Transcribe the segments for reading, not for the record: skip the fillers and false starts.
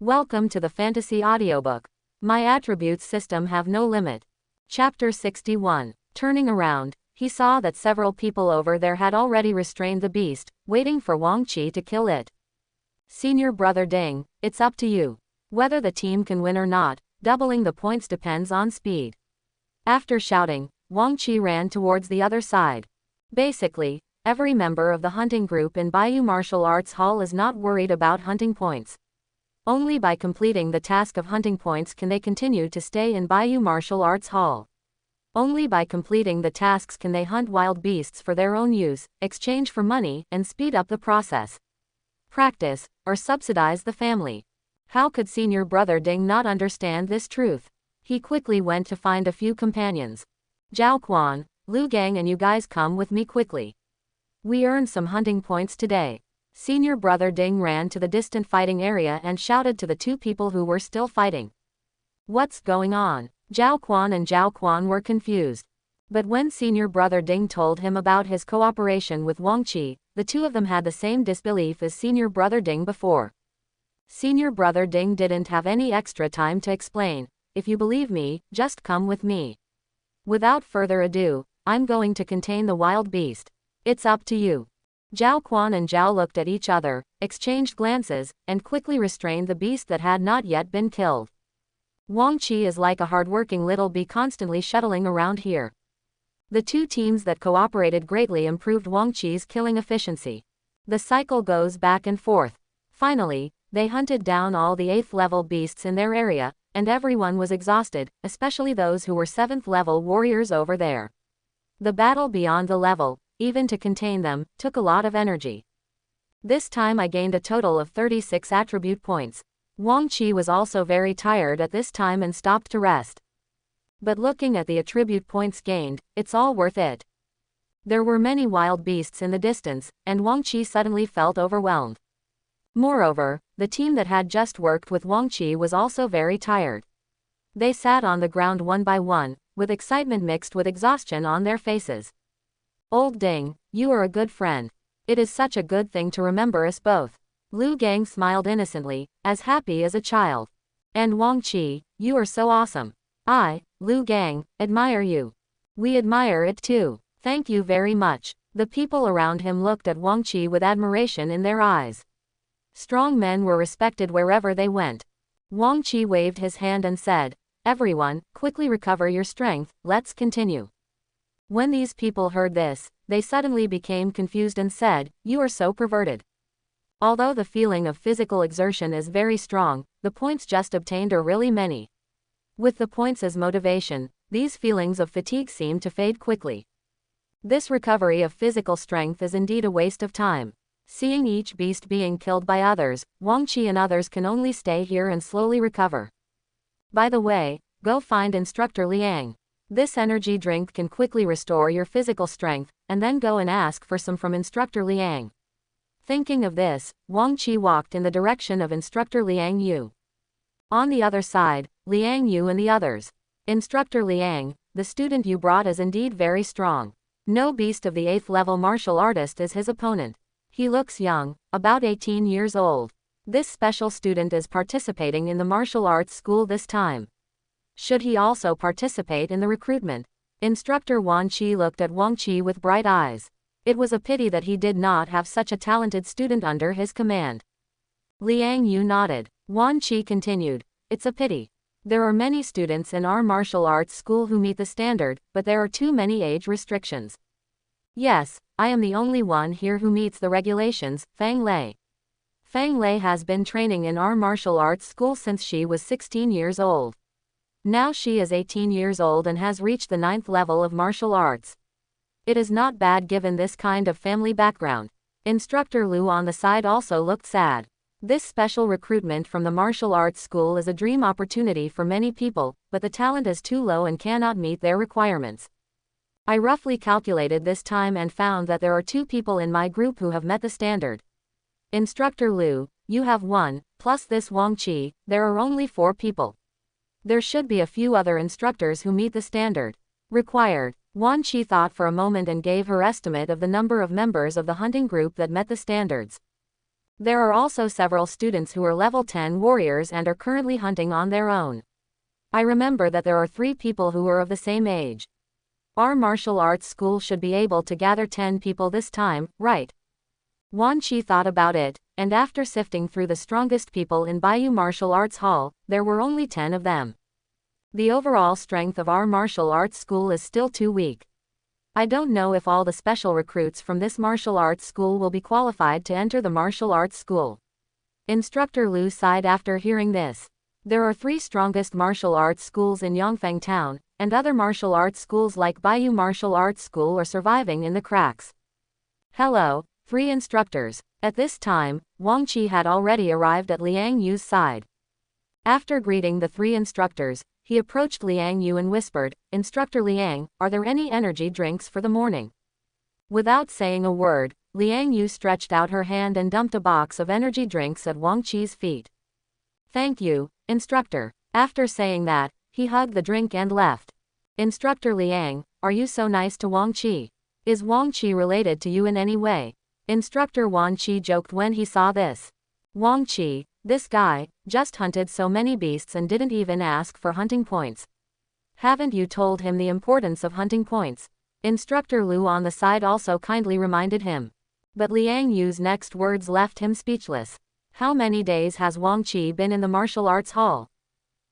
Welcome to the Fantasy Audiobook. My attributes system have no limit. Chapter 61. Turning around, he saw that several people over there had already restrained the beast, waiting for Wang Qi to kill it. Senior Brother Ding, it's up to you. Whether the team can win or not, doubling the points depends on speed. After shouting, Wang Qi ran towards the other side. Basically, every member of the hunting group in Bayou Martial Arts Hall is not worried about hunting points. Only by completing the task of hunting points can they continue to stay in Bayou Martial Arts Hall. Only by completing the tasks can they hunt wild beasts for their own use, exchange for money, and speed up the process. Practice, or subsidize the family. How could Senior Brother Ding not understand this truth? He quickly went to find a few companions. Zhao Quan, Lu Gang, and you guys come with me quickly. We earned some hunting points today. Senior Brother Ding ran to the distant fighting area and shouted to the two people who were still fighting. What's going on? Zhao Quan and Zhao Quan were confused. But when Senior Brother Ding told him about his cooperation with Wang Qi, the two of them had the same disbelief as Senior Brother Ding before. Senior Brother Ding didn't have any extra time to explain. If you believe me, just come with me. Without further ado, I'm going to contain the wild beast. It's up to you. Zhao Quan and Zhao looked at each other, exchanged glances, and quickly restrained the beast that had not yet been killed. Wang Qi is like a hard-working little bee constantly shuttling around here. The two teams that cooperated greatly improved Wang Qi's killing efficiency. The cycle goes back and forth. Finally, they hunted down all the 8th level beasts in their area, and everyone was exhausted, especially those who were 7th level warriors over there. The battle beyond the level, even to contain them, took a lot of energy. This time I gained a total of 36 attribute points. Wang Qi was also very tired at this time and stopped to rest. But looking at the attribute points gained, it's all worth it. There were many wild beasts in the distance, and Wang Qi suddenly felt overwhelmed. Moreover, the team that had just worked with Wang Qi was also very tired. They sat on the ground one by one, with excitement mixed with exhaustion on their faces. Old Ding, you are a good friend. It is such a good thing to remember us both. Lu Gang smiled innocently, as happy as a child. And Wang Qi, you are so awesome. I, Lu Gang, admire you. We admire it too. Thank you very much. The people around him looked at Wang Qi with admiration in their eyes. Strong men were respected wherever they went. Wang Qi waved his hand and said, "Everyone, quickly recover your strength, let's continue." When these people heard this, they suddenly became confused and said, "You are so perverted." Although the feeling of physical exertion is very strong, the points just obtained are really many. With the points as motivation, these feelings of fatigue seem to fade quickly. This recovery of physical strength is indeed a waste of time. Seeing each beast being killed by others, Wang Qi and others can only stay here and slowly recover. By the way, go find Instructor Liang. This energy drink can quickly restore your physical strength, and then go and ask for some from Instructor Liang. Thinking of this, Wang Qi walked in the direction of Instructor Liang Yu. On the other side, Liang Yu and the others. Instructor Liang, the student you brought is indeed very strong. No beast of the 8th level martial artist is his opponent. He looks young, about 18 years old. This special student is participating in the martial arts school this time. Should he also participate in the recruitment? Instructor Wang Qi looked at Wang Qi with bright eyes. It was a pity that he did not have such a talented student under his command. Liang Yu nodded. Wang Qi continued, "It's a pity. There are many students in our martial arts school who meet the standard, but there are too many age restrictions. Yes, I am the only one here who meets the regulations, Fang Lei. Fang Lei has been training in our martial arts school since she was 16 years old. Now she is 18 years old and has reached the 9th level of martial arts. It is not bad given this kind of family background." Instructor Lu on the side also looked sad. This special recruitment from the martial arts school is a dream opportunity for many people, but the talent is too low and cannot meet their requirements. I roughly calculated this time and found that there are 2 people in my group who have met the standard. Instructor Lu, you have 1, plus this Wang Qi, there are only 4 people. There should be a few other instructors who meet the standard required. Wang Qi thought for a moment and gave her estimate of the number of members of the hunting group that met the standards. There are also several students who are level 10 warriors and are currently hunting on their own. I remember that there are 3 people who are of the same age. Our martial arts school should be able to gather 10 people this time, right? Wan Qi thought about it, and after sifting through the strongest people in Bayou Martial Arts Hall, there were only 10 of them. The overall strength of our martial arts school is still too weak. I don't know if all the special recruits from this martial arts school will be qualified to enter the martial arts school. Instructor Lu sighed after hearing this. There are 3 strongest martial arts schools in Yongfeng Town, and other martial arts schools like Bayou Martial Arts School are surviving in the cracks. Hello, 3 instructors. At this time, Wang Qi had already arrived at Liang Yu's side. After greeting the 3 instructors, he approached Liang Yu and whispered, "Instructor Liang, are there any energy drinks for the morning?" Without saying a word, Liang Yu stretched out her hand and dumped a box of energy drinks at Wang Qi's feet. "Thank you, instructor." After saying that, he hugged the drink and left. "Instructor Liang, are you so nice to Wang Qi? Is Wang Qi related to you in any way?" Instructor Wan Qi joked when he saw this. Wang Qi, this guy, just hunted so many beasts and didn't even ask for hunting points. Haven't you told him the importance of hunting points? Instructor Lu on the side also kindly reminded him. But Liang Yu's next words left him speechless. How many days has Wang Qi been in the martial arts hall?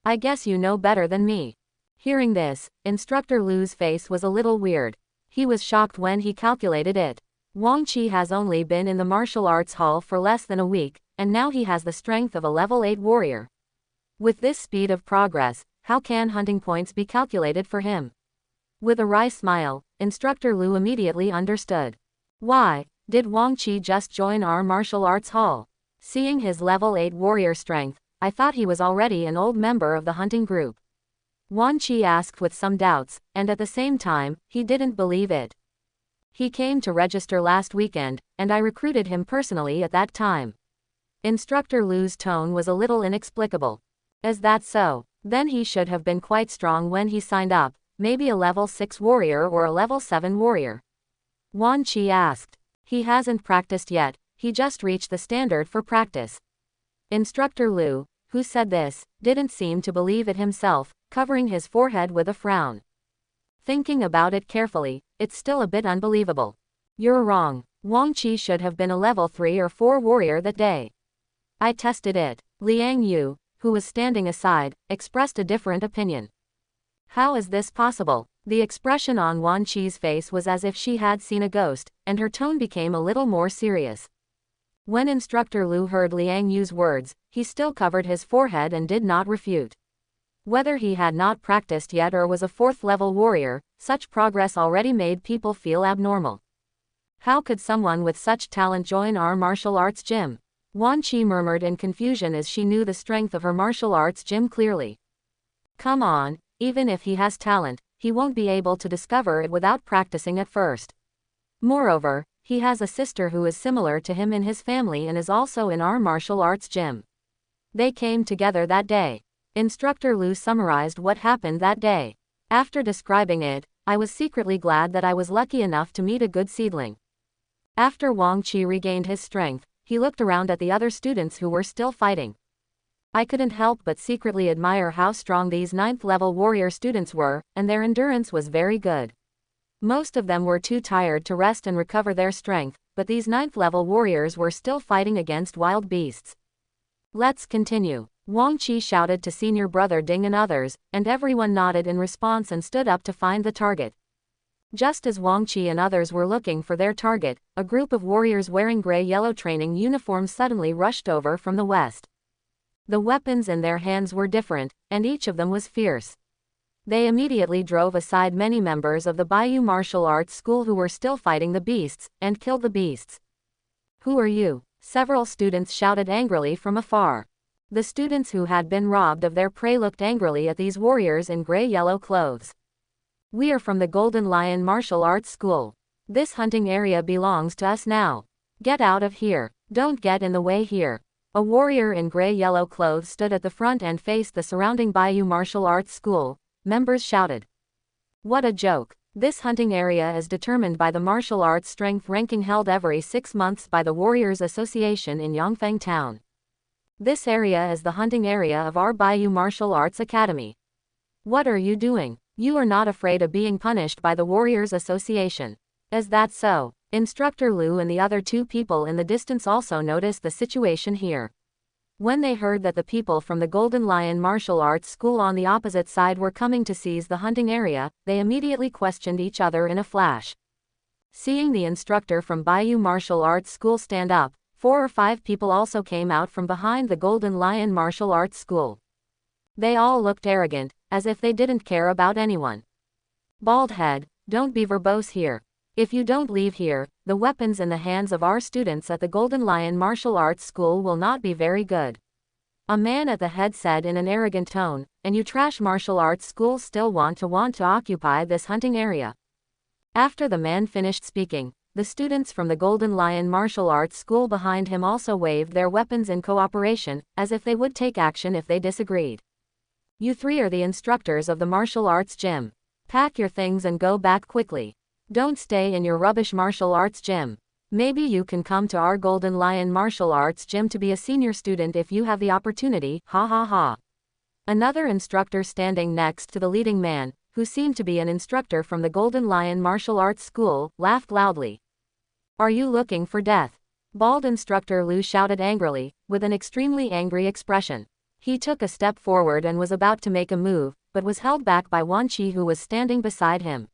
I guess you know better than me. Hearing this, Instructor Lu's face was a little weird. He was shocked when he calculated it. Wang Qi has only been in the martial arts hall for less than a week, and now he has the strength of a level 8 warrior. With this speed of progress, how can hunting points be calculated for him? With a wry smile, Instructor Lu immediately understood. Why did Wang Qi just join our martial arts hall? Seeing his level 8 warrior strength, I thought he was already an old member of the hunting group. Wan Qi asked with some doubts, and at the same time, he didn't believe it. He came to register last weekend, and I recruited him personally at that time. Instructor Lu's tone was a little inexplicable. Is that so? Then he should have been quite strong when he signed up, maybe a level 6 warrior or a level 7 warrior. Wan Qi asked. He hasn't practiced yet, he just reached the standard for practice. Instructor Lu, who said this, didn't seem to believe it himself, covering his forehead with a frown. Thinking about it carefully, it's still a bit unbelievable. You're wrong. Wang Qi should have been a level 3 or 4 warrior that day. I tested it. Liang Yu, who was standing aside, expressed a different opinion. How is this possible? The expression on Wan Qi's face was as if she had seen a ghost, and her tone became a little more serious. When Instructor Lu heard Liang Yu's words, he still covered his forehead and did not refute. Whether he had not practiced yet or was a 4th level warrior, such progress already made people feel abnormal. How could someone with such talent join our martial arts gym? Wan Qi murmured in confusion as she knew the strength of her martial arts gym clearly. Come on, even if he has talent, he won't be able to discover it without practicing at first. Moreover, he has a sister who is similar to him in his family and is also in our martial arts gym. They came together that day. Instructor Lu summarized what happened that day. After describing it, I was secretly glad that I was lucky enough to meet a good seedling. After Wang Qi regained his strength, he looked around at the other students who were still fighting. I couldn't help but secretly admire how strong these 9th level warrior students were, and their endurance was very good. Most of them were too tired to rest and recover their strength, but these 9th level warriors were still fighting against wild beasts. Let's continue. Wang Qi shouted to senior brother Ding and others, and everyone nodded in response and stood up to find the target. Just as Wang Qi and others were looking for their target, a group of warriors wearing gray-yellow training uniforms suddenly rushed over from the west. The weapons in their hands were different, and each of them was fierce. They immediately drove aside many members of the Bayou Martial Arts School who were still fighting the beasts, and killed the beasts. Who are you? Several students shouted angrily from afar. The students who had been robbed of their prey looked angrily at these warriors in gray-yellow clothes. We are from the Golden Lion Martial Arts School. This hunting area belongs to us now. Get out of here. Don't get in the way here. A warrior in gray-yellow clothes stood at the front and faced the surrounding Bayou Martial Arts School. Members shouted. What a joke. This hunting area is determined by the martial arts strength ranking held every 6 months by the Warriors Association in Yongfeng Town. This area is the hunting area of our Baiyu Martial Arts Academy. What are you doing? You are not afraid of being punished by the Warriors Association. Is that so? Instructor Liu and the other 2 people in the distance also noticed the situation here. When they heard that the people from the Golden Lion Martial Arts School on the opposite side were coming to seize the hunting area, they immediately questioned each other in a flash. Seeing the instructor from Baiyu Martial Arts School stand up, 4 or 5 people also came out from behind the Golden Lion Martial Arts School. They all looked arrogant, as if they didn't care about anyone. Bald head, don't be verbose here. If you don't leave here, the weapons in the hands of our students at the Golden Lion Martial Arts School will not be very good. A man at the head said in an arrogant tone, and you trash martial arts schools still want to occupy this hunting area. After the man finished speaking, the students from the Golden Lion Martial Arts School behind him also waved their weapons in cooperation, as if they would take action if they disagreed. You 3 are the instructors of the martial arts gym. Pack your things and go back quickly. Don't stay in your rubbish martial arts gym. Maybe you can come to our Golden Lion Martial Arts gym to be a senior student if you have the opportunity, ha ha ha. Another instructor standing next to the leading man, who seemed to be an instructor from the Golden Lion Martial Arts School, laughed loudly. Are you looking for death? Bald instructor Liu shouted angrily, with an extremely angry expression. He took a step forward and was about to make a move, but was held back by Wan Qi who was standing beside him.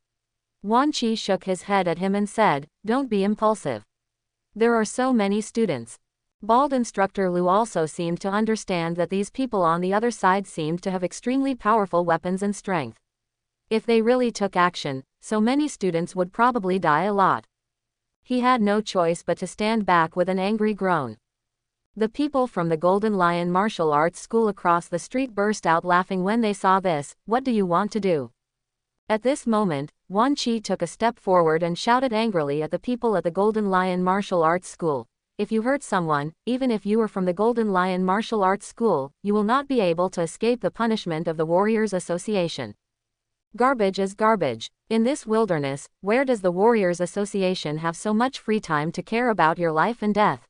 Wan Qi shook his head at him and said, don't be impulsive. There are so many students. Bald instructor Liu also seemed to understand that these people on the other side seemed to have extremely powerful weapons and strength. If they really took action, so many students would probably die a lot. He had no choice but to stand back with an angry groan. The people from the Golden Lion Martial Arts School across the street burst out laughing when they saw this. What do you want to do? At this moment, Wan Qi took a step forward and shouted angrily at the people at the Golden Lion Martial Arts School. If you hurt someone, even if you are from the Golden Lion Martial Arts School, you will not be able to escape the punishment of the Warriors Association. Garbage is garbage. In this wilderness, where does the Warriors Association have so much free time to care about your life and death?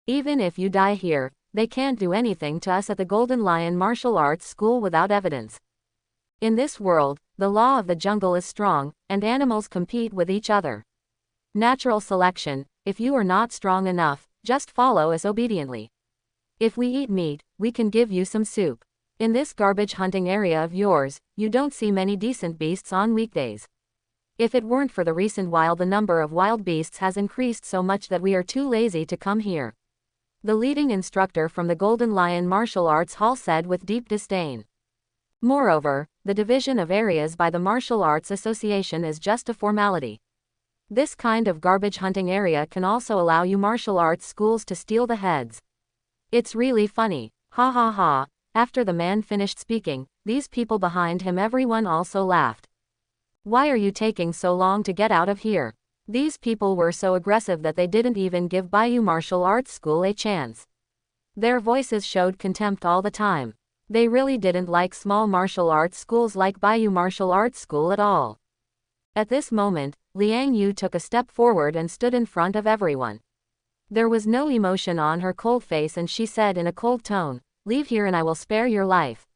Even if you die here, they can't do anything to us at the Golden Lion Martial Arts School without evidence. In this world, the law of the jungle is strong, and animals compete with each other. Natural selection, if you are not strong enough, just follow us obediently. If we eat meat, we can give you some soup. In this garbage hunting area of yours, you don't see many decent beasts on weekdays. If it weren't for the recent while, the number of wild beasts has increased so much that we are too lazy to come here. The leading instructor from the Golden Lion Martial Arts Hall said with deep disdain. Moreover, the division of areas by the Martial Arts Association is just a formality. This kind of garbage hunting area can also allow you martial arts schools to steal the heads. It's really funny, ha ha ha. After the man finished speaking, these people behind him everyone also laughed. Why are you taking so long to get out of here? These people were so aggressive that they didn't even give Baiyu Martial Arts School a chance. Their voices showed contempt all the time. They really didn't like small martial arts schools like Baiyu Martial Arts School at all. At this moment, Liang Yu took a step forward and stood in front of everyone. There was no emotion on her cold face and she said in a cold tone, "Leave here and I will spare your life."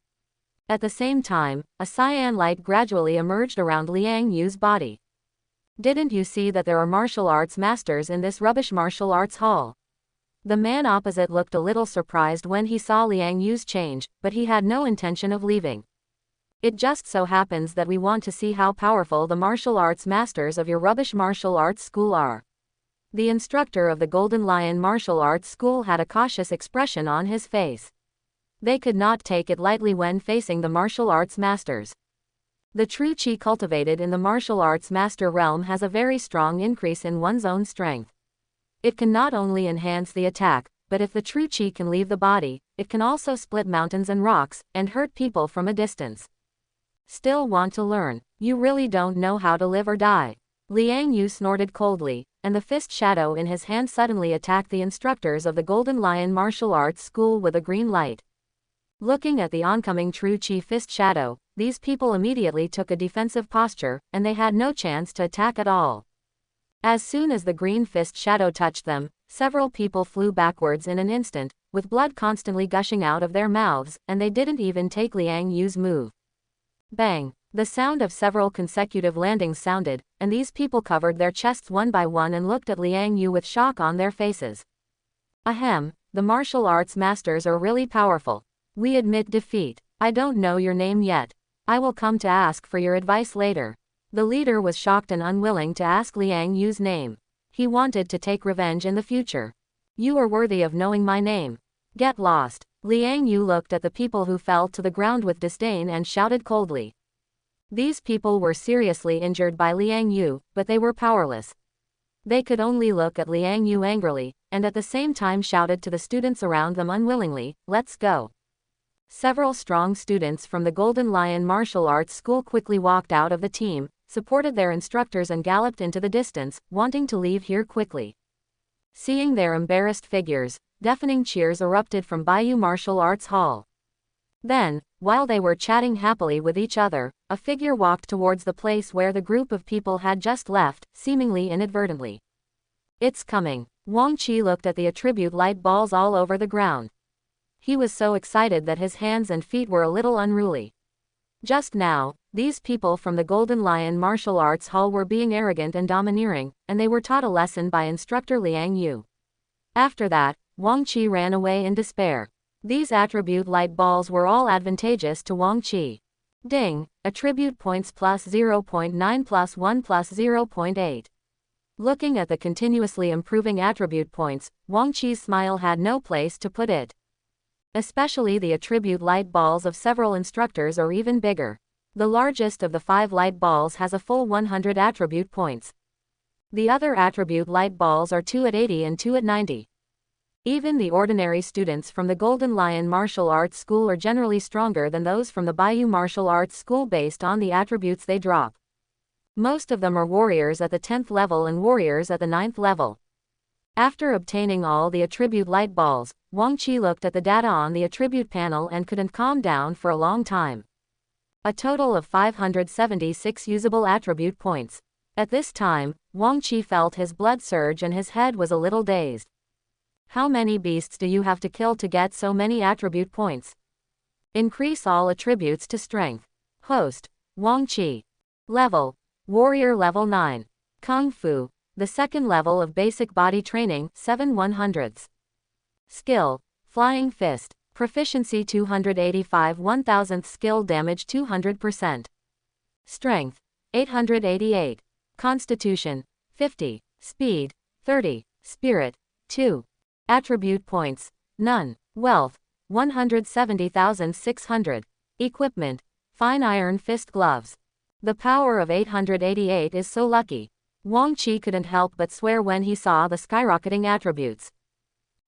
At the same time, a cyan light gradually emerged around Liang Yu's body. Didn't you see that there are martial arts masters in this rubbish martial arts hall? The man opposite looked a little surprised when he saw Liang Yu's change, but he had no intention of leaving. It just so happens that we want to see how powerful the martial arts masters of your rubbish martial arts school are. The instructor of the Golden Lion Martial Arts School had a cautious expression on his face. They could not take it lightly when facing the martial arts masters. The true chi cultivated in the martial arts master realm has a very strong increase in one's own strength. It can not only enhance the attack, but if the true chi can leave the body, it can also split mountains and rocks, and hurt people from a distance. Still want to learn? You really don't know how to live or die. Liang Yu snorted coldly, and the fist shadow in his hand suddenly attacked the instructors of the Golden Lion Martial Arts School with a green light. Looking at the oncoming true chi fist shadow, these people immediately took a defensive posture, and they had no chance to attack at all. As soon as the green fist shadow touched them, several people flew backwards in an instant, with blood constantly gushing out of their mouths, and they didn't even take Liang Yu's move. Bang! The sound of several consecutive landings sounded, and these people covered their chests one by one and looked at Liang Yu with shock on their faces. Ahem, the martial arts masters are really powerful. We admit defeat. I don't know your name yet. I will come to ask for your advice later. The leader was shocked and unwilling to ask Liang Yu's name. He wanted to take revenge in the future. You are worthy of knowing my name. Get lost. Liang Yu looked at the people who fell to the ground with disdain and shouted coldly. These people were seriously injured by Liang Yu, but they were powerless. They could only look at Liang Yu angrily, and at the same time shouted to the students around them unwillingly, "Let's go." Several strong students from the Golden Lion Martial Arts School quickly walked out of the team, supported their instructors and galloped into the distance, wanting to leave here quickly. Seeing their embarrassed figures, deafening cheers erupted from Bayou Martial Arts Hall. Then, while they were chatting happily with each other, a figure walked towards the place where the group of people had just left, seemingly inadvertently. It's coming. Wang Qi looked at the attribute light balls all over the ground. He was so excited that his hands and feet were a little unruly. Just now, these people from the Golden Lion Martial Arts Hall were being arrogant and domineering, and they were taught a lesson by instructor Liang Yu. After that, Wang Qi ran away in despair. These attribute light balls were all advantageous to Wang Qi. Ding, attribute points plus 0.9 plus 1 plus 0.8. Looking at the continuously improving attribute points, Wang Qi's smile had no place to put it. Especially the attribute light balls of several instructors are even bigger. The largest of the 5 light balls has a full 100 attribute points. The other attribute light balls are 2 at 80 and 2 at 90. Even the ordinary students from the Golden Lion Martial Arts School are generally stronger than those from the Bayou Martial Arts School based on the attributes they drop. Most of them are warriors at the 10th level and warriors at the 9th level. After obtaining all the attribute light balls, Wang Qi looked at the data on the attribute panel and couldn't calm down for a long time. A total of 576 usable attribute points. At this time, Wang Qi felt his blood surge and his head was a little dazed. How many beasts do you have to kill to get so many attribute points? Increase all attributes to strength. Host, Wang Qi. Level, Warrior level 9. Kung Fu, the second level of basic body training, 7/100ths. Skill, Flying Fist. Proficiency 285 1,000th skill damage 200%. Strength, 888. Constitution, 50. Speed, 30. Spirit, 2. Attribute points, none. Wealth, 170,600. Equipment, fine iron fist gloves. The power of 888 is so lucky. Wang Qi couldn't help but swear when he saw the skyrocketing attributes.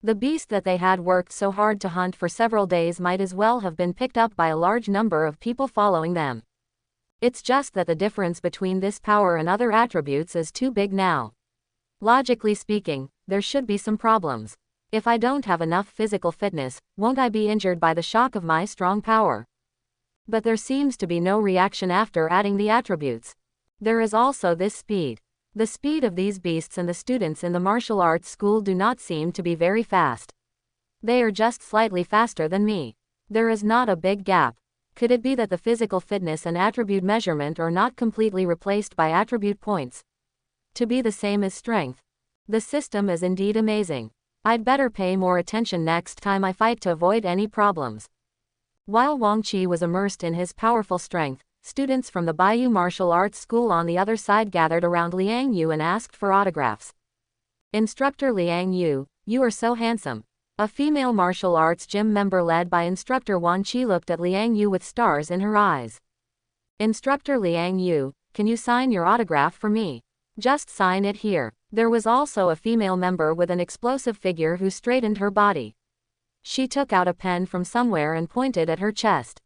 The beast that they had worked so hard to hunt for several days might as well have been picked up by a large number of people following them. It's just that the difference between this power and other attributes is too big now. Logically speaking, there should be some problems. If I don't have enough physical fitness, won't I be injured by the shock of my strong power? But there seems to be no reaction after adding the attributes. There is also this speed. The speed of these beasts and the students in the martial arts school do not seem to be very fast. They are just slightly faster than me. There is not a big gap. Could it be that the physical fitness and attribute measurement are not completely replaced by attribute points? To be the same as strength. The system is indeed amazing. I'd better pay more attention next time I fight to avoid any problems. While Wang Qi was immersed in his powerful strength, students from the Bayou Martial Arts School on the other side gathered around Liang Yu and asked for autographs. Instructor Liang Yu, you are so handsome. A female martial arts gym member led by instructor Wang Qi looked at Liang Yu with stars in her eyes. Instructor Liang Yu, can you sign your autograph for me? Just sign it here. There was also a female member with an explosive figure who straightened her body. She took out a pen from somewhere and pointed at her chest.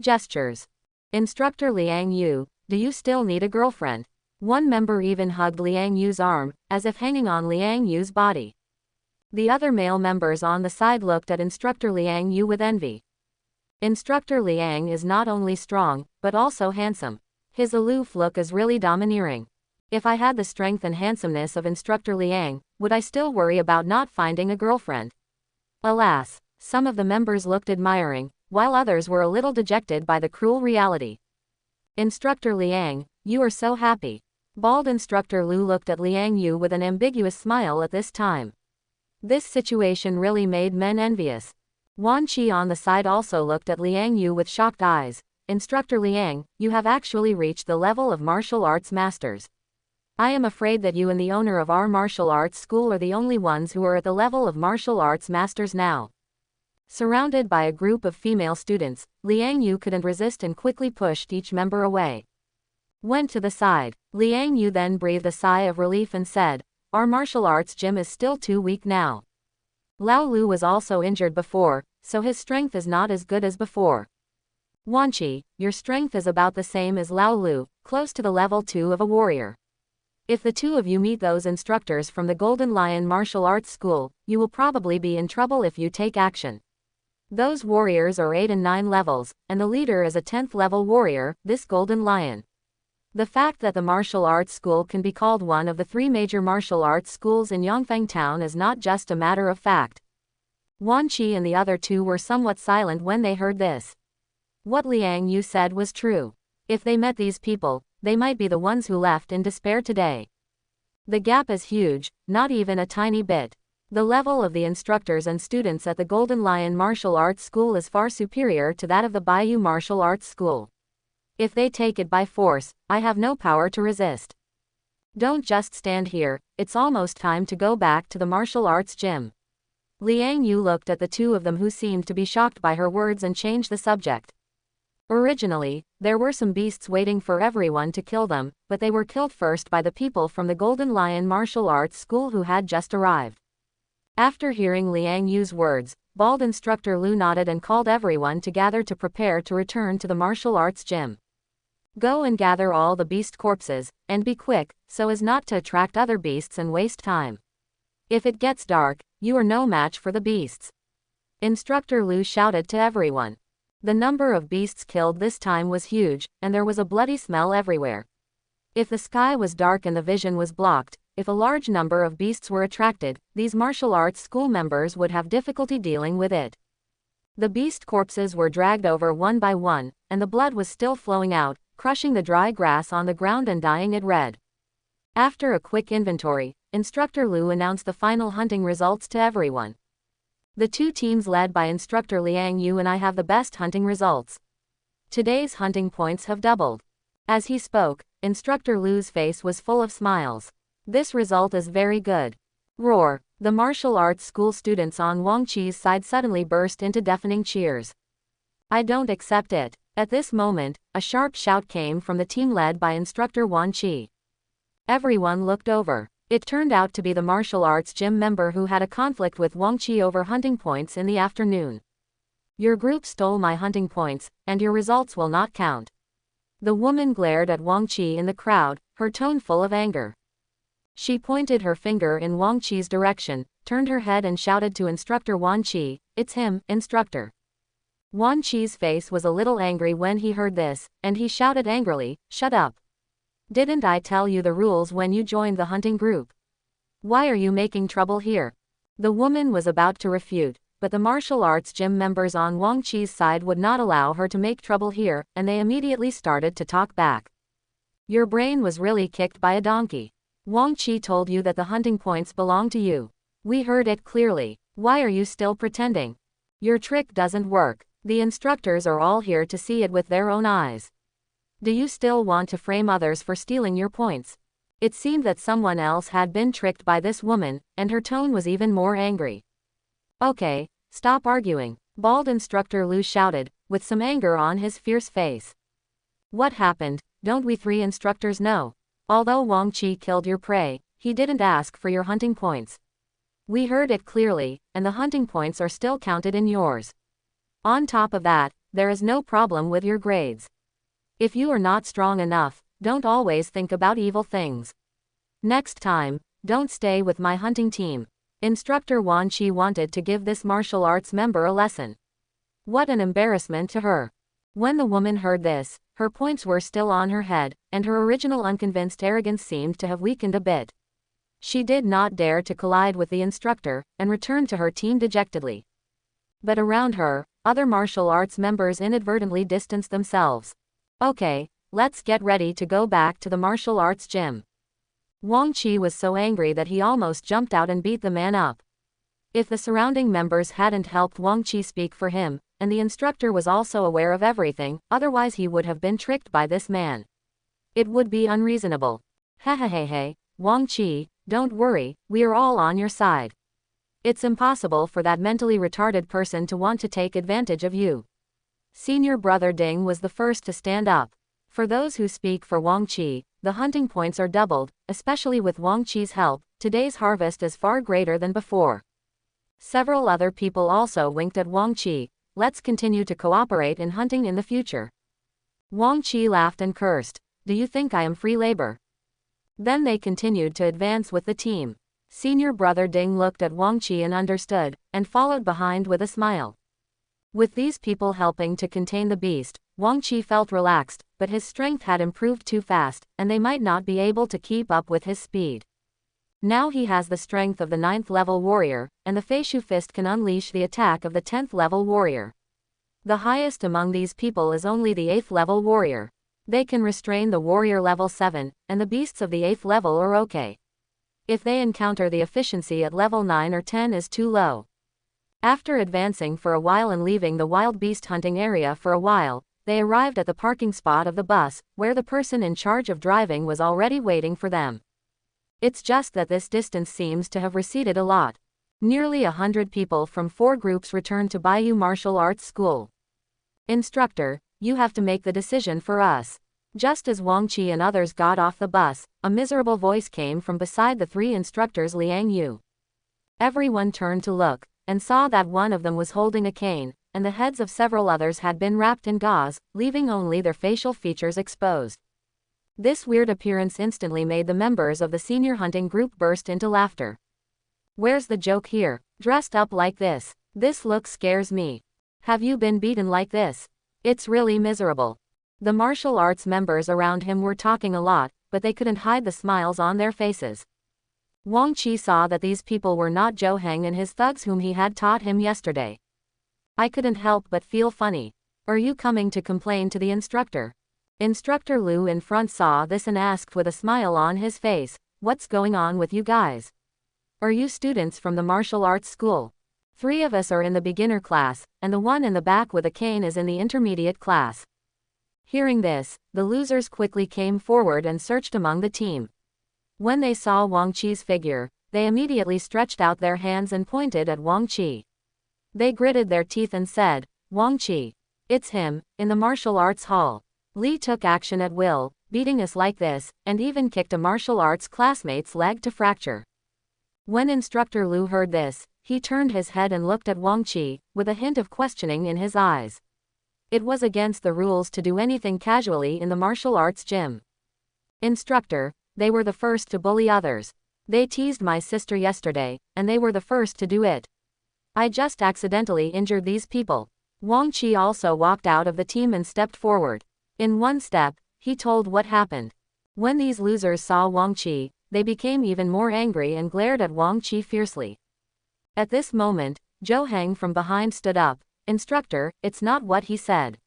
Gestures. Instructor Liang Yu, do you still need a girlfriend? One member even hugged Liang Yu's arm, as if hanging on Liang Yu's body. The other male members on the side looked at instructor Liang Yu with envy. Instructor Liang is not only strong, but also handsome. His aloof look is really domineering. If I had the strength and handsomeness of Instructor Liang, would I still worry about not finding a girlfriend? Alas, some of the members looked admiring, while others were a little dejected by the cruel reality. Instructor Liang, you are so happy. Bald Instructor Lu looked at Liang Yu with an ambiguous smile at this time. This situation really made men envious. Wan Qi on the side also looked at Liang Yu with shocked eyes. Instructor Liang, you have actually reached the level of martial arts masters. I am afraid that you and the owner of our martial arts school are the only ones who are at the level of martial arts masters now. Surrounded by a group of female students, Liang Yu couldn't resist and quickly pushed each member away. Went to the side. Liang Yu then breathed a sigh of relief and said, our martial arts gym is still too weak now. Lao Lu was also injured before, so his strength is not as good as before. Wan Qi, your strength is about the same as Lao Lu, close to the level 2 of a warrior. If the two of you meet those instructors from the Golden Lion Martial Arts School, you will probably be in trouble if you take action. Those warriors are 8 and 9 levels, and the leader is a 10th level warrior, this Golden Lion. The fact that the martial arts school can be called one of the 3 major martial arts schools in Yongfeng Town is not just a matter of fact. Wan Qi and the other two were somewhat silent when they heard this. What Liang Yu said was true. If they met these people, they might be the ones who left in despair today. The gap is huge, not even a tiny bit. The level of the instructors and students at the Golden Lion Martial Arts School is far superior to that of the Baiyu Martial Arts School. If they take it by force, I have no power to resist. Don't just stand here, it's almost time to go back to the martial arts gym. Liang Yu looked at the two of them who seemed to be shocked by her words and changed the subject. Originally, there were some beasts waiting for everyone to kill them, but they were killed first by the people from the Golden Lion Martial Arts School who had just arrived. After hearing Liang Yu's words, Bald Instructor Lu nodded and called everyone to gather to prepare to return to the martial arts gym. Go and gather all the beast corpses, and be quick, so as not to attract other beasts and waste time. If it gets dark, you are no match for the beasts. Instructor Lu shouted to everyone. The number of beasts killed this time was huge, and there was a bloody smell everywhere. If the sky was dark and the vision was blocked, if a large number of beasts were attracted, these martial arts school members would have difficulty dealing with it. The beast corpses were dragged over one by one, and the blood was still flowing out, crushing the dry grass on the ground and dyeing it red. After a quick inventory, Instructor Lu announced the final hunting results to everyone. The two teams led by Instructor Liang Yu and I have the best hunting results. Today's hunting points have doubled. As he spoke, Instructor Lu's face was full of smiles. This result is very good. Roar! The martial arts school students on Wang Qi's side suddenly burst into deafening cheers. I don't accept it. At this moment, a sharp shout came from the team led by Instructor Wan Qi. Everyone looked over. It turned out to be the martial arts gym member who had a conflict with Wang Qi over hunting points in the afternoon. Your group stole my hunting points, and your results will not count. The woman glared at Wang Qi in the crowd, her tone full of anger. She pointed her finger in Wang Qi's direction, turned her head and shouted to Instructor Wan Qi, "It's him, Instructor." Wan Qi's face was a little angry when he heard this, and he shouted angrily, "Shut up. Didn't I tell you the rules when you joined the hunting group? Why are you making trouble here?" The woman was about to refute, but the martial arts gym members on Wang Qi's side would not allow her to make trouble here, and they immediately started to talk back. Your brain was really kicked by a donkey. Wang Qi told you that the hunting points belong to you. We heard it clearly. Why are you still pretending? Your trick doesn't work. The instructors are all here to see it with their own eyes. Do you still want to frame others for stealing your points? It seemed that someone else had been tricked by this woman, and her tone was even more angry. Okay, stop arguing, Bald Instructor Lu shouted, with some anger on his fierce face. What happened? Don't we three instructors know? Although Wang Qi killed your prey, he didn't ask for your hunting points. We heard it clearly, and the hunting points are still counted in yours. On top of that, there is no problem with your grades. If you are not strong enough, don't always think about evil things. Next time, don't stay with my hunting team. Instructor Wan Qi wanted to give this martial arts member a lesson. What an embarrassment to her. When the woman heard this, her points were still on her head, and her original unconvinced arrogance seemed to have weakened a bit. She did not dare to collide with the instructor, and returned to her team dejectedly. But around her, other martial arts members inadvertently distanced themselves. Okay, let's get ready to go back to the martial arts gym. Wang Qi was so angry that he almost jumped out and beat the man up. If the surrounding members hadn't helped Wang Qi speak for him, and the instructor was also aware of everything, otherwise he would have been tricked by this man. It would be unreasonable. Hehehehe, Wang Qi, don't worry, we are all on your side. It's impossible for that mentally retarded person to want to take advantage of you. Senior brother Ding was the first to stand up. For those who speak for Wang Qi, the hunting points are doubled, especially with Wang Qi's help. Today's harvest is far greater than before. Several other people also winked at Wang Qi. Let's continue to cooperate in hunting in the future. Wang Qi laughed and cursed. Do you think I am free labor? Then they continued to advance with the team. Senior brother Ding looked at Wang Qi and understood, and followed behind with a smile. With these people helping to contain the beast, Wang Qi felt relaxed, but his strength had improved too fast, and they might not be able to keep up with his speed. Now he has the strength of the 9th level warrior, and the Feishu fist can unleash the attack of the 10th level warrior. The highest among these people is only the 8th level warrior. They can restrain the warrior level 7, and the beasts of the 8th level are okay. If they encounter the efficiency at level 9 or 10 is too low. After advancing for a while and leaving the wild beast hunting area for a while, they arrived at the parking spot of the bus, where the person in charge of driving was already waiting for them. It's just that this distance seems to have receded a lot. Nearly 100 people from 4 groups returned to Bayou Martial Arts School. Instructor, you have to make the decision for us. Just as Wang Qi and others got off the bus, a miserable voice came from beside the 3 instructors Liang Yu. Everyone turned to look, and saw that one of them was holding a cane, and the heads of several others had been wrapped in gauze, leaving only their facial features exposed. This weird appearance instantly made the members of the senior hunting group burst into laughter. Where's the joke here? Dressed up like this? This look scares me. Have you been beaten like this? It's really miserable. The martial arts members around him were talking a lot, but they couldn't hide the smiles on their faces. Wang Qi saw that these people were not Zhou Heng and his thugs whom he had taught him yesterday. I couldn't help but feel funny. Are you coming to complain to the instructor? Instructor Liu in front saw this and asked with a smile on his face, what's going on with you guys? Are you students from the martial arts school? 3 of us are in the beginner class, and the one in the back with a cane is in the intermediate class. Hearing this, the losers quickly came forward and searched among the team. When they saw Wang Qi's figure, they immediately stretched out their hands and pointed at Wang Qi. They gritted their teeth and said, Wang Qi. It's him, in the martial arts hall. Li took action at will, beating us like this, and even kicked a martial arts classmate's leg to fracture. When Instructor Liu heard this, he turned his head and looked at Wang Qi, with a hint of questioning in his eyes. It was against the rules to do anything casually in the martial arts gym. Instructor, they were the first to bully others. They teased my sister yesterday, and they were the first to do it. I just accidentally injured these people. Wang Qi also walked out of the team and stepped forward. In one step, he told what happened. When these losers saw Wang Qi, they became even more angry and glared at Wang Qi fiercely. At this moment, Zhou Heng from behind stood up. Instructor, it's not what he said.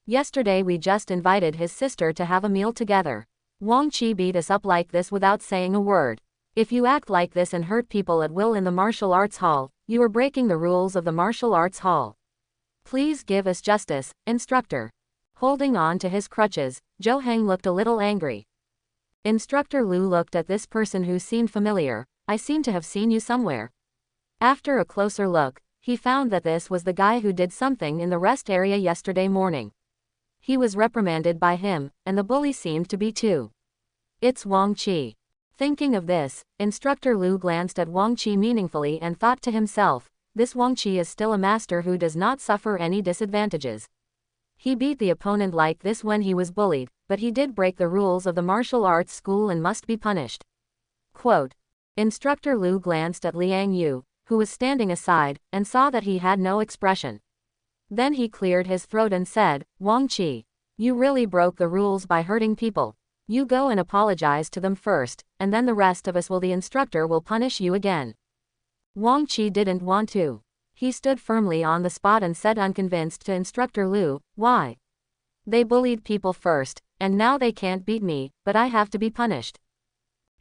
Yesterday we just invited his sister to have a meal together. Wang Qi beat us up like this without saying a word. If you act like this and hurt people at will in the martial arts hall, you are breaking the rules of the martial arts hall. Please give us justice, instructor. Holding on to his crutches, Zhou Heng looked a little angry. Instructor Liu looked at this person who seemed familiar. I seem to have seen you somewhere. After a closer look, he found that this was the guy who did something in the rest area yesterday morning. He was reprimanded by him, and the bully seemed to be too. It's Wang Qi. Thinking of this, Instructor Liu glanced at Wang Qi meaningfully and thought to himself, this Wang Qi is still a master who does not suffer any disadvantages. He beat the opponent like this when he was bullied, but he did break the rules of the martial arts school and must be punished. Quote. Instructor Liu glanced at Liang Yu, who was standing aside, and saw that he had no expression. Then he cleared his throat and said, Wang Qi, you really broke the rules by hurting people. You go and apologize to them first, and then the rest of us the instructor will punish you again. Wang Qi didn't want to. He stood firmly on the spot and said unconvinced to Instructor Liu, why? They bullied people first, and now they can't beat me, but I have to be punished.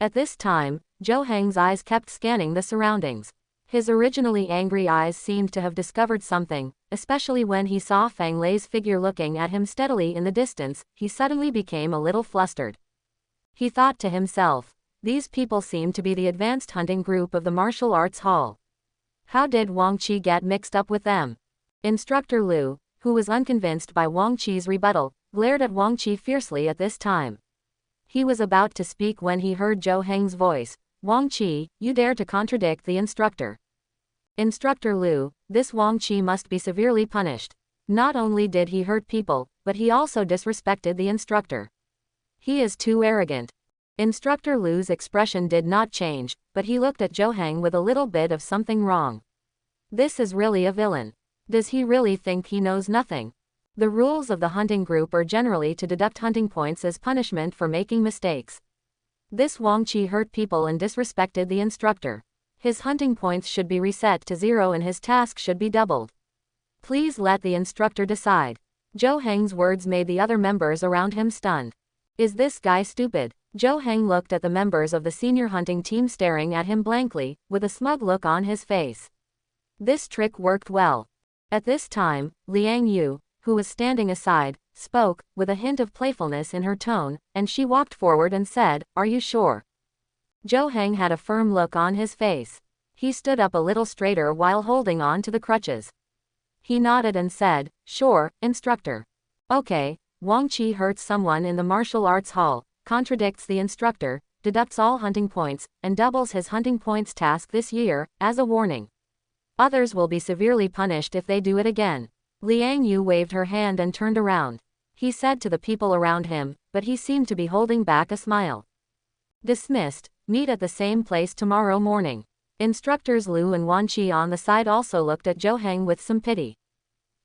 At this time, Zhou Heng's eyes kept scanning the surroundings. His originally angry eyes seemed to have discovered something, especially when he saw Fang Lei's figure looking at him steadily in the distance. He suddenly became a little flustered. He thought to himself, these people seem to be the advanced hunting group of the martial arts hall. How did Wang Qi get mixed up with them? Instructor Liu, who was unconvinced by Wang Qi's rebuttal, glared at Wang Qi fiercely at this time. He was about to speak when he heard Zhou Heng's voice. Wang Qi, you dare to contradict the instructor. Instructor Liu, this Wang Qi must be severely punished. Not only did he hurt people, but he also disrespected the instructor. He is too arrogant. Instructor Liu's expression did not change, but he looked at Zhou Heng with a little bit of something wrong. This is really a villain. Does he really think he knows nothing? The rules of the hunting group are generally to deduct hunting points as punishment for making mistakes. This Wang Qi hurt people and disrespected the instructor. His hunting points should be reset to 0 and his task should be doubled. Please let the instructor decide. Zhou Heng's words made the other members around him stunned. Is this guy stupid? Zhou Heng looked at the members of the senior hunting team staring at him blankly, with a smug look on his face. This trick worked well. At this time, Liang Yu, who was standing aside, spoke, with a hint of playfulness in her tone, and she walked forward and said, are you sure? Zhou Heng had a firm look on his face. He stood up a little straighter while holding on to the crutches. He nodded and said, sure, instructor. Okay, Wang Qi hurts someone in the martial arts hall, contradicts the instructor, deducts all hunting points, and doubles his hunting points task this year, as a warning. Others will be severely punished if they do it again. Liang Yu waved her hand and turned around. He said to the people around him, but he seemed to be holding back a smile. Dismissed. Meet at the same place tomorrow morning. Instructors Liu and Wang Qi on the side also looked at Zhou Heng with some pity.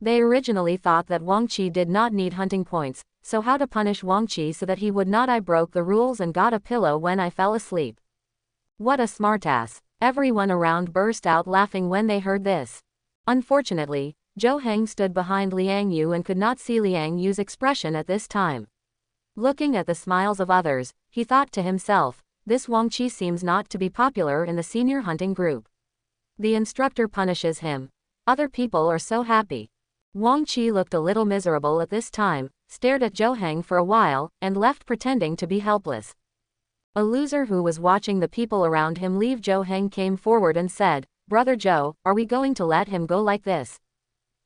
They originally thought that Wang Qi did not need hunting points, so how to punish Wang Qi so that he would not? I broke the rules and got a pillow when I fell asleep. What a smartass. Everyone around burst out laughing when they heard this. Unfortunately, Zhou Heng stood behind Liang Yu and could not see Liang Yu's expression at this time. Looking at the smiles of others, he thought to himself, this Wang Qi seems not to be popular in the senior hunting group. The instructor punishes him. Other people are so happy. Wang Qi looked a little miserable at this time, stared at Zhou Heng for a while, and left pretending to be helpless. A loser who was watching the people around him leave Zhou Heng came forward and said, Brother Zhou, are we going to let him go like this?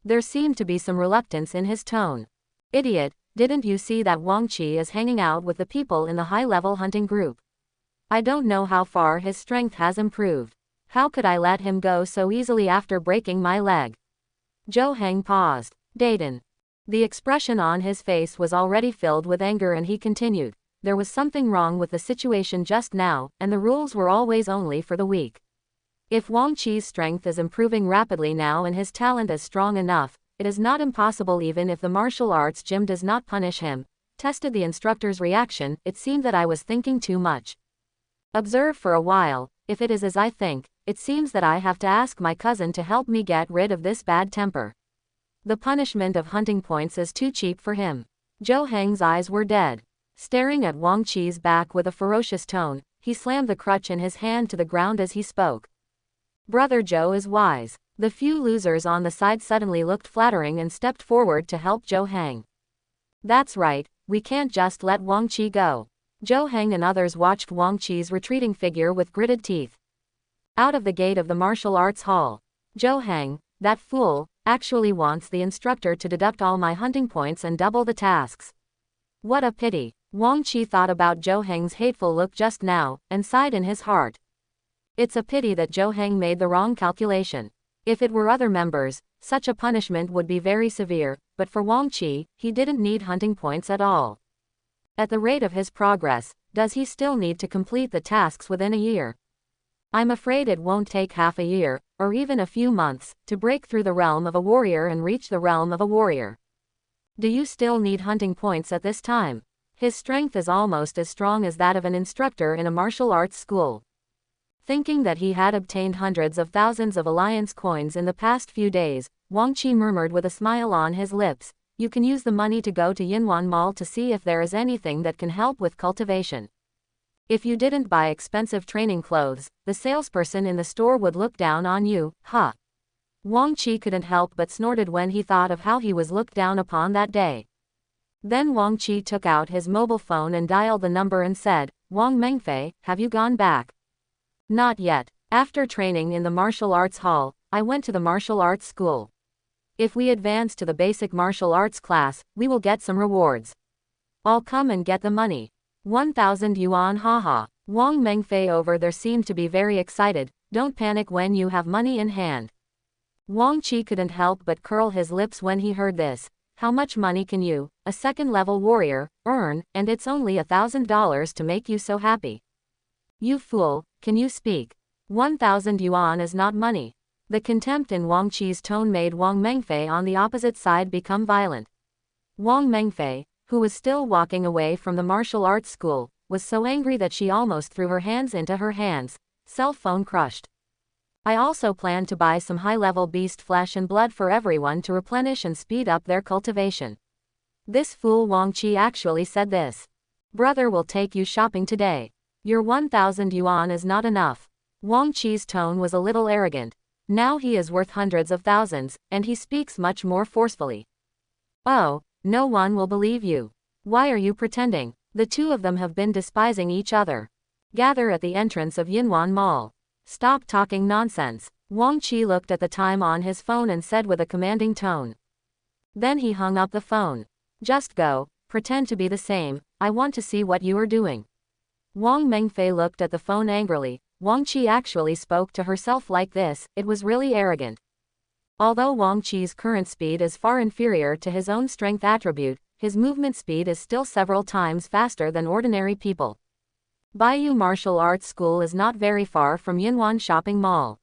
There seemed to be some reluctance in his tone. Idiot, didn't you see that Wang Qi is hanging out with the people in the high-level hunting group? I don't know how far his strength has improved. How could I let him go so easily after breaking my leg? Zhou Heng paused. Dayton. The expression on his face was already filled with anger and he continued. There was something wrong with the situation just now, and the rules were always only for the weak. If Wang Qi's strength is improving rapidly now and his talent is strong enough, it is not impossible even if the martial arts gym does not punish him. Tested the instructor's reaction, it seemed that I was thinking too much. Observe for a while, if it is as I think, it seems that I have to ask my cousin to help me get rid of this bad temper. The punishment of hunting points is too cheap for him. Zhou Heng's eyes were dead. Staring at Wang Qi's back with a ferocious tone, he slammed the crutch in his hand to the ground as he spoke. Brother Zhou is wise. The few losers on the side suddenly looked flattering and stepped forward to help Zhou Heng. That's right, we can't just let Wang Qi go. Zhou Heng and others watched Wang Qi's retreating figure with gritted teeth. Out of the gate of the martial arts hall. Zhou Heng, that fool, actually wants the instructor to deduct all my hunting points and double the tasks. What a pity. Wang Qi thought about Zhou Heng's hateful look just now, and sighed in his heart. It's a pity that Zhou Heng made the wrong calculation. If it were other members, such a punishment would be very severe, but for Wang Qi, he didn't need hunting points at all. At the rate of his progress, does he still need to complete the tasks within a year? I'm afraid it won't take half a year, or even a few months, to break through the realm of a warrior and reach the realm of a warrior. Do you still need hunting points at this time? His strength is almost as strong as that of an instructor in a martial arts school. Thinking that he had obtained hundreds of thousands of alliance coins in the past few days, Wang Qi murmured with a smile on his lips, "You can use the money to go to Yinwan Mall to see if there is anything that can help with cultivation. If you didn't buy expensive training clothes, the salesperson in the store would look down on you, huh?" Wang Qi couldn't help but snorted when he thought of how he was looked down upon that day. Then Wang Qi took out his mobile phone and dialed the number and said, "Wang Mengfei, have you gone back?" "Not yet. After training in the martial arts hall, I went to the martial arts school. If we advance to the basic martial arts class, we will get some rewards. I'll come and get the money. 1,000 yuan, haha." Wang Mengfei over there seemed to be very excited. "Don't panic when you have money in hand." Wang Qi couldn't help but curl his lips when he heard this. How much money can you, a second-level warrior, earn, and it's only $1,000 to make you so happy? You fool, can you speak? 1,000 yuan is not money. The contempt in Wang Qi's tone made Wang Mengfei on the opposite side become violent. Wang Mengfei, who was still walking away from the martial arts school, was so angry that she almost threw her hands into her hands. Cell phone crushed. "I also plan to buy some high-level beast flesh and blood for everyone to replenish and speed up their cultivation." This fool Wang Qi actually said this. "Brother will take you shopping today. Your 1,000 yuan is not enough." Wang Qi's tone was a little arrogant. Now he is worth hundreds of thousands, and he speaks much more forcefully. "Oh, no one will believe you. Why are you pretending? The two of them have been despising each other. Gather at the entrance of Yinwan Mall. Stop talking nonsense." Wang Qi looked at the time on his phone and said with a commanding tone. Then he hung up the phone. "Just go, pretend to be the same, I want to see what you are doing." Wang Mengfei looked at the phone angrily. Wang Qi actually spoke to herself like this, it was really arrogant. Although Wang Qi's current speed is far inferior to his own strength attribute, his movement speed is still several times faster than ordinary people. Baiyu Martial Arts School is not very far from Yinwan Shopping Mall.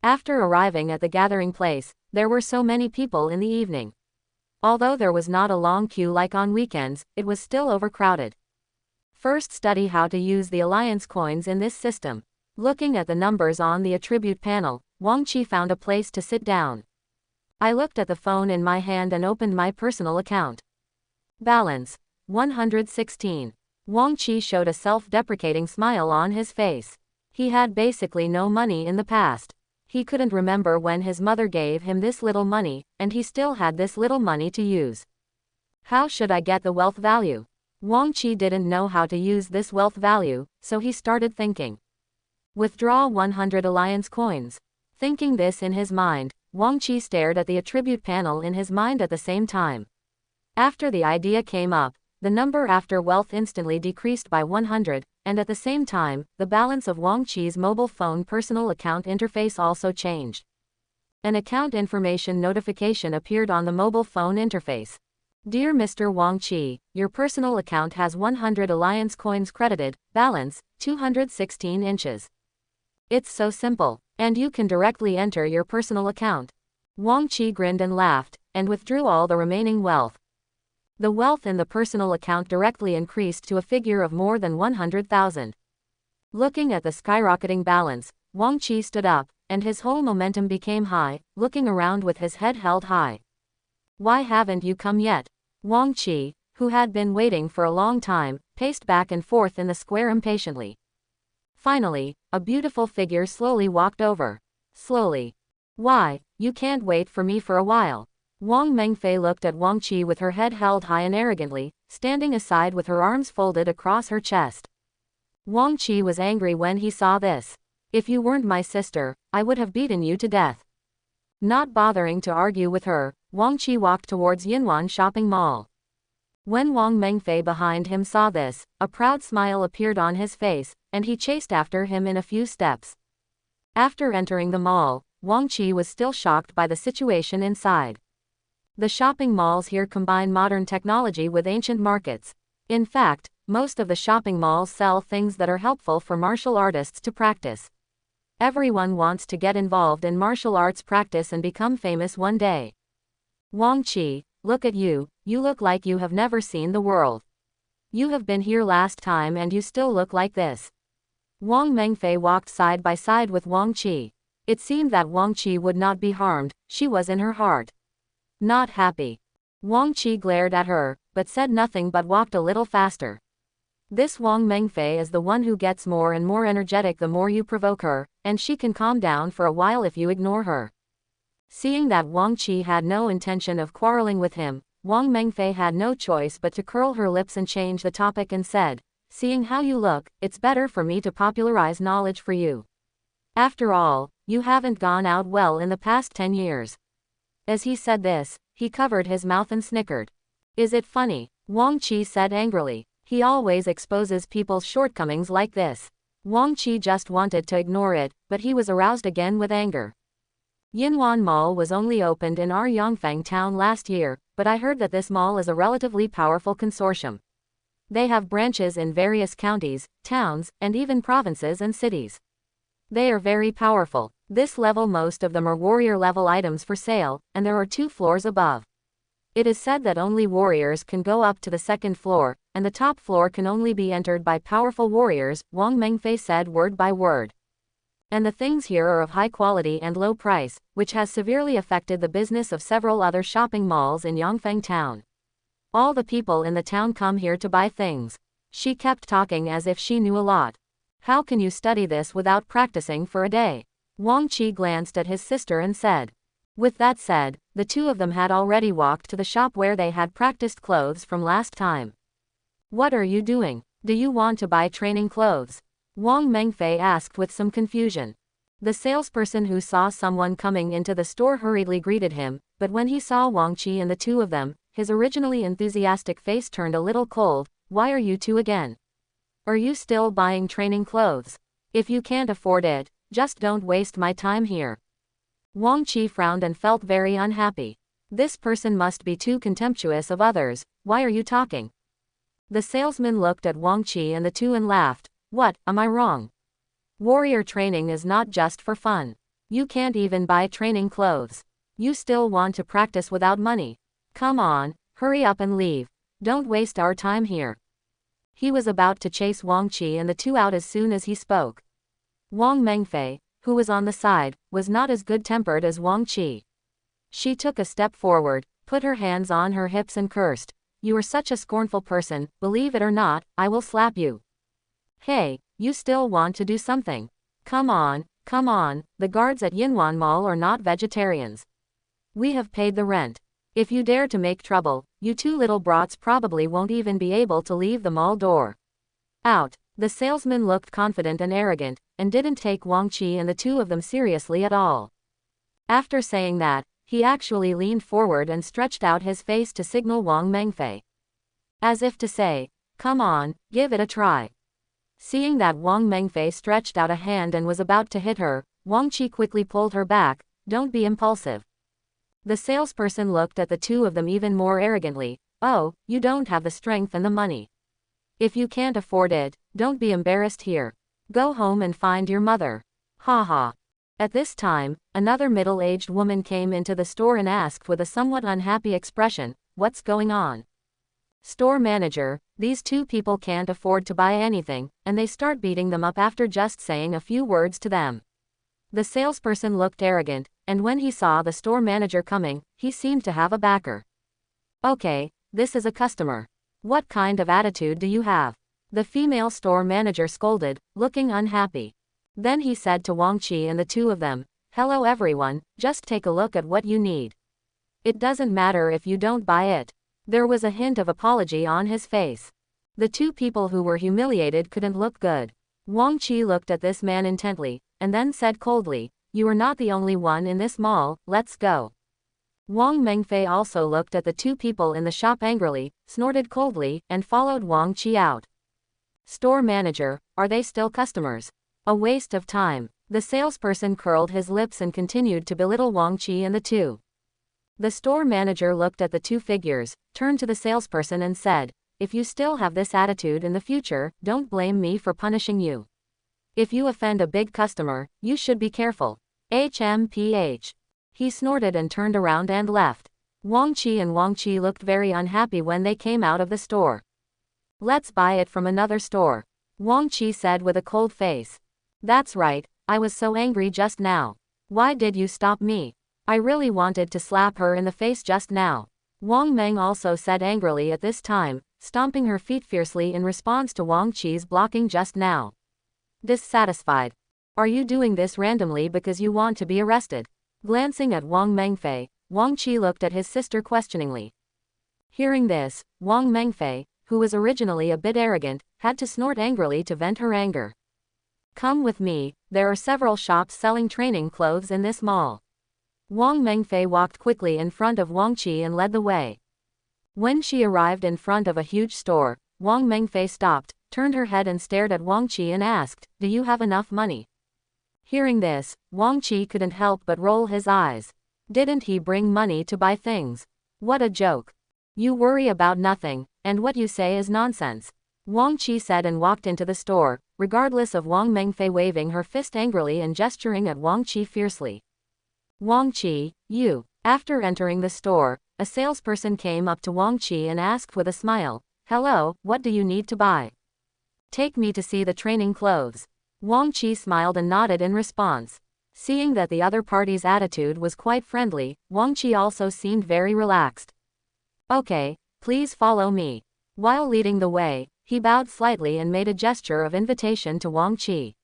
After arriving at the gathering place, there were so many people in the evening. Although there was not a long queue like on weekends, it was still overcrowded. First study how to use the alliance coins in this system. Looking at the numbers on the attribute panel, Wang Qi found a place to sit down. I looked at the phone in my hand and opened my personal account. Balance, 116. Wang Qi showed a self-deprecating smile on his face. He had basically no money in the past. He couldn't remember when his mother gave him this little money, and he still had this little money to use. How should I get the wealth value? Wang Qi didn't know how to use this wealth value, so he started thinking. Withdraw 100 alliance coins. Thinking this in his mind, Wang Qi stared at the attribute panel in his mind at the same time. After the idea came up, the number after wealth instantly decreased by 100, and at the same time, the balance of Wang Qi's mobile phone personal account interface also changed. An account information notification appeared on the mobile phone interface. Dear Mr. Wang Qi, your personal account has 100 alliance coins credited, balance, 216 inches. It's so simple, and you can directly enter your personal account. Wang Qi grinned and laughed, and withdrew all the remaining wealth. The wealth in the personal account directly increased to a figure of more than 100,000. Looking at the skyrocketing balance, Wang Qi stood up, and his whole momentum became high, looking around with his head held high. Why haven't you come yet? Wang Qi, who had been waiting for a long time, paced back and forth in the square impatiently. Finally, a beautiful figure slowly walked over. Slowly. Why, you can't wait for me for a while. Wang Mengfei looked at Wang Qi with her head held high and arrogantly, standing aside with her arms folded across her chest. Wang Qi was angry when he saw this. If you weren't my sister, I would have beaten you to death. Not bothering to argue with her, Wang Qi walked towards Yinwan Shopping Mall. When Wang Mengfei behind him saw this, a proud smile appeared on his face, and he chased after him in a few steps. After entering the mall, Wang Qi was still shocked by the situation inside. The shopping malls here combine modern technology with ancient markets. In fact, most of the shopping malls sell things that are helpful for martial artists to practice. Everyone wants to get involved in martial arts practice and become famous one day. Wang Qi, look at you, you look like you have never seen the world. You have been here last time and you still look like this. Wang Mengfei walked side by side with Wang Qi. It seemed that Wang Qi would not be harmed, she was in her heart not happy. Wang Qi glared at her, but said nothing but walked a little faster. This Wang Mengfei is the one who gets more and more energetic the more you provoke her, and she can calm down for a while if you ignore her. Seeing that Wang Qi had no intention of quarreling with him, Wang Mengfei had no choice but to curl her lips and change the topic and said, seeing how you look, it's better for me to popularize knowledge for you. After all, you haven't gone out well in the past 10 years. As he said this, he covered his mouth and snickered. Is it funny? Wang Qi said angrily. He always exposes people's shortcomings like this. Wang Qi just wanted to ignore it, but he was aroused again with anger. Yinwan Mall was only opened in our Yongfang town last year, but I heard that this mall is a relatively powerful consortium. They have branches in various counties, towns, and even provinces and cities. They are very powerful. This level most of them are warrior level items for sale, and there are 2 floors above. It is said that only warriors can go up to the 2nd floor, and the top floor can only be entered by powerful warriors, Wang Mengfei said word by word. And the things here are of high quality and low price, which has severely affected the business of several other shopping malls in Yongfang town. All the people in the town come here to buy things. She kept talking as if she knew a lot. How can you study this without practicing for a day? Wang Qi glanced at his sister and said. With that said, the 2 of them had already walked to the shop where they had practiced clothes from last time. What are you doing? Do you want to buy training clothes? Wang Mengfei asked with some confusion. The salesperson who saw someone coming into the store hurriedly greeted him, but when he saw Wang Qi and the 2 of them, his originally enthusiastic face turned a little cold. Why are you 2 again? Are you still buying training clothes? If you can't afford it, just don't waste my time here. Wang Qi frowned and felt very unhappy. This person must be too contemptuous of others. Why are you talking? The salesman looked at Wang Qi and the 2 and laughed. What, am I wrong? Warrior training is not just for fun. You can't even buy training clothes. You still want to practice without money. Come on, hurry up and leave. Don't waste our time here. He was about to chase Wang Qi and the 2 out as soon as he spoke. Wang Mengfei, who was on the side, was not as good-tempered as Wang Qi. She took a step forward, put her hands on her hips and cursed. You are such a scornful person, believe it or not, I will slap you. Hey, you still want to do something? Come on, the guards at Yinwan Mall are not vegetarians. We have paid the rent. If you dare to make trouble, you 2 little brats probably won't even be able to leave the mall door. Out. The salesman looked confident and arrogant, and didn't take Wang Qi and the 2 of them seriously at all. After saying that, he actually leaned forward and stretched out his face to signal Wang Mengfei. As if to say, come on, give it a try. Seeing that Wang Mengfei stretched out a hand and was about to hit her, Wang Qi quickly pulled her back. Don't be impulsive. The salesperson looked at the 2 of them even more arrogantly. Oh, you don't have the strength and the money. If you can't afford it, don't be embarrassed here. Go home and find your mother. Ha ha. At this time, another middle-aged woman came into the store and asked with a somewhat unhappy expression, what's going on? Store manager, these 2 people can't afford to buy anything, and they start beating them up after just saying a few words to them. The salesperson looked arrogant, and when he saw the store manager coming, he seemed to have a backer. Okay, this is a customer. What kind of attitude do you have? The female store manager scolded, looking unhappy. Then he said to Wang Qi and the 2 of them, hello everyone, just take a look at what you need. It doesn't matter if you don't buy it. There was a hint of apology on his face. The 2 people who were humiliated couldn't look good. Wang Qi looked at this man intently, and then said coldly, you are not the only one in this mall, let's go. Wang Mengfei also looked at the 2 people in the shop angrily, snorted coldly, and followed Wang Qi out. Store manager, are they still customers? A waste of time. The salesperson curled his lips and continued to belittle Wang Qi and the 2. The store manager looked at the 2 figures, turned to the salesperson and said, if you still have this attitude in the future, don't blame me for punishing you. If you offend a big customer, you should be careful. HMPH. He snorted and turned around and left. Wang Qi looked very unhappy when they came out of the store. Let's buy it from another store, Wang Qi said with a cold face. That's right, I was so angry just now. Why did you stop me? I really wanted to slap her in the face just now. Wang Meng also said angrily at this time, stomping her feet fiercely in response to Wang Qi's blocking just now. Dissatisfied. Are you doing this randomly because you want to be arrested? Glancing at Wang Mengfei, Wang Qi looked at his sister questioningly. Hearing this, Wang Mengfei, who was originally a bit arrogant, had to snort angrily to vent her anger. Come with me, there are several shops selling training clothes in this mall. Wang Mengfei walked quickly in front of Wang Qi and led the way. When she arrived in front of a huge store, Wang Mengfei stopped, turned her head and stared at Wang Qi and asked, "Do you have enough money?" Hearing this, Wang Qi couldn't help but roll his eyes. Didn't he bring money to buy things? What a joke. You worry about nothing, and what you say is nonsense, Wang Qi said and walked into the store, regardless of Wang Mengfei waving her fist angrily and gesturing at Wang Qi fiercely. Wang Qi, you. After entering the store, a salesperson came up to Wang Qi and asked with a smile, "Hello, what do you need to buy?" "Take me to see the training clothes." Wang Qi smiled and nodded in response. Seeing that the other party's attitude was quite friendly, Wang Qi also seemed very relaxed. "Okay, please follow me." While leading the way, he bowed slightly and made a gesture of invitation to Wang Qi.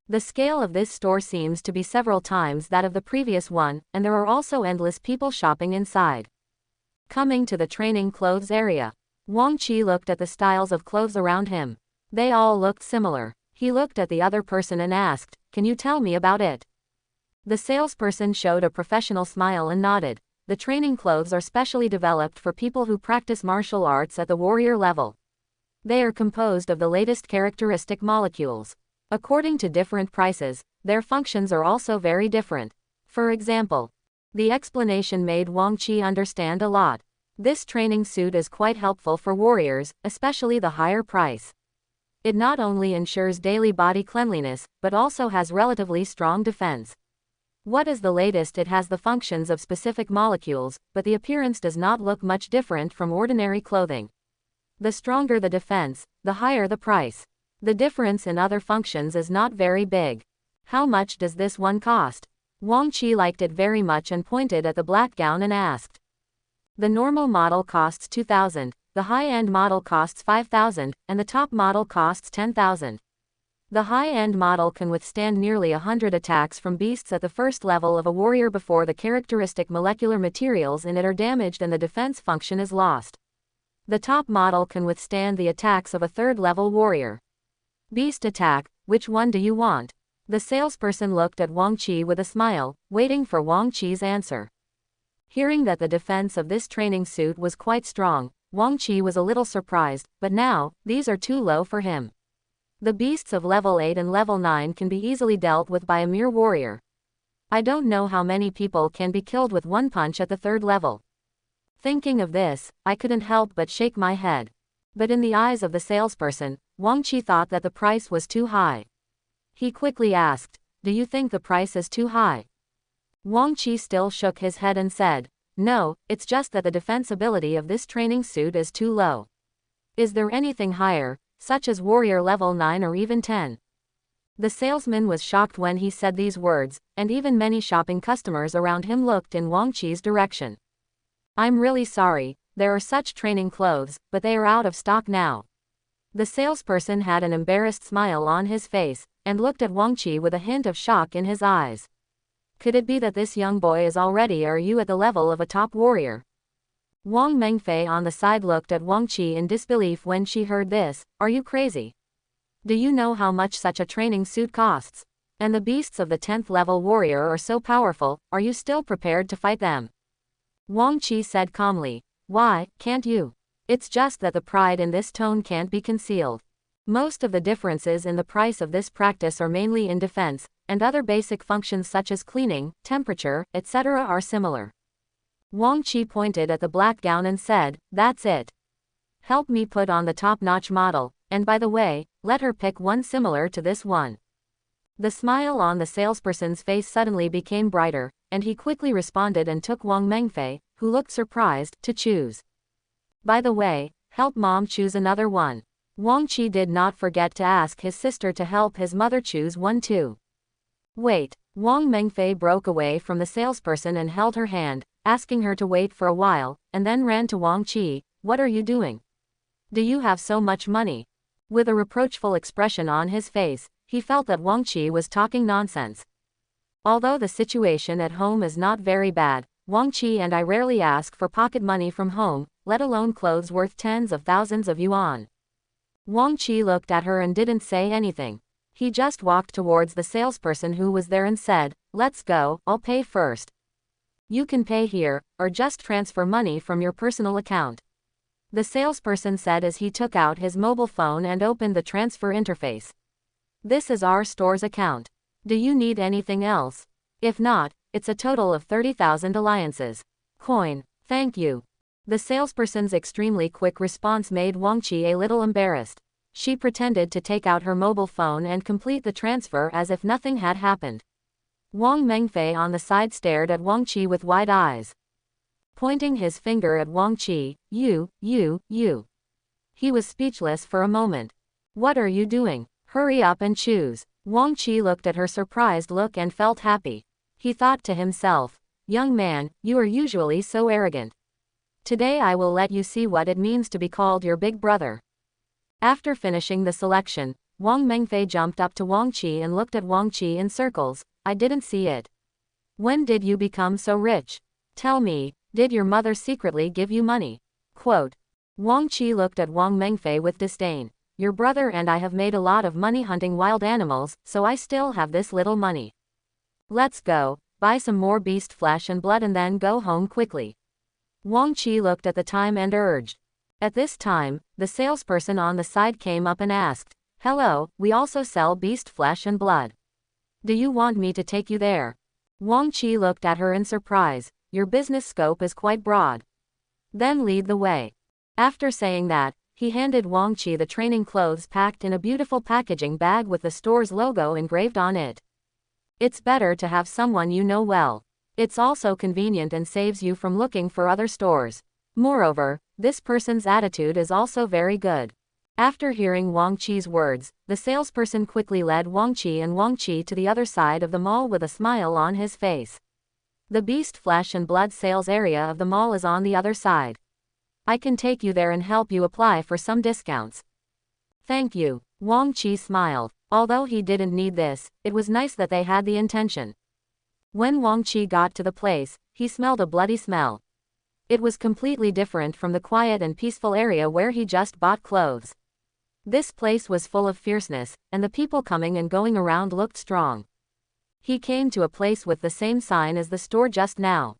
The scale of this store seems to be several times that of the previous one, and there are also endless people shopping inside. Coming to the training clothes area, Wang Qi looked at the styles of clothes around him. They all looked similar. He looked at the other person and asked, "Can you tell me about it?" The salesperson showed a professional smile and nodded. The training clothes are specially developed for people who practice martial arts at the warrior level. They are composed of the latest characteristic molecules. According to different prices, their functions are also very different. For example, the explanation made Wang Qi understand a lot. This training suit is quite helpful for warriors, especially the higher price. It not only ensures daily body cleanliness, but also has relatively strong defense. What is the latest? It has the functions of specific molecules, but the appearance does not look much different from ordinary clothing. The stronger the defense, the higher the price. The difference in other functions is not very big. How much does this one cost? Wang Qi liked it very much and pointed at the black gown and asked. The normal model costs 2,000. The high-end model costs 5,000, and the top model costs 10,000. The high-end model can withstand nearly 100 attacks from beasts at the first level of a warrior before the characteristic molecular materials in it are damaged and the defense function is lost. The top model can withstand the attacks of a third-level warrior. Beast attack, which one do you want? The salesperson looked at Wang Qi with a smile, waiting for Wang Qi's answer. Hearing that the defense of this training suit was quite strong, Wang Qi was a little surprised, but now, these are too low for him. The beasts of level 8 and level 9 can be easily dealt with by a mere warrior. I don't know how many people can be killed with one punch at the third level. Thinking of this, I couldn't help but shake my head. But in the eyes of the salesperson, Wang Qi thought that the price was too high. He quickly asked, "Do you think the price is too high?" Wang Qi still shook his head and said, "No, it's just that the defensibility of this training suit is too low. Is there anything higher, such as warrior level 9 or even 10? The salesman was shocked when he said these words, and even many shopping customers around him looked in Wang Qi's direction. "I'm really sorry, there are such training clothes, but they are out of stock now." The salesperson had an embarrassed smile on his face, and looked at Wang Qi with a hint of shock in his eyes. Could it be that this young boy is already or you at the level of a top warrior? Wang Mengfei on the side looked at Wang Qi in disbelief when she heard this. "Are you crazy? Do you know how much such a training suit costs? And the beasts of the 10th level warrior are so powerful, are you still prepared to fight them?" Wang Qi said calmly, "Why, can't you? It's just that the pride in this tone can't be concealed. Most of the differences in the price of this practice are mainly in defense, and other basic functions such as cleaning, temperature, etc. are similar." Wang Qi pointed at the black gown and said, "That's it. Help me put on the top-notch model, and by the way, let her pick one similar to this one." The smile on the salesperson's face suddenly became brighter, and he quickly responded and took Wang Mengfei, who looked surprised, to choose. By the way, help mom choose another one. Wang Qi did not forget to ask his sister to help his mother choose one too. Wait. Wang Mengfei broke away from the salesperson and held her hand, asking her to wait for a while, and then ran to Wang Qi. What are you doing? Do you have so much money? With a reproachful expression on his face, he felt that Wang Qi was talking nonsense. Although the situation at home is not very bad, Wang Qi and I rarely ask for pocket money from home, let alone clothes worth tens of thousands of yuan. Wang Qi looked at her and didn't say anything. He just walked towards the salesperson who was there and said, "Let's go, I'll pay first. You can pay here, or just transfer money from your personal account." The salesperson said as he took out his mobile phone and opened the transfer interface. "This is our store's account. Do you need anything else? If not, it's a total of 30,000 alliances. Coin. Thank you." The salesperson's extremely quick response made Wang Qi a little embarrassed. She pretended to take out her mobile phone and complete the transfer as if nothing had happened. Wang Mengfei on the side stared at Wang Qi with wide eyes. Pointing his finger at Wang Qi, you. He was speechless for a moment. What are you doing? Hurry up and choose. Wang Qi looked at her surprised look and felt happy. He thought to himself, young man, you are usually so arrogant. Today I will let you see what it means to be called your big brother. After finishing the selection, Wang Mengfei jumped up to Wang Qi and looked at Wang Qi in circles. I didn't see it. When did you become so rich? Tell me, did your mother secretly give you money? Quote. Wang Qi looked at Wang Mengfei with disdain. Your brother and I have made a lot of money hunting wild animals, so I still have this little money. Let's go, buy some more beast flesh and blood and then go home quickly. Wang Qi looked at the time and urged. At this time, the salesperson on the side came up and asked, "Hello, we also sell beast flesh and blood. Do you want me to take you there?" Wang Qi looked at her in surprise. Your business scope is quite broad. Then lead the way. After saying that, he handed Wang Qi the training clothes packed in a beautiful packaging bag with the store's logo engraved on it. It's better to have someone you know well. It's also convenient and saves you from looking for other stores. Moreover, this person's attitude is also very good. After hearing Wang Qi's words, the salesperson quickly led Wang Qi to the other side of the mall with a smile on his face. The beast flesh and blood sales area of the mall is on the other side. I can take you there and help you apply for some discounts. Thank you. Wang Qi smiled. Although he didn't need this, it was nice that they had the intention. When Wang Qi got to the place, he smelled a bloody smell. It was completely different from the quiet and peaceful area where he just bought clothes. This place was full of fierceness, and the people coming and going around looked strong. He came to a place with the same sign as the store just now.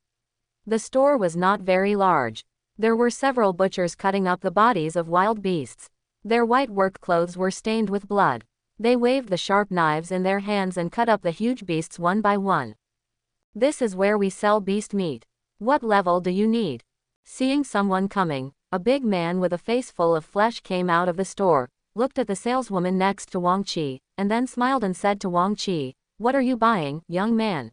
The store was not very large. There were several butchers cutting up the bodies of wild beasts. Their white work clothes were stained with blood. They waved the sharp knives in their hands and cut up the huge beasts one by one. This is where we sell beast meat. What level do you need? Seeing someone coming, a big man with a face full of flesh came out of the store, looked at the saleswoman next to Wang Qi, and then smiled and said to Wang Qi, "What are you buying, young man?"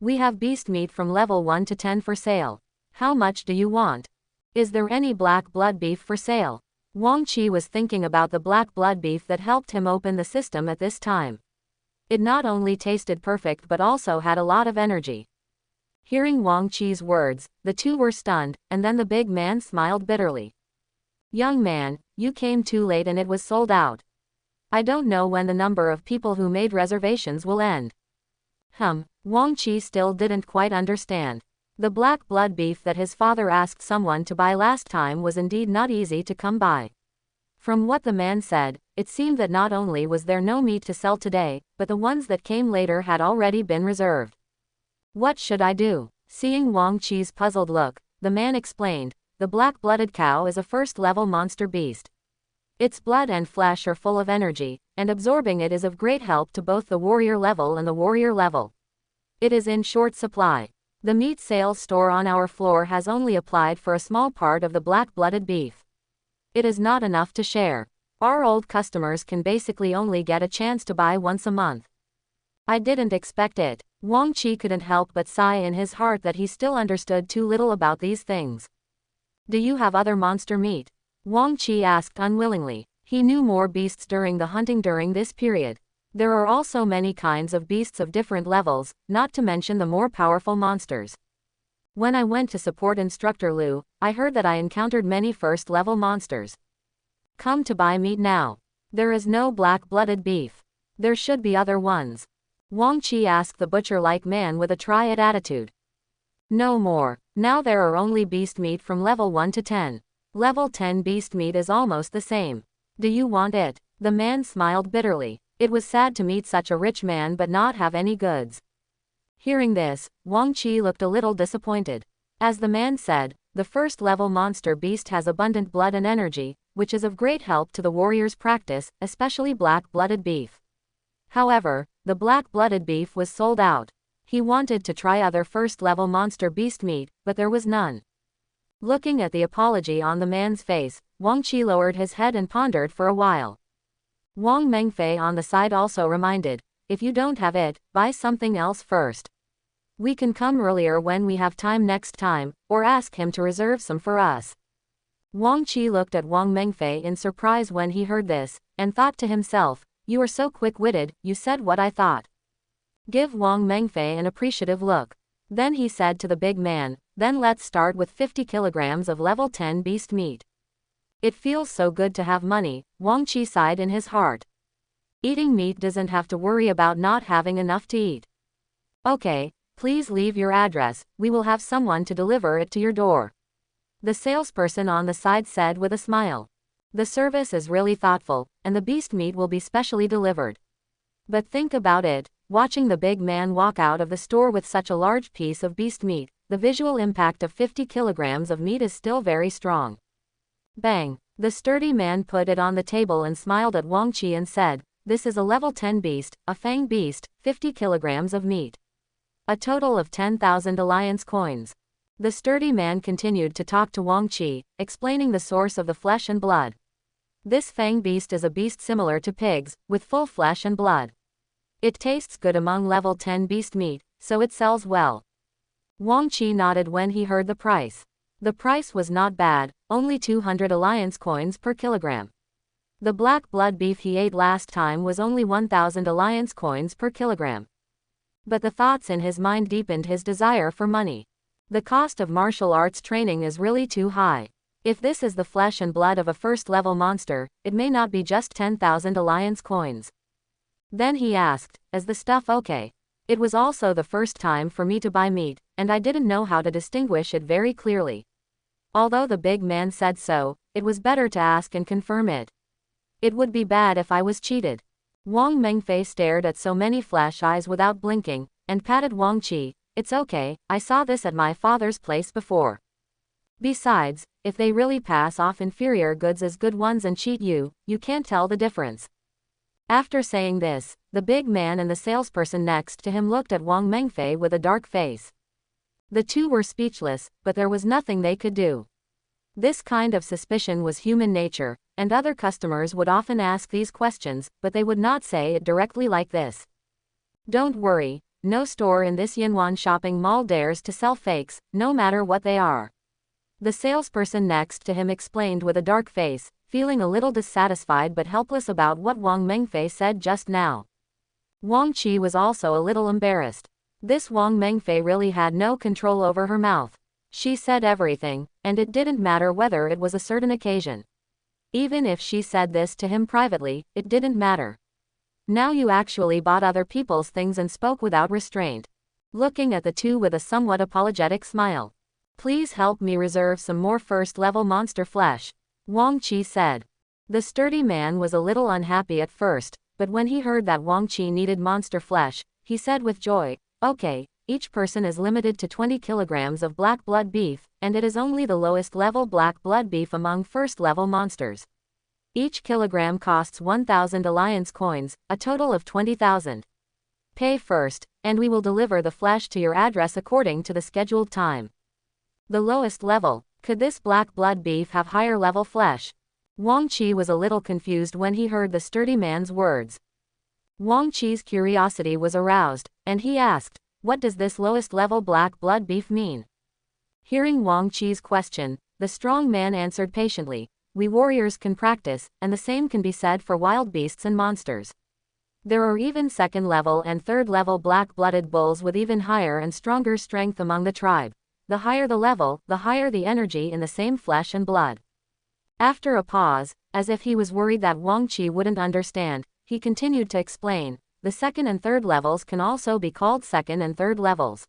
"We have beast meat from level 1 to 10 for sale. How much do you want? Is there any black blood beef for sale?" Wang Qi was thinking about the black blood beef that helped him open the system at this time. It not only tasted perfect but also had a lot of energy. Hearing Wang Qi's words, the two were stunned, and then the big man smiled bitterly. "Young man, you came too late and it was sold out. I don't know when the number of people who made reservations will end." Wang Qi still didn't quite understand. The black blood beef that his father asked someone to buy last time was indeed not easy to come by. From what the man said, it seemed that not only was there no meat to sell today, but the ones that came later had already been reserved. "What should I do?" Seeing Wang Qi's puzzled look, the man explained, "The black-blooded cow is a first-level monster beast. Its blood and flesh are full of energy, and absorbing it is of great help to both the warrior level and the warrior level. It is in short supply. The meat sales store on our floor has only applied for a small part of the black-blooded beef. It is not enough to share. Our old customers can basically only get a chance to buy once a month. I didn't expect it. Wang Qi couldn't help but sigh in his heart that he still understood too little about these things. Do you have other monster meat? Wang Qi asked unwillingly. He knew more beasts during the hunting during this period. There are also many kinds of beasts of different levels, not to mention the more powerful monsters. When I went to support Instructor Liu, I heard that I encountered many first-level monsters. Come to buy meat now. There is no black-blooded beef. There should be other ones. Wang Qi asked the butcher-like man with a try-it attitude. No more. Now there are only beast meat from level 1 to 10. Level 10 beast meat is almost the same. Do you want it? The man smiled bitterly. It was sad to meet such a rich man but not have any goods. Hearing this, Wang Qi looked a little disappointed. As the man said, the first-level monster beast has abundant blood and energy, which is of great help to the warrior's practice, especially black-blooded beef. However, the black-blooded beef was sold out. He wanted to try other first-level monster beast meat, but there was none. Looking at the apology on the man's face, Wang Qi lowered his head and pondered for a while. Wang Mengfei on the side also reminded, if you don't have it, buy something else first. We can come earlier when we have time next time, or ask him to reserve some for us. Wang Qi looked at Wang Mengfei in surprise when he heard this, and thought to himself, you are so quick-witted, you said what I thought. Give Wang Mengfei an appreciative look. Then he said to the big man, then let's start with 50 kilograms of level 10 beast meat. It feels so good to have money, Wang Qi sighed in his heart. Eating meat doesn't have to worry about not having enough to eat. Okay, please leave your address, we will have someone to deliver it to your door. The salesperson on the side said with a smile. The service is really thoughtful, and the beast meat will be specially delivered. But think about it, watching the big man walk out of the store with such a large piece of beast meat, the visual impact of 50 kilograms of meat is still very strong. Bang! The sturdy man put it on the table and smiled at Wang Qi and said, this is a level 10 beast, a fang beast, 50 kilograms of meat. A total of 10,000 alliance coins. The sturdy man continued to talk to Wang Qi, explaining the source of the flesh and blood. This fang beast is a beast similar to pigs, with full flesh and blood. It tastes good among level 10 beast meat, so it sells well. Wang Qi nodded when he heard the price. The price was not bad, only 200 alliance coins per kilogram. The black blood beef he ate last time was only 1,000 alliance coins per kilogram. But the thoughts in his mind deepened his desire for money. The cost of martial arts training is really too high. If this is the flesh and blood of a first-level monster, it may not be just 10,000 alliance coins. Then he asked, is the stuff okay? It was also the first time for me to buy meat, and I didn't know how to distinguish it very clearly. Although the big man said so, it was better to ask and confirm it. It would be bad if I was cheated. Wang Mengfei stared at so many flash eyes without blinking, and patted Wang Qi. It's okay, I saw this at my father's place before. Besides, if they really pass off inferior goods as good ones and cheat you, you can't tell the difference. After saying this, the big man and the salesperson next to him looked at Wang Mengfei with a dark face. The two were speechless, but there was nothing they could do. This kind of suspicion was human nature, and other customers would often ask these questions, but they would not say it directly like this. Don't worry, no store in this Yinwan shopping mall dares to sell fakes, no matter what they are. The salesperson next to him explained with a dark face, feeling a little dissatisfied but helpless about what Wang Mengfei said just now. Wang Qi was also a little embarrassed. This Wang Mengfei really had no control over her mouth. She said everything, and it didn't matter whether it was a certain occasion. Even if she said this to him privately, it didn't matter. Now you actually bought other people's things and spoke without restraint. Looking at the two with a somewhat apologetic smile. Please help me reserve some more first-level monster flesh, Wang Qi said. The sturdy man was a little unhappy at first, but when he heard that Wang Qi needed monster flesh, he said with joy, okay, each person is limited to 20 kilograms of black blood beef, and it is only the lowest level black blood beef among first-level monsters. Each kilogram costs 1,000 alliance coins, a total of 20,000. Pay first, and we will deliver the flesh to your address according to the scheduled time. The lowest level, could this black blood beef have higher level flesh? Wang Qi was a little confused when he heard the sturdy man's words. Wang Chi's curiosity was aroused, and he asked, "What does this lowest level black blood beef mean?" Hearing Wang Chi's question, the strong man answered patiently, "We warriors can practice, and the same can be said for wild beasts and monsters. There are even second level and third level black-blooded bulls with even higher and stronger strength among the tribe. The higher the level, the higher the energy in the same flesh and blood." After a pause, as if he was worried that Wang Chi wouldn't understand, he continued to explain, "The second and third levels can also be called second and third levels.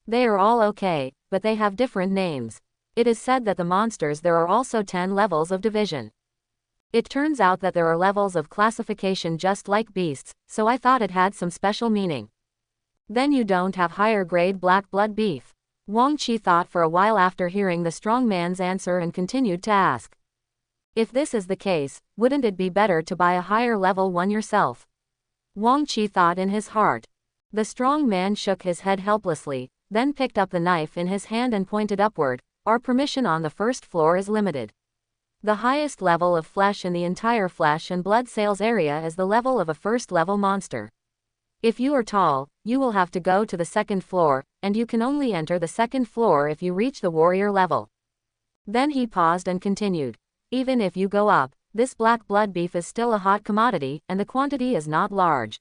They are all okay, but they have different names. It is said that the monsters there are also 10 levels of division. It turns out that there are levels of classification just like beasts, so I thought it had some special meaning." "Then you don't have higher grade black blood beef?" Wang Chi thought for a while after hearing the strong man's answer and continued to ask. "If this is the case, wouldn't it be better to buy a higher level one yourself?" Wang Chi thought in his heart. The strong man shook his head helplessly, then picked up the knife in his hand and pointed upward. "Our permission on the first floor is limited. The highest level of flesh in the entire flesh and blood sales area is the level of a first-level monster. If you are tall, you will have to go to the second floor, and you can only enter the second floor if you reach the warrior level." Then he paused and continued, "Even if you go up, this black blood beef is still a hot commodity, and the quantity is not large.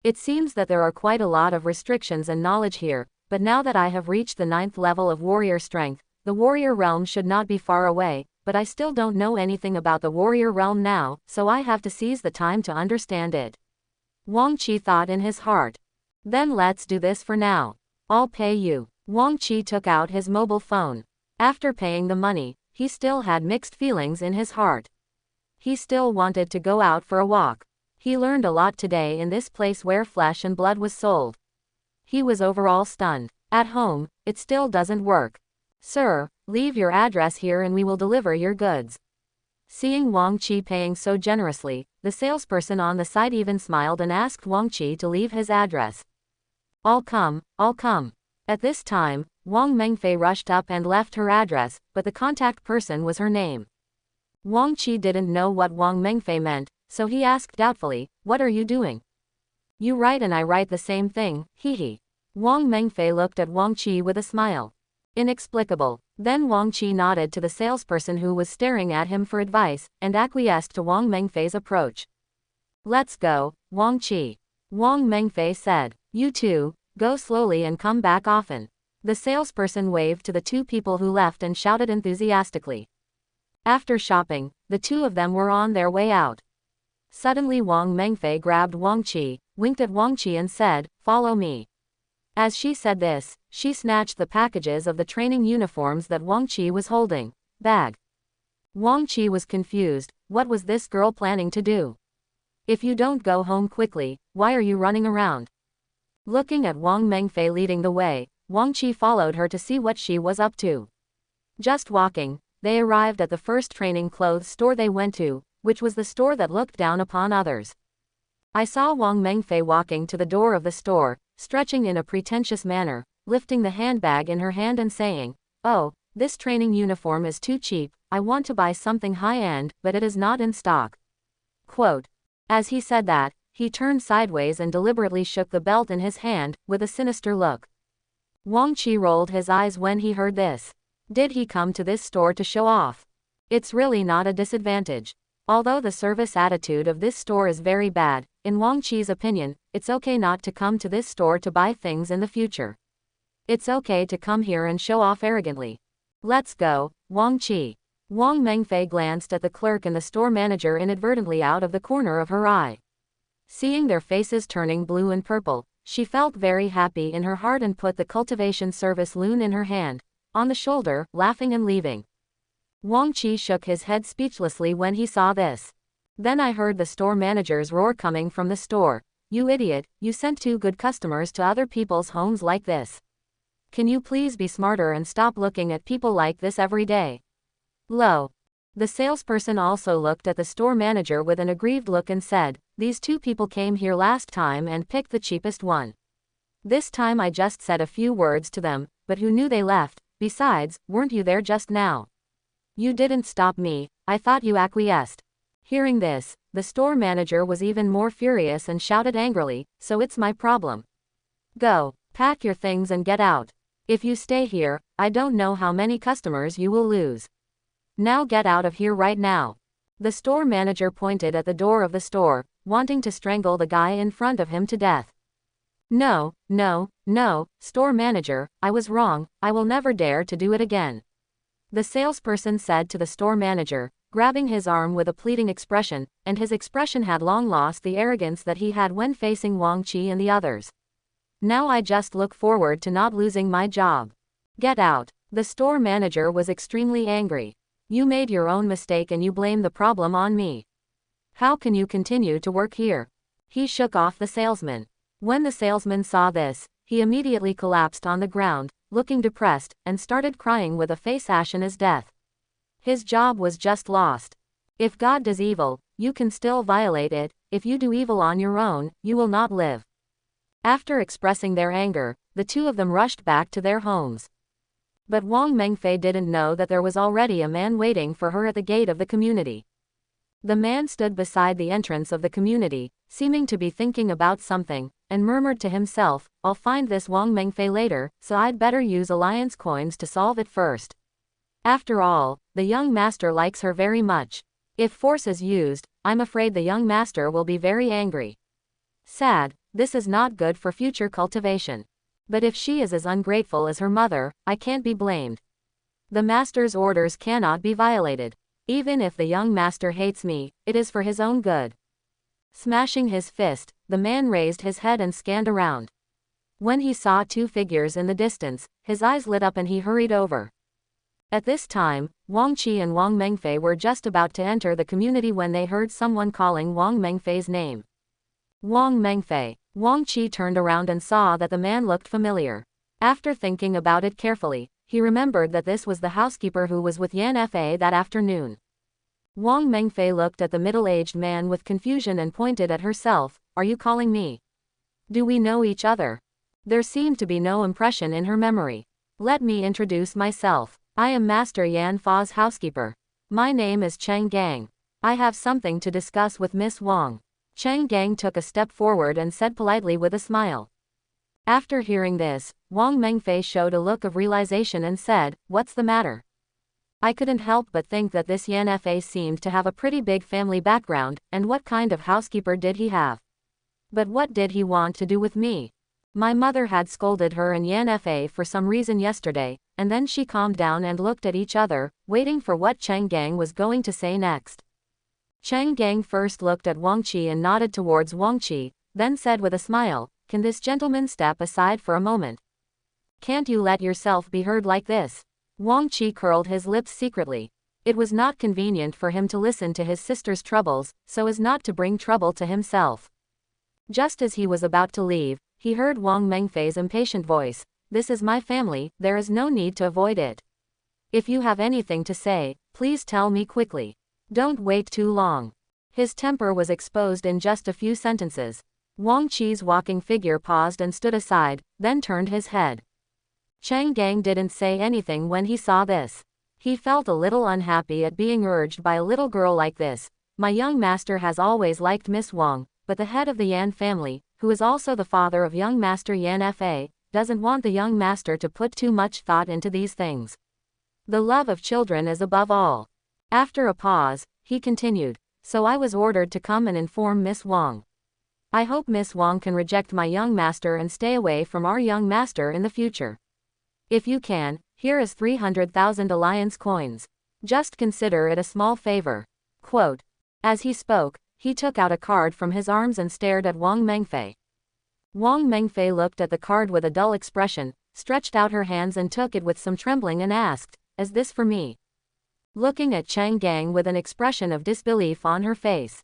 It seems that there are quite a lot of restrictions and knowledge here, but now that I have reached the 9th level of warrior strength, the warrior realm should not be far away, but I still don't know anything about the warrior realm now, so I have to seize the time to understand it." Wang Chi thought in his heart. "Then let's do this for now. I'll pay you." Wang Chi took out his mobile phone. After paying the money, he still had mixed feelings in his heart. He still wanted to go out for a walk. He learned a lot today in this place where flesh and blood was sold. He was overall stunned. At home, it still doesn't work. "Sir, leave your address here and we will deliver your goods." Seeing Wang Chi paying so generously, the salesperson on the side even smiled and asked Wang Chi to leave his address. I'll come." At this time, Wang Mengfei rushed up and left her address, but the contact person was her name. Wang Chi didn't know what Wang Mengfei meant, so he asked doubtfully, "What are you doing?" "You write and I write the same thing, hee." Wang Mengfei looked at Wang Chi with a smile. Inexplicable. Then Wang Chi nodded to the salesperson who was staring at him for advice, and acquiesced to Wang Mengfei's approach. "Let's go, Wang Chi." Wang Mengfei said. "You two, go slowly and come back often." The salesperson waved to the two people who left and shouted enthusiastically. After shopping, the two of them were on their way out. Suddenly Wang Mengfei grabbed Wang Chi, winked at Wang Chi and said, "Follow me." As she said this, she snatched the packages of the training uniforms that Wang Chi was holding. Bag. Wang Chi was confused. What was this girl planning to do? "If you don't go home quickly, why are you running around?" Looking at Wang Mengfei leading the way, Wang Chi followed her to see what she was up to. Just walking, they arrived at the first training clothes store they went to, which was the store that looked down upon others. I saw Wang Mengfei walking to the door of the store, stretching in a pretentious manner, lifting the handbag in her hand and saying, "Oh, this training uniform is too cheap, I want to buy something high-end, but it is not in stock." Quote. As he said that, he turned sideways and deliberately shook the belt in his hand, with a sinister look. Wang Chi rolled his eyes when he heard this. Did he come to this store to show off? It's really not a disadvantage. Although the service attitude of this store is very bad, in Wang Chi's opinion, it's okay not to come to this store to buy things in the future. It's okay to come here and show off arrogantly. Let's go, Wang Chi. Wang Mengfei glanced at the clerk and the store manager inadvertently out of the corner of her eye. Seeing their faces turning blue and purple, she felt very happy in her heart and put the cultivation service loon in her hand, on the shoulder, laughing and leaving. Wang Chi shook his head speechlessly when he saw this. Then I heard the store manager's roar coming from the store. "You idiot, you sent 2 good customers to other people's homes like this. Can you please be smarter and stop looking at people like this every day?" Lo. The salesperson also looked at the store manager with an aggrieved look and said, "These 2 people came here last time and picked the cheapest one. This time I just said a few words to them, but who knew they left? Besides, weren't you there just now? You didn't stop me, I thought you acquiesced." Hearing this, The store manager was even more furious and shouted angrily, "So it's my problem. Go, pack your things and get out. If you stay here, I don't know how many customers you will lose. Now get out of here right now." The store manager pointed at the door of the store, wanting to strangle the guy in front of him to death. "No, no, no, store manager, I was wrong, I will never dare to do it again," the salesperson said to the store manager, grabbing his arm with a pleading expression, and his expression had long lost the arrogance that he had when facing Wang Qi and the others. "Now I just look forward to not losing my job. Get out." The store manager was extremely angry. "You made your own mistake and you blame the problem on me. How can you continue to work here?" He shook off the salesman. When the salesman saw this, he immediately collapsed on the ground, looking depressed, and started crying with a face ashen as death. His job was just lost. If God does evil, you can still violate it. If you do evil on your own, you will not live. After expressing their anger, the two of them rushed back to their homes. But Wang Mengfei didn't know that there was already a man waiting for her at the gate of the community. The man stood beside the entrance of the community, seeming to be thinking about something, and murmured to himself, "I'll find this Wang Mengfei later, so I'd better use alliance coins to solve it first. After all, the young master likes her very much. If force is used, I'm afraid the young master will be very angry. Sad, this is not good for future cultivation. But if she is as ungrateful as her mother, I can't be blamed. The master's orders cannot be violated. Even if the young master hates me, it is for his own good." Smashing his fist, the man raised his head and scanned around. When he saw two figures in the distance, his eyes lit up and he hurried over. At this time, Wang Qi and Wang Mengfei were just about to enter the community when they heard someone calling Wang Mengfei's name. "Wang Mengfei." Wang Qi turned around and saw that the man looked familiar. After thinking about it carefully, he remembered that this was the housekeeper who was with Yan Fa that afternoon. Wang Mengfei looked at the middle-aged man with confusion and pointed at herself. "Are you calling me? Do we know each other?" There seemed to be no impression in her memory. "Let me introduce myself. I am Master Yan Fa's housekeeper. My name is Cheng Gang. I have something to discuss with Miss Wang." Cheng Gang took a step forward and said politely with a smile. After hearing this, Wang Mengfei showed a look of realization and said, "What's the matter?" "I couldn't help but think that this Yan Fa seemed to have a pretty big family background, and what kind of housekeeper did he have? But what did he want to do with me? My mother had scolded her and Yan Fa for some reason yesterday, and then she calmed down and looked at each other, waiting for what Cheng Gang was going to say next. Cheng Gang first looked at Wang Qi and nodded towards Wang Qi, then said with a smile, "Can this gentleman step aside for a moment? Can't you let yourself be heard like this?" Wang Qi curled his lips secretly. It was not convenient for him to listen to his sister's troubles, so as not to bring trouble to himself. Just as he was about to leave, he heard Wang Mengfei's impatient voice, "This is my family, there is no need to avoid it. If you have anything to say, please tell me quickly. Don't wait too long." His temper was exposed in just a few sentences. Wang Qi's walking figure paused and stood aside, then turned his head. Cheng Gang didn't say anything when he saw this. He felt a little unhappy at being urged by a little girl like this. "My young master has always liked Miss Wang, but the head of the Yan family, who is also the father of young master Yan Fa, doesn't want the young master to put too much thought into these things. The love of children is above all." After a pause, he continued, "So I was ordered to come and inform Miss Wang. I hope Miss Wang can reject my young master and stay away from our young master in the future. If you can, here is 300,000 alliance coins. Just consider it a small favor." Quote. As he spoke, he took out a card from his arms and stared at Wang Mengfei. Wang Mengfei looked at the card with a dull expression, stretched out her hands and took it with some trembling and asked, "Is this for me?" Looking at Cheng Gang with an expression of disbelief on her face.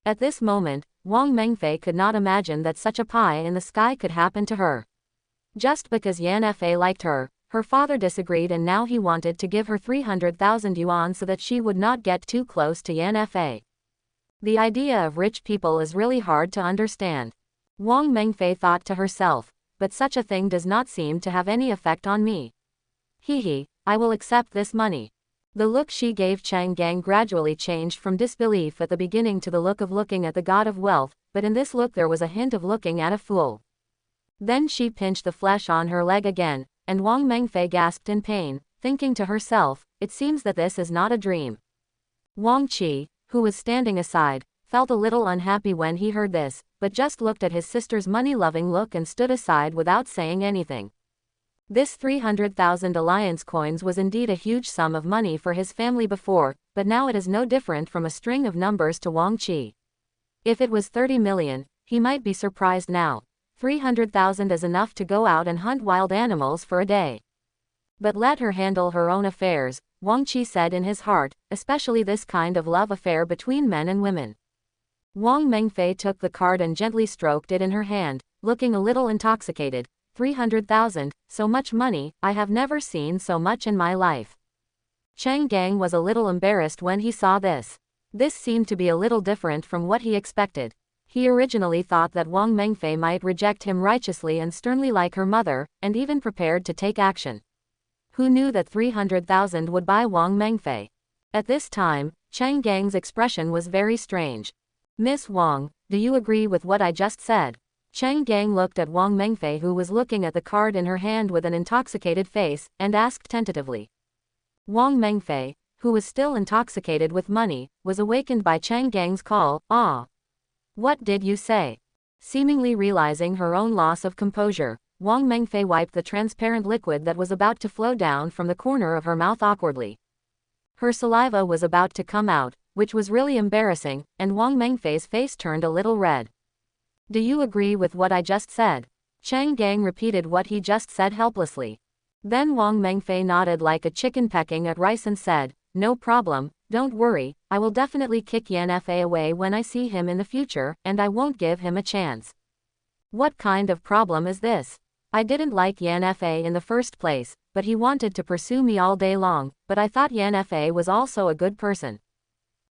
At this moment, Wang Mengfei could not imagine that such a pie in the sky could happen to her. Just because Yan Fa liked her, her father disagreed and now he wanted to give her 300,000 yuan so that she would not get too close to Yan Fa. The idea of rich people is really hard to understand. Wang Mengfei thought to herself, but such a thing does not seem to have any effect on me. I will accept this money. The look she gave Chang Gang gradually changed from disbelief at the beginning to the look of looking at the god of wealth, but in this look there was a hint of looking at a fool. Then she pinched the flesh on her leg again, and Wang Mengfei gasped in pain, thinking to herself, it seems that this is not a dream. Wang Qi, who was standing aside, felt a little unhappy when he heard this, but just looked at his sister's money-loving look and stood aside without saying anything. This 300,000 alliance coins was indeed a huge sum of money for his family before, but now it is no different from a string of numbers to Wang Qi. If it was 30 million, he might be surprised now. 300,000 is enough to go out and hunt wild animals for a day. But let her handle her own affairs, Wang Qi said in his heart, especially this kind of love affair between men and women. Wang Mengfei took the card and gently stroked it in her hand, looking a little intoxicated. 300,000, so much money, I have never seen so much in my life. Chang Gang was a little embarrassed when he saw this. This seemed to be a little different from what he expected. He originally thought that Wang Mengfei might reject him righteously and sternly like her mother, and even prepared to take action. Who knew that 300,000 would buy Wang Mengfei? At this time, Chang Gang's expression was very strange. Miss Wang, do you agree with what I just said? Chang Gang looked at Wang Mengfei, who was looking at the card in her hand with an intoxicated face, and asked tentatively. Wang Mengfei, who was still intoxicated with money, was awakened by Chang Gang's call. Ah! What did you say? Seemingly realizing her own loss of composure, Wang Mengfei wiped the transparent liquid that was about to flow down from the corner of her mouth awkwardly. Her saliva was about to come out, which was really embarrassing, and Wang Mengfei's face turned a little red. Do you agree with what I just said? Chang Gang repeated what he just said helplessly. Then Wang Mengfei nodded like a chicken pecking at rice and said, no problem, don't worry, I will definitely kick Yan Fa away when I see him in the future, and I won't give him a chance. What kind of problem is this? I didn't like Yan Fa in the first place, but he wanted to pursue me all day long, but I thought Yan Fa was also a good person.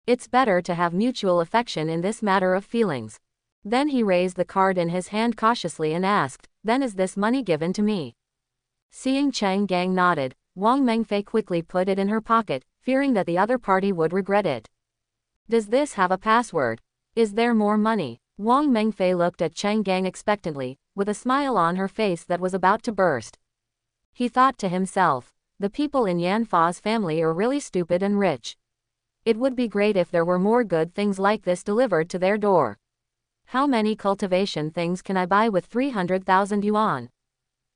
It's better to have mutual affection in this matter of feelings. Then he raised the card in his hand cautiously and asked, then is this money given to me? Seeing Chang Gang nodded, Wang Mengfei quickly put it in her pocket, fearing that the other party would regret it. Does this have a password? Is there more money? Wang Mengfei looked at Chang Gang expectantly, with a smile on her face that was about to burst. He thought to himself, the people in Yan Fa's family are really stupid and rich. It would be great if there were more good things like this delivered to their door. How many cultivation things can I buy with 300,000 yuan?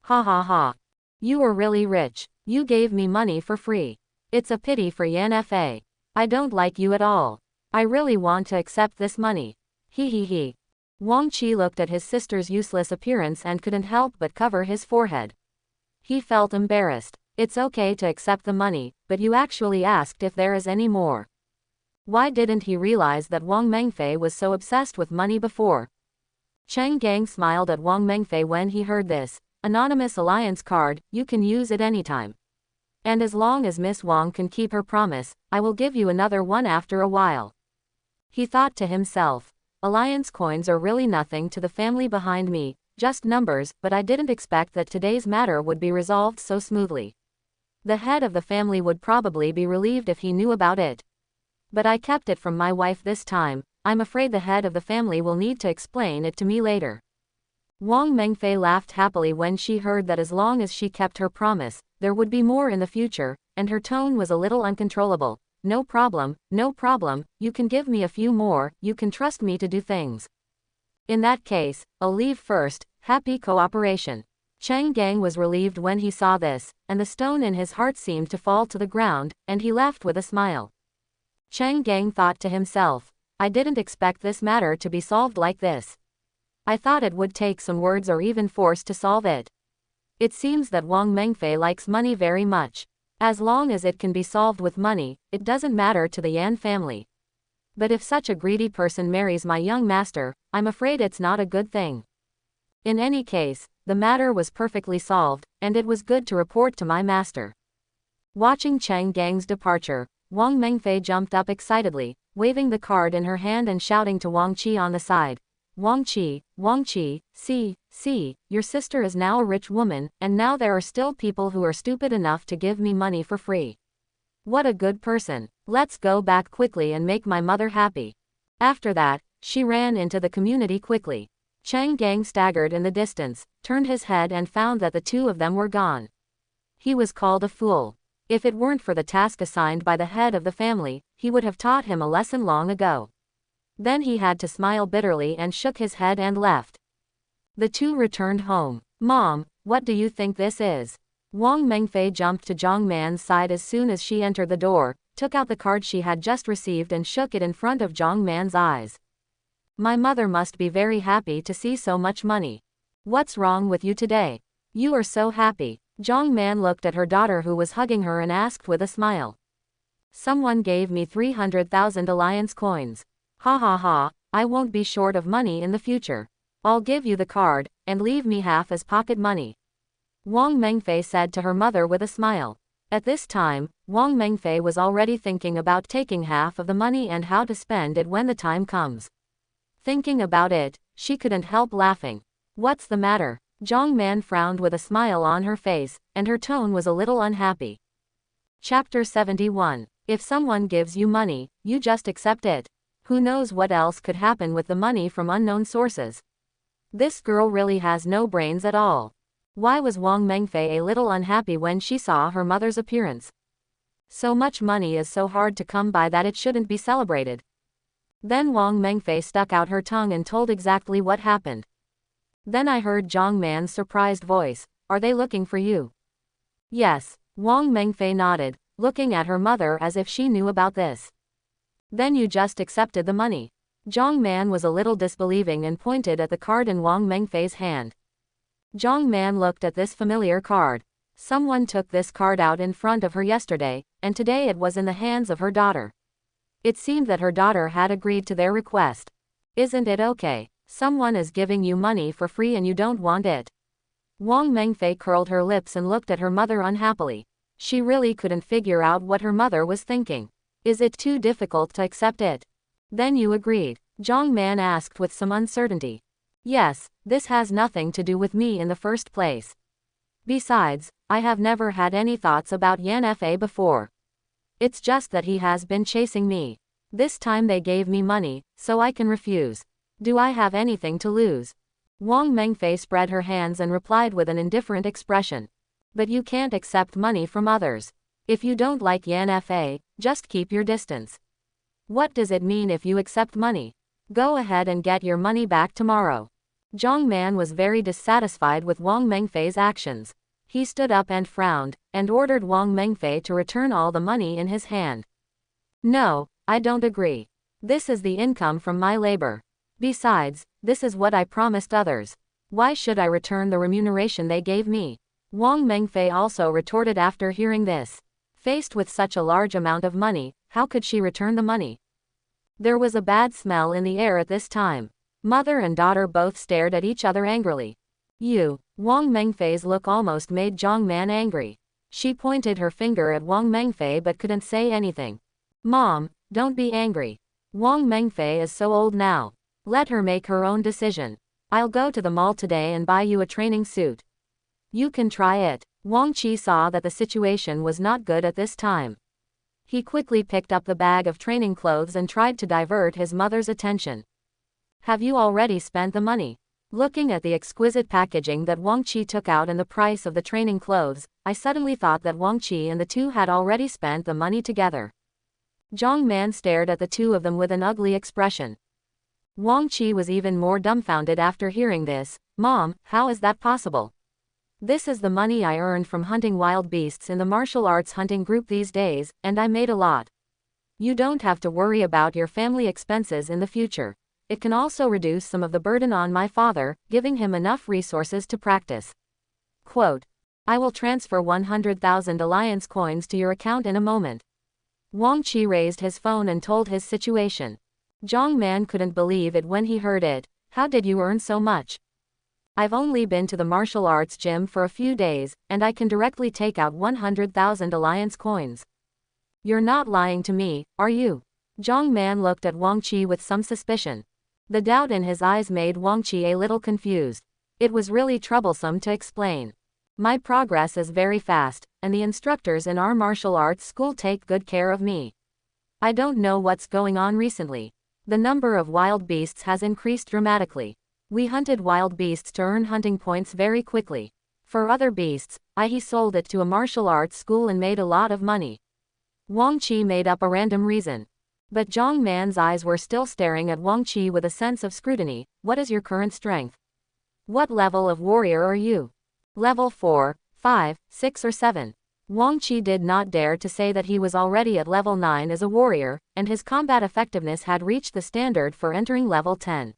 Ha ha ha. You are really rich. You gave me money for free. It's a pity for Yan Fa. I don't like you at all. I really want to accept this money. He. Wang Qi looked at his sister's useless appearance and couldn't help but cover his forehead. He felt embarrassed. It's okay to accept the money, but you actually asked if there is any more. Why didn't he realize that Wang Mengfei was so obsessed with money before? Chang Gang smiled at Wang Mengfei when he heard this. Anonymous alliance card, you can use it anytime. And as long as Miss Wang can keep her promise, I will give you another one after a while. He thought to himself, alliance coins are really nothing to the family behind me, just numbers, but I didn't expect that today's matter would be resolved so smoothly. The head of the family would probably be relieved if he knew about it. But I kept it from my wife this time. I'm afraid the head of the family will need to explain it to me later. Wang Mengfei laughed happily when she heard that as long as she kept her promise, there would be more in the future, and her tone was a little uncontrollable. No problem, you can give me a few more, you can trust me to do things. In that case, I'll leave first. Happy cooperation. Chang Gang was relieved when he saw this, and the stone in his heart seemed to fall to the ground, and he laughed with a smile. Chang Gang thought to himself, I didn't expect this matter to be solved like this. I thought it would take some words or even force to solve it. It seems that Wang Mengfei likes money very much. As long as it can be solved with money, it doesn't matter to the Yan family. But if such a greedy person marries my young master, I'm afraid it's not a good thing. In any case, the matter was perfectly solved, and it was good to report to my master. Watching Chang Gang's departure, Wang Mengfei jumped up excitedly, waving the card in her hand and shouting to Wang Qi on the side. Wang Qi, see, your sister is now a rich woman, and now there are still people who are stupid enough to give me money for free. What a good person. Let's go back quickly and make my mother happy. After that, she ran into the community quickly. Chang Gang staggered in the distance, turned his head and found that the two of them were gone. He was called a fool. If it weren't for the task assigned by the head of the family, he would have taught him a lesson long ago. Then he had to smile bitterly and shook his head and left. The two returned home. Mom, what do you think this is? Wang Mengfei jumped to Zhang Man's side as soon as she entered the door, took out the card she had just received and shook it in front of Zhang Man's eyes. My mother must be very happy to see so much money. What's wrong with you today? You are so happy. Zhang Man looked at her daughter who was hugging her and asked with a smile. Someone gave me 300,000 alliance coins. Ha ha ha, I won't be short of money in the future. I'll give you the card, and leave me half as pocket money. Wang Mengfei said to her mother with a smile. At this time, Wang Mengfei was already thinking about taking half of the money and how to spend it when the time comes. Thinking about it, she couldn't help laughing. What's the matter? Zhang Man frowned with a smile on her face, and her tone was a little unhappy. Chapter 71. If someone gives you money, you just accept it. Who knows what else could happen with the money from unknown sources? This girl really has no brains at all. Why was Wang Mengfei a little unhappy when she saw her mother's appearance? So much money is so hard to come by that it shouldn't be celebrated. Then Wang Mengfei stuck out her tongue and told exactly what happened. Then I heard Zhang Man's surprised voice. Are they looking for you? Yes. Wang Mengfei nodded, looking at her mother as if she knew about this. Then you just accepted the money. Zhang Man was a little disbelieving and pointed at the card in Wang Mengfei's hand. Zhang Man looked at this familiar card. Someone took this card out in front of her yesterday, and today it was in the hands of her daughter. It seemed that her daughter had agreed to their request. Isn't it okay? Someone is giving you money for free and you don't want it. Wang Mengfei curled her lips and looked at her mother unhappily. She really couldn't figure out what her mother was thinking. Is it too difficult to accept it? Then you agreed? Zhang Man asked with some uncertainty. Yes, this has nothing to do with me in the first place. Besides, I have never had any thoughts about Yan Fa before. It's just that he has been chasing me. This time they gave me money, so I can refuse. Do I have anything to lose? Wang Mengfei spread her hands and replied with an indifferent expression. But you can't accept money from others. If you don't like Yan Fa, just keep your distance. What does it mean if you accept money? Go ahead and get your money back tomorrow. Zhang Man was very dissatisfied with Wang Mengfei's actions. He stood up and frowned, and ordered Wang Mengfei to return all the money in his hand. No, I don't agree. This is the income from my labor. Besides, this is what I promised others. Why should I return the remuneration they gave me? Wang Mengfei also retorted after hearing this. Faced with such a large amount of money, how could she return the money? There was a bad smell in the air at this time. Mother and daughter both stared at each other angrily. Wang Mengfei's look almost made Zhang Man angry. She pointed her finger at Wang Mengfei but couldn't say anything. Mom, don't be angry. Wang Mengfei is so old now. Let her make her own decision. I'll go to the mall today and buy you a training suit. You can try it. Wang Qi saw that the situation was not good at this time. He quickly picked up the bag of training clothes and tried to divert his mother's attention. Have you already spent the money? Looking at the exquisite packaging that Wang Qi took out and the price of the training clothes, I suddenly thought that Wang Qi and the two had already spent the money together. Zhang Man stared at the two of them with an ugly expression. Wang Qi was even more dumbfounded after hearing this. Mom, how is that possible? This is the money I earned from hunting wild beasts in the martial arts hunting group these days, and I made a lot. You don't have to worry about your family expenses in the future. It can also reduce some of the burden on my father, giving him enough resources to practice. Quote, I will transfer 100,000 alliance coins to your account in a moment. Wang Qi raised his phone and told his situation. Zhang Man couldn't believe it when he heard it. How did you earn so much? I've only been to the martial arts gym for a few days, and I can directly take out 100,000 alliance coins. You're not lying to me, are you? Zhang Man looked at Wang Qi with some suspicion. The doubt in his eyes made Wang Qi a little confused. It was really troublesome to explain. My progress is very fast, and the instructors in our martial arts school take good care of me. I don't know what's going on recently. The number of wild beasts has increased dramatically. We hunted wild beasts to earn hunting points very quickly. For other beasts, he sold it to a martial arts school and made a lot of money. Wang Qi made up a random reason. But Zhang Man's eyes were still staring at Wang Qi with a sense of scrutiny. What is your current strength? What level of warrior are you? Level 4, 5, 6 or 7. Wang Qi did not dare to say that he was already at level 9 as a warrior, and his combat effectiveness had reached the standard for entering level 10.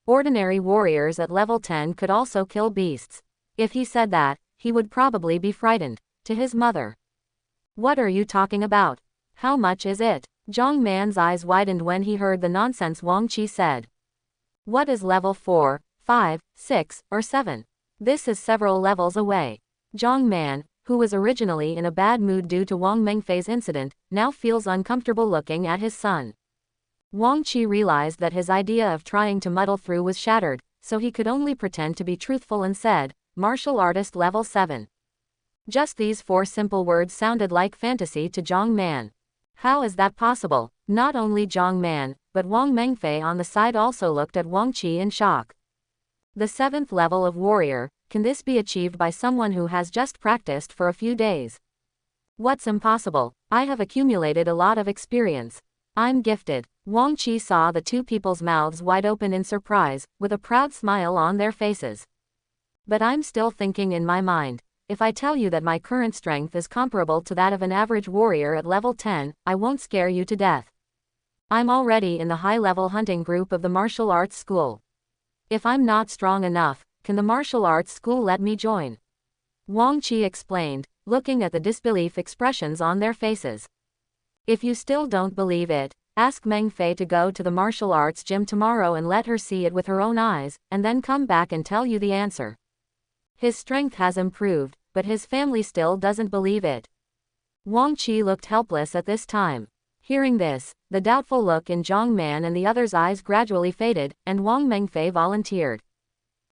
Ordinary warriors at level 10 could also kill beasts. If he said that, he would probably be frightened. To his mother. What are you talking about? How much is it? Zhang Man's eyes widened when he heard the nonsense Wang Qi said. What is level 4, 5, 6, or 7? This is several levels away. Zhang Man, who was originally in a bad mood due to Wang Mengfei's incident, now feels uncomfortable looking at his son. Wang Qi realized that his idea of trying to muddle through was shattered, so he could only pretend to be truthful and said, Martial Artist Level 7. Just these 4 simple words sounded like fantasy to Zhang Man. How is that possible? Not only Zhang Man, but Wang Mengfei on the side also looked at Wang Qi in shock. The 7th level of warrior, can this be achieved by someone who has just practiced for a few days? What's impossible? I have accumulated a lot of experience. I'm gifted. Wang Qi saw the 2 people's mouths wide open in surprise, with a proud smile on their faces. But I'm still thinking in my mind. If I tell you that my current strength is comparable to that of an average warrior at level 10, I won't scare you to death. I'm already in the high-level hunting group of the martial arts school. If I'm not strong enough, can the martial arts school let me join? Wang Qi explained, looking at the disbelief expressions on their faces. If you still don't believe it, ask Meng Fei to go to the martial arts gym tomorrow and let her see it with her own eyes, and then come back and tell you the answer. His strength has improved, but his family still doesn't believe it. Wang Qi looked helpless at this time. Hearing this, the doubtful look in Zhang Man and the others' eyes gradually faded, and Wang Mengfei volunteered.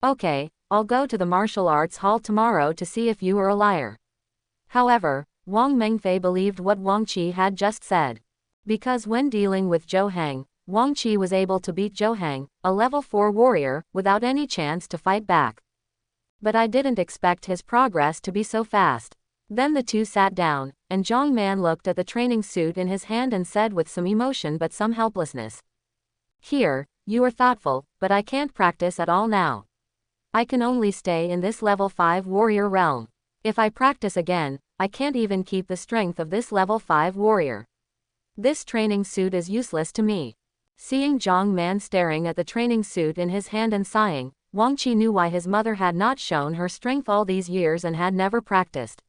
Okay, I'll go to the martial arts hall tomorrow to see if you are a liar. However, Wang Mengfei believed what Wang Qi had just said. Because when dealing with Zhou Heng, Wang Qi was able to beat Zhou Heng, a level 4 warrior, without any chance to fight back. But I didn't expect his progress to be so fast. Then the 2 sat down, and Zhang Man looked at the training suit in his hand and said with some emotion but some helplessness. Here, you are thoughtful, but I can't practice at all now. I can only stay in this level 5 warrior realm. If I practice again, I can't even keep the strength of this level 5 warrior. This training suit is useless to me. Seeing Zhang Man staring at the training suit in his hand and sighing, Wang Qi knew why his mother had not shown her strength all these years and had never practiced.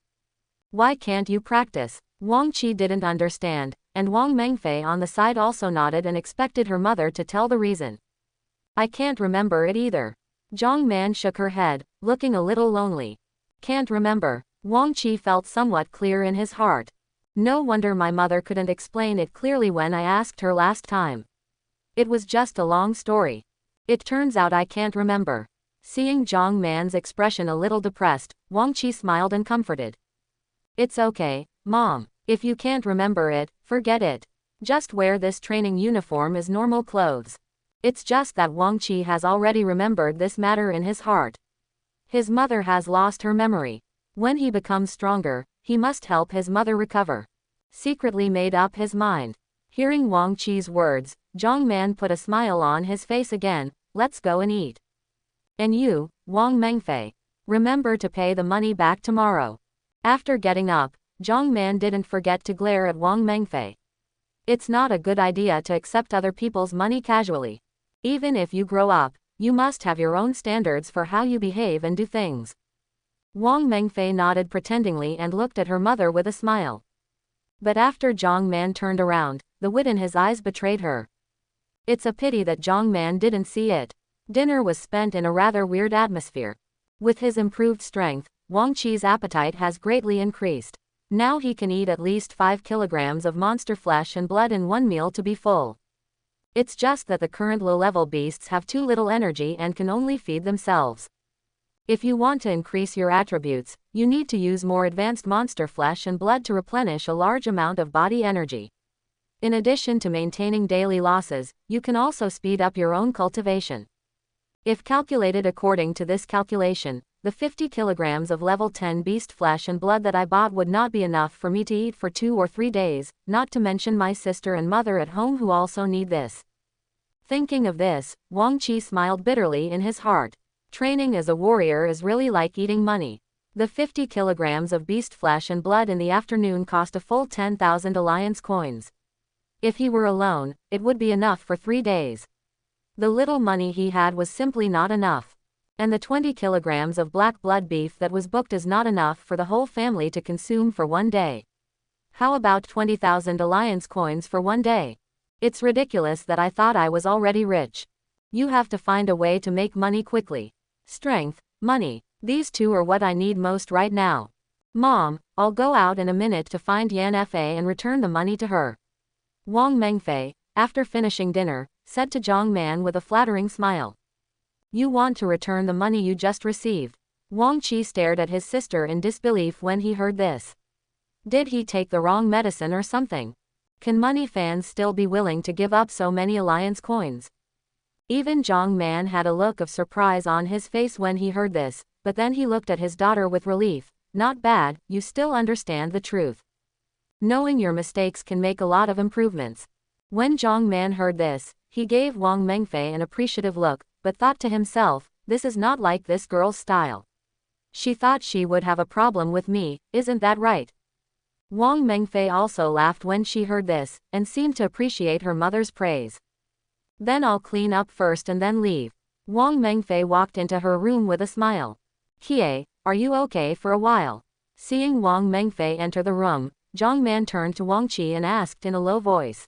Why can't you practice? Wang Qi didn't understand, and Wang Mengfei on the side also nodded and expected her mother to tell the reason. I can't remember it either. Zhang Man shook her head, looking a little lonely. Can't remember. Wang Qi felt somewhat clear in his heart. No wonder my mother couldn't explain it clearly when I asked her last time. It was just a long story. It turns out I can't remember. Seeing Zhang Man's expression a little depressed, Wang Qi smiled and comforted. It's okay, Mom. If you can't remember it, forget it. Just wear this training uniform as normal clothes. It's just that Wang Qi has already remembered this matter in his heart. His mother has lost her memory. When he becomes stronger, he must help his mother recover. Secretly made up his mind. Hearing Wang Qi's words, Zhang Man put a smile on his face again. Let's go and eat. And you, Wang Mengfei, remember to pay the money back tomorrow. After getting up, Zhang Man didn't forget to glare at Wang Mengfei. It's not a good idea to accept other people's money casually. Even if you grow up, you must have your own standards for how you behave and do things. Wang Mengfei nodded pretendingly and looked at her mother with a smile. But after Zhang Man turned around, the wit in his eyes betrayed her. It's a pity that Zhang Man didn't see it. Dinner was spent in a rather weird atmosphere. With his improved strength, Wang Qi's appetite has greatly increased. Now he can eat at least 5 kilograms of monster flesh and blood in one meal to be full. It's just that the current low-level beasts have too little energy and can only feed themselves. If you want to increase your attributes, you need to use more advanced monster flesh and blood to replenish a large amount of body energy. In addition to maintaining daily losses, you can also speed up your own cultivation. If calculated according to this calculation, the 50 kilograms of level 10 beast flesh and blood that I bought would not be enough for me to eat for 2 or 3 days, not to mention my sister and mother at home who also need this. Thinking of this, Wang Qi smiled bitterly in his heart. Training as a warrior is really like eating money. The 50 kilograms of beast flesh and blood in the afternoon cost a full 10,000 alliance coins. If he were alone, it would be enough for 3 days. The little money he had was simply not enough. And the 20 kilograms of black blood beef that was booked is not enough for the whole family to consume for 1 day. How about 20,000 alliance coins for 1 day? It's ridiculous that I thought I was already rich. You have to find a way to make money quickly. Strength, money, these two are what I need most right now. Mom, I'll go out in a minute to find Yan Fa and return the money to her. Wang Mengfei, after finishing dinner, said to Zhang Man with a flattering smile. You want to return the money you just received? Wang Qi stared at his sister in disbelief when he heard this. Did he take the wrong medicine or something? Can money fans still be willing to give up so many alliance coins? Even Zhang Man had a look of surprise on his face when he heard this, but then he looked at his daughter with relief. Not bad, you still understand the truth. Knowing your mistakes can make a lot of improvements. When Zhang Man heard this, he gave Wang Mengfei an appreciative look, but thought to himself, this is not like this girl's style. She thought she would have a problem with me, isn't that right? Wang Mengfei also laughed when she heard this, and seemed to appreciate her mother's praise. Then I'll clean up first and then leave. Wang Mengfei walked into her room with a smile. Kie, are you okay for a while? Seeing Wang Mengfei enter the room, Zhang Man turned to Wang Qi and asked in a low voice.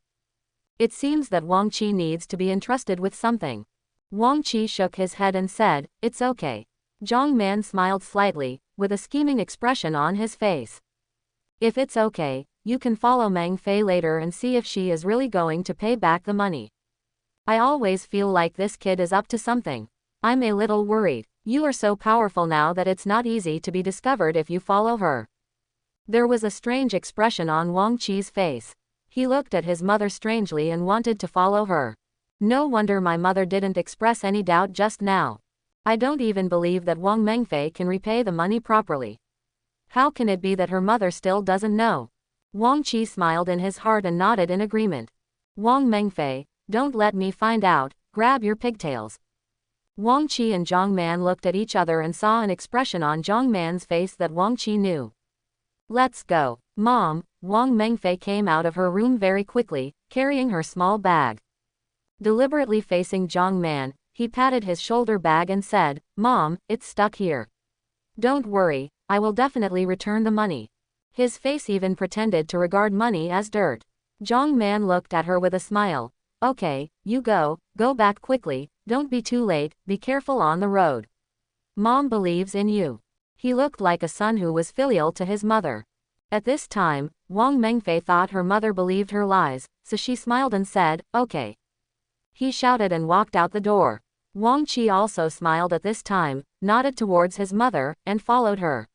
It seems that Wang Qi needs to be entrusted with something. Wang Qi shook his head and said, it's okay. Zhang Man smiled slightly, with a scheming expression on his face. If it's okay, you can follow Meng Fei later and see if she is really going to pay back the money. I always feel like this kid is up to something. I'm a little worried. You are so powerful now that it's not easy to be discovered if you follow her. There was a strange expression on Wang Qi's face. He looked at his mother strangely and wanted to follow her. No wonder my mother didn't express any doubt just now. I don't even believe that Wang Mengfei can repay the money properly. How can it be that her mother still doesn't know? Wang Qi smiled in his heart and nodded in agreement. Wang Mengfei, don't let me find out, grab your pigtails. Wang Qi and Zhang Man looked at each other and saw an expression on Zhang Man's face that Wang Qi knew. Let's go. Mom, Wang Mengfei came out of her room very quickly, carrying her small bag. Deliberately facing Zhang Man, he patted his shoulder bag and said, Mom, it's stuck here. Don't worry, I will definitely return the money. His face even pretended to regard money as dirt. Zhang Man looked at her with a smile. Okay, you go back quickly, don't be too late, be careful on the road. Mom believes in you. He looked like a son who was filial to his mother. At this time, Wang Mengfei thought her mother believed her lies, so she smiled and said, okay. He shouted and walked out the door. Wang Qi also smiled at this time, nodded towards his mother, and followed her.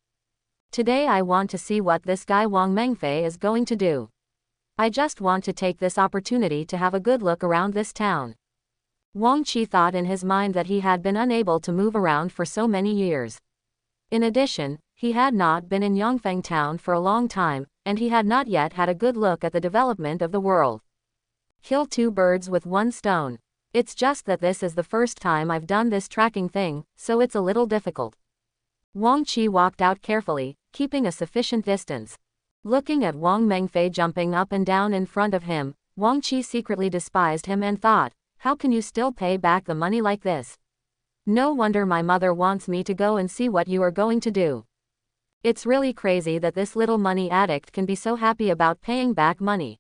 Today I want to see what this guy Wang Mengfei is going to do. I just want to take this opportunity to have a good look around this town. Wang Qi thought in his mind that he had been unable to move around for so many years. In addition, he had not been in Yongfeng town for a long time, and he had not yet had a good look at the development of the world. Kill 2 birds with 1 stone. It's just that this is the first time I've done this tracking thing, so it's a little difficult. Wang Qi walked out carefully, keeping a sufficient distance. Looking at Wang Mengfei jumping up and down in front of him, Wang Qi secretly despised him and thought, how can you still pay back the money like this? No wonder my mother wants me to go and see what you are going to do. It's really crazy that this little money addict can be so happy about paying back money.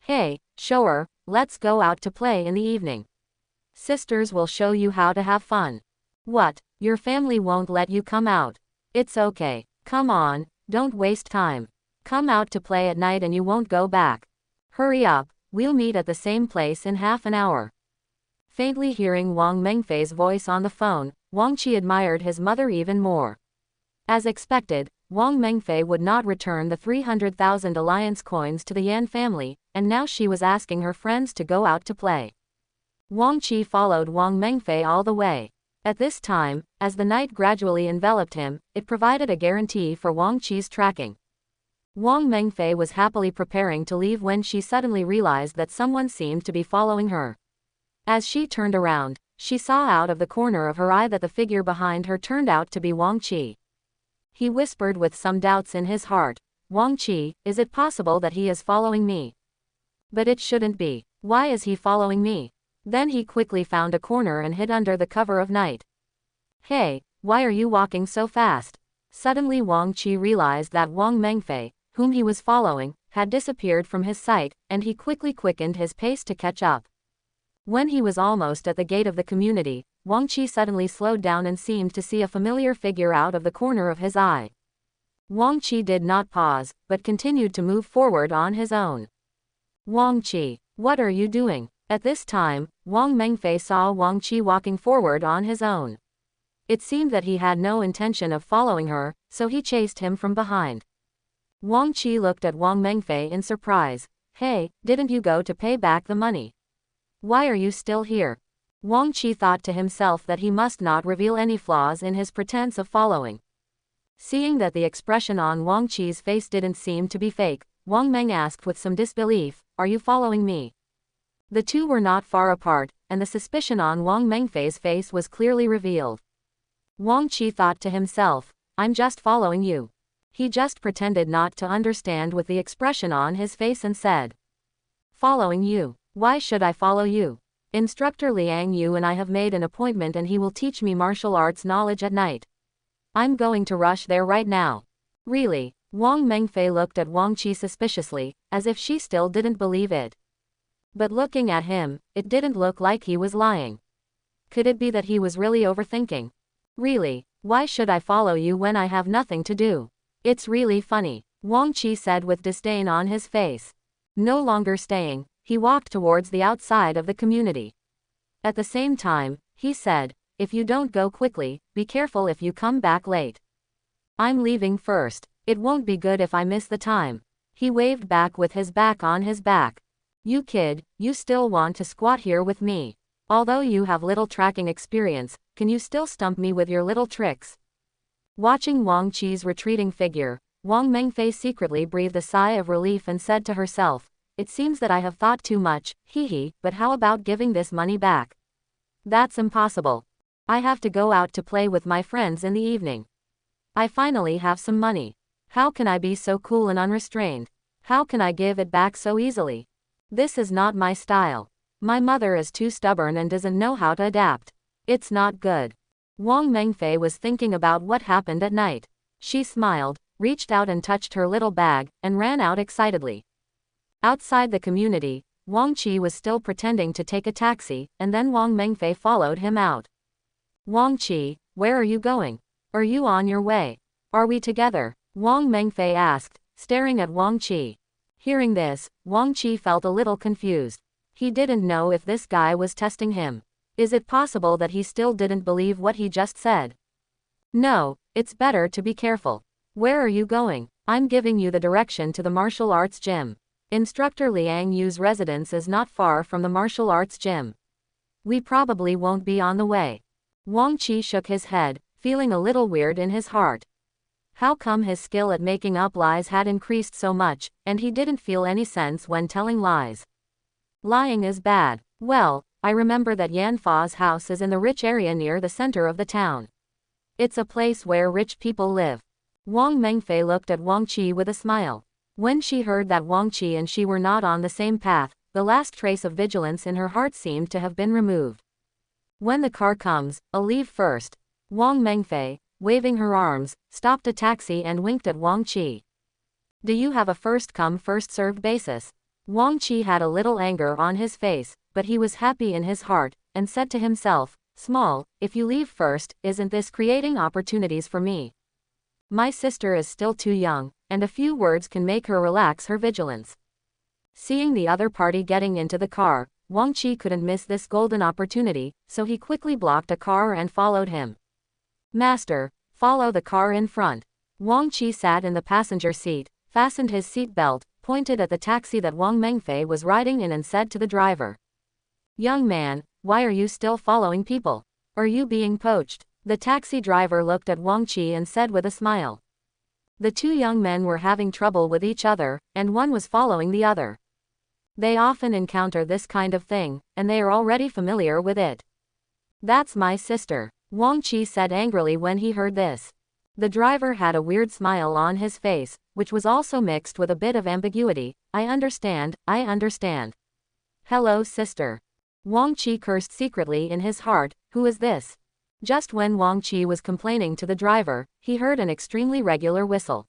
Hey, shower, let's go out to play in the evening. Sisters will show you how to have fun. What, your family won't let you come out? It's okay, come on, don't waste time. Come out to play at night and you won't go back. Hurry up, we'll meet at the same place in half an hour. Faintly hearing Wang Mengfei's voice on the phone, Wang Qi admired his mother even more. As expected, Wang Mengfei would not return the 300,000 alliance coins to the Yan family, and now she was asking her friends to go out to play. Wang Qi followed Wang Mengfei all the way. At this time, as the night gradually enveloped him, it provided a guarantee for Wang Qi's tracking. Wang Mengfei was happily preparing to leave when she suddenly realized that someone seemed to be following her. As she turned around, she saw out of the corner of her eye that the figure behind her turned out to be Wang Qi. He whispered with some doubts in his heart, "Wang Qi, is it possible that he is following me? But it shouldn't be. Why is he following me?" Then he quickly found a corner and hid under the cover of night. "Hey, why are you walking so fast?" Suddenly Wang Qi realized that Wang Mengfei, whom he was following, had disappeared from his sight, and he quickly quickened his pace to catch up. When he was almost at the gate of the community, Wang Qi suddenly slowed down and seemed to see a familiar figure out of the corner of his eye. Wang Qi did not pause, but continued to move forward on his own. "Wang Qi, what are you doing?" At this time, Wang Mengfei saw Wang Qi walking forward on his own. It seemed that he had no intention of following her, so he chased him from behind. Wang Qi looked at Wang Mengfei in surprise. "Hey, didn't you go to pay back the money? Why are you still here?" Wang Qi thought to himself that he must not reveal any flaws in his pretense of following. Seeing that the expression on Wang Qi's face didn't seem to be fake, Wang Meng asked with some disbelief, "Are you following me?" The two were not far apart, and the suspicion on Wang Mengfei's face was clearly revealed. Wang Qi thought to himself, "I'm just following you." He just pretended not to understand with the expression on his face and said, "Following you? Why should I follow you? Instructor Liang Yu and I have made an appointment and he will teach me martial arts knowledge at night. I'm going to rush there right now." "Really?" Wang Mengfei looked at Wang Qi suspiciously, as if she still didn't believe it. But looking at him, it didn't look like he was lying. Could it be that he was really overthinking? "Really, why should I follow you when I have nothing to do? It's really funny," Wang Qi said with disdain on his face. No longer staying, he walked towards the outside of the community. At the same time, he said, "If you don't go quickly, be careful if you come back late. I'm leaving first. It won't be good if I miss the time." He waved back with his back on his back. "You kid, you still want to squat here with me? Although you have little tracking experience, can you still stump me with your little tricks?" Watching Wang Qi's retreating figure, Wang Mengfei secretly breathed a sigh of relief and said to herself, "It seems that I have thought too much, but how about giving this money back? That's impossible. I have to go out to play with my friends in the evening. I finally have some money. How can I be so cool and unrestrained? How can I give it back so easily? This is not my style. My mother is too stubborn and doesn't know how to adapt. It's not good." Wang Mengfei was thinking about what happened at night. She smiled, reached out and touched her little bag, and ran out excitedly. Outside the community, Wang Qi was still pretending to take a taxi, and then Wang Mengfei followed him out. "Wang Qi, where are you going? Are you on your way? Are we together?" Wang Mengfei asked, staring at Wang Qi. Hearing this, Wang Qi felt a little confused. He didn't know if this guy was testing him. Is it possible that he still didn't believe what he just said? "No, it's better to be careful. Where are you going?" "I'm giving you the direction to the martial arts gym. Instructor Liang Yu's residence is not far from the martial arts gym. We probably won't be on the way." Wang Qi shook his head, feeling a little weird in his heart. How come his skill at making up lies had increased so much, and he didn't feel any sense when telling lies? Lying is bad. Well, I remember that Yan Fa's house is in the rich area near the center of the town. It's a place where rich people live. Wang Mengfei looked at Wang Qi with a smile. When she heard that Wang Qi and she were not on the same path, the last trace of vigilance in her heart seemed to have been removed. "When the car comes, I'll leave first." Wang Mengfei, waving her arms, stopped a taxi and winked at Wang Qi. "Do you have a first-come first-served basis?" Wang Qi had a little anger on his face, but he was happy in his heart, and said to himself, "Small, if you leave first, isn't this creating opportunities for me? My sister is still too young, and a few words can make her relax her vigilance." Seeing the other party getting into the car, Wang Qi couldn't miss this golden opportunity, so he quickly blocked a car and followed him. Master, follow the car in front. Wang Qi sat in the passenger seat, fastened his seat belt, pointed at the taxi that Wang Mengfei was riding in and said to the driver, "Young man, why are you still following people? Are you being poached?" The taxi driver looked at Wang Qi and said with a smile. The two young men were having trouble with each other, and one was following the other. They often encounter this kind of thing, and they are already familiar with it. "That's my sister," Wang Qi said angrily when he heard this. The driver had a weird smile on his face, which was also mixed with a bit of ambiguity. I understand. Hello, sister." Wang Qi cursed secretly in his heart. Who is this? Just when Wang Qi was complaining to the driver, he heard an extremely regular whistle.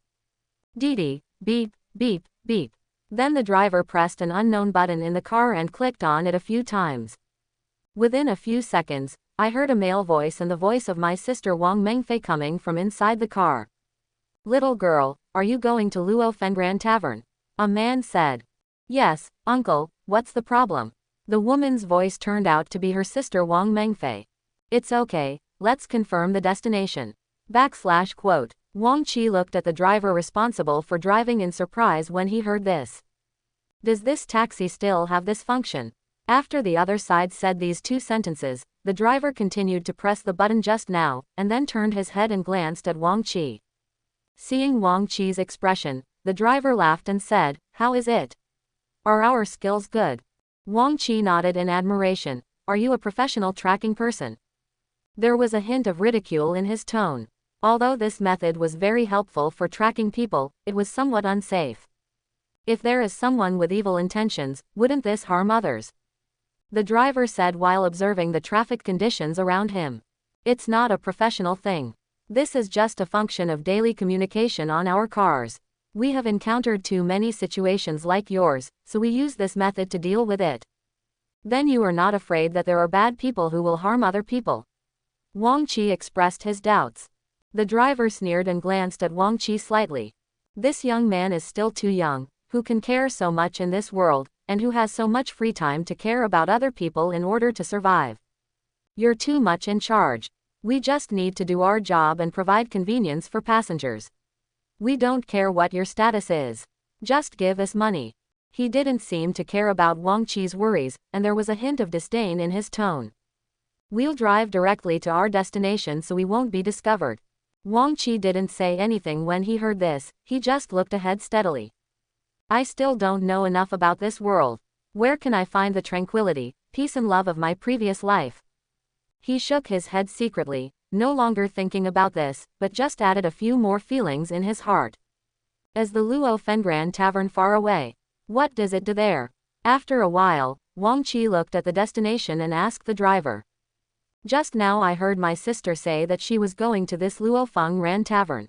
Dee-dee, beep, beep, beep. Then the driver pressed an unknown button in the car and clicked on it a few times. Within a few seconds, I heard a male voice and the voice of my sister Wang Mengfei coming from inside the car. "Little girl, are you going to Luo Fengran Tavern?" A man said. "Yes, uncle, what's the problem?" The woman's voice turned out to be her sister Wang Mengfei. "It's okay, let's confirm the destination." /quote. Wang Qi looked at the driver responsible for driving in surprise when he heard this. Does this taxi still have this function? After the other side said these two sentences, the driver continued to press the button just now, and then turned his head and glanced at Wang Qi. Seeing Wang Qi's expression, the driver laughed and said, "How is it? Are our skills good?" Wang Qi nodded in admiration. "Are you a professional tracking person?" There was a hint of ridicule in his tone. Although this method was very helpful for tracking people, it was somewhat unsafe. If there is someone with evil intentions, wouldn't this harm others? The driver said while observing the traffic conditions around him. "It's not a professional thing. This is just a function of daily communication on our cars. We have encountered too many situations like yours, so we use this method to deal with it." "Then you are not afraid that there are bad people who will harm other people?" Wang Qi expressed his doubts. The driver sneered and glanced at Wang Qi slightly. This young man is still too young, who can care so much in this world, and who has so much free time to care about other people in order to survive. You're too much in charge. We just need to do our job and provide convenience for passengers. We don't care what your status is. Just give us money. He didn't seem to care about Wang Qi's worries, and there was a hint of disdain in his tone. We'll drive directly to our destination so we won't be discovered. Wang Qi didn't say anything when he heard this, he just looked ahead steadily. I still don't know enough about this world. Where can I find the tranquility, peace and love of my previous life? He shook his head secretly, no longer thinking about this, but just added a few more feelings in his heart. Is the Luo Fengran Tavern far away? What does it do there? After a while, Wang Qi looked at the destination and asked the driver. Just now I heard my sister say that she was going to this Luo Fengran Tavern.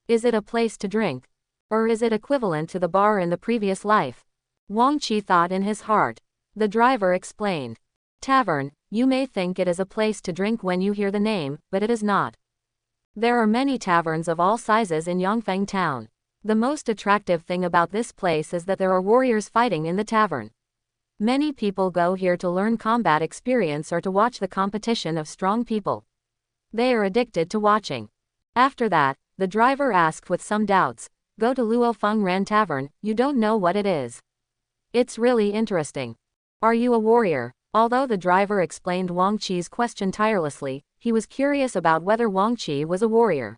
Is it a place to drink? Or is it equivalent to the bar in the previous life? Wang Qi thought in his heart. The driver explained. Tavern, you may think it is a place to drink when you hear the name, but it is not. There are many taverns of all sizes in Yongfeng town. The most attractive thing about this place is that there are warriors fighting in the tavern. Many people go here to learn combat experience or to watch the competition of strong people. They are addicted to watching. After that, the driver asked with some doubts, go to Luo Fengran Tavern, you don't know what it is. It's really interesting. Are you a warrior? Although the driver explained Wang Qi's question tirelessly, he was curious about whether Wang Qi was a warrior.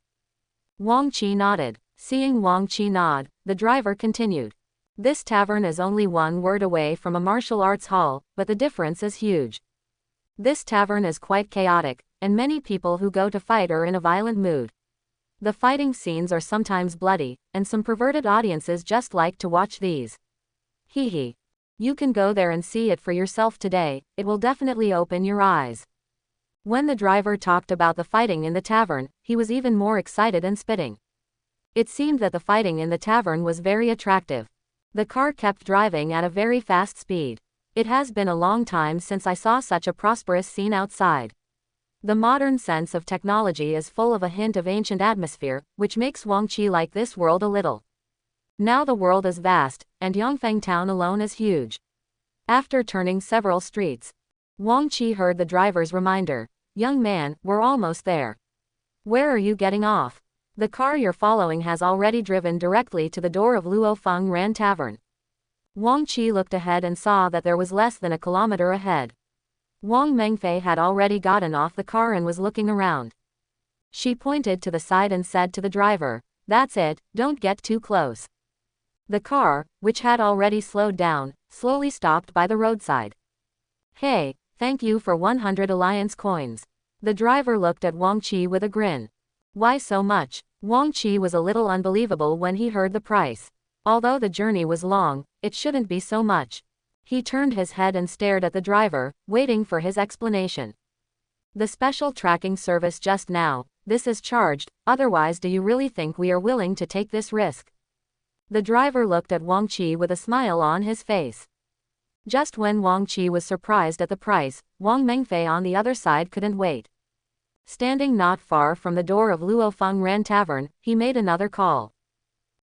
Wang Qi nodded. Seeing Wang Qi nod, the driver continued. This tavern is only one word away from a martial arts hall, but the difference is huge. This tavern is quite chaotic, and many people who go to fight are in a violent mood. The fighting scenes are sometimes bloody, and some perverted audiences just like to watch these. Hee. You can go there and see it for yourself today, it will definitely open your eyes. When the driver talked about the fighting in the tavern, he was even more excited and spitting. It seemed that the fighting in the tavern was very attractive. The car kept driving at a very fast speed. It has been a long time since I saw such a prosperous scene outside. The modern sense of technology is full of a hint of ancient atmosphere, which makes Wang Qi like this world a little. Now the world is vast, and Yongfeng town alone is huge. After turning several streets, Wang Qi heard the driver's reminder. Young man, we're almost there. Where are you getting off? The car you're following has already driven directly to the door of Luo Feng Ran Tavern. Wang Qi looked ahead and saw that there was less than a kilometer ahead. Wang Mengfei had already gotten off the car and was looking around. She pointed to the side and said to the driver, "That's it, don't get too close." The car, which had already slowed down, slowly stopped by the roadside. "Hey, thank you for 100 alliance coins." The driver looked at Wang Qi with a grin. "Why so much?" Wang Qi was a little unbelievable when he heard the price. Although the journey was long, it shouldn't be so much. He turned his head and stared at the driver, waiting for his explanation. "The special tracking service just now, this is charged, otherwise do you really think we are willing to take this risk?" The driver looked at Wang Qi with a smile on his face. Just when Wang Qi was surprised at the price, Wang Mengfei on the other side couldn't wait. Standing not far from the door of Luo Feng Ran Tavern, he made another call.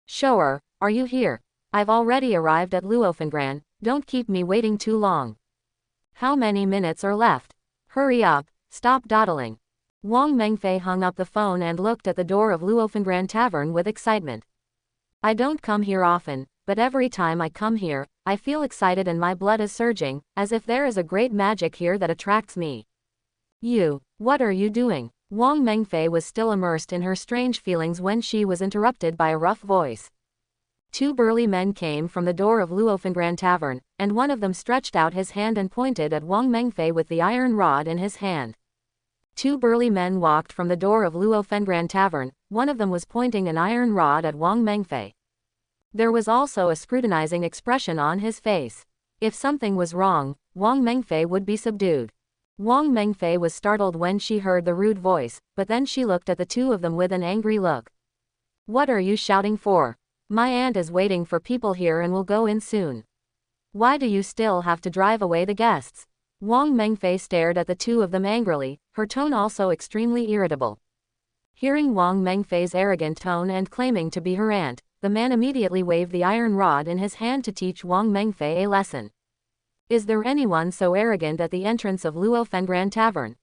"Shower, are you here? I've already arrived at Luofengran, don't keep me waiting too long." "How many minutes are left? Hurry up, stop dawdling." Wang Mengfei hung up the phone and looked at the door of Luofengran Tavern with excitement. "I don't come here often, but every time I come here, I feel excited and my blood is surging, as if there is a great magic here that attracts me." "You, what are you doing?" Wang Mengfei was still immersed in her strange feelings when she was interrupted by a rough voice. Two burly men came from the door of Luofengran Tavern, and one of them stretched out his hand and pointed at Wang Mengfei with the iron rod in his hand. Two burly men walked from the door of Luofengran Tavern, one of them was pointing an iron rod at Wang Mengfei. There was also a scrutinizing expression on his face. If something was wrong, Wang Mengfei would be subdued. Wang Mengfei was startled when she heard the rude voice, but then she looked at the two of them with an angry look. "What are you shouting for? My aunt is waiting for people here and will go in soon. Why do you still have to drive away the guests?" Wang Mengfei stared at the two of them angrily, her tone also extremely irritable. Hearing Wang Mengfei's arrogant tone and claiming to be her aunt, the man immediately waved the iron rod in his hand to teach Wang Mengfei a lesson. "Is there anyone so arrogant at the entrance of Luofengran Tavern?"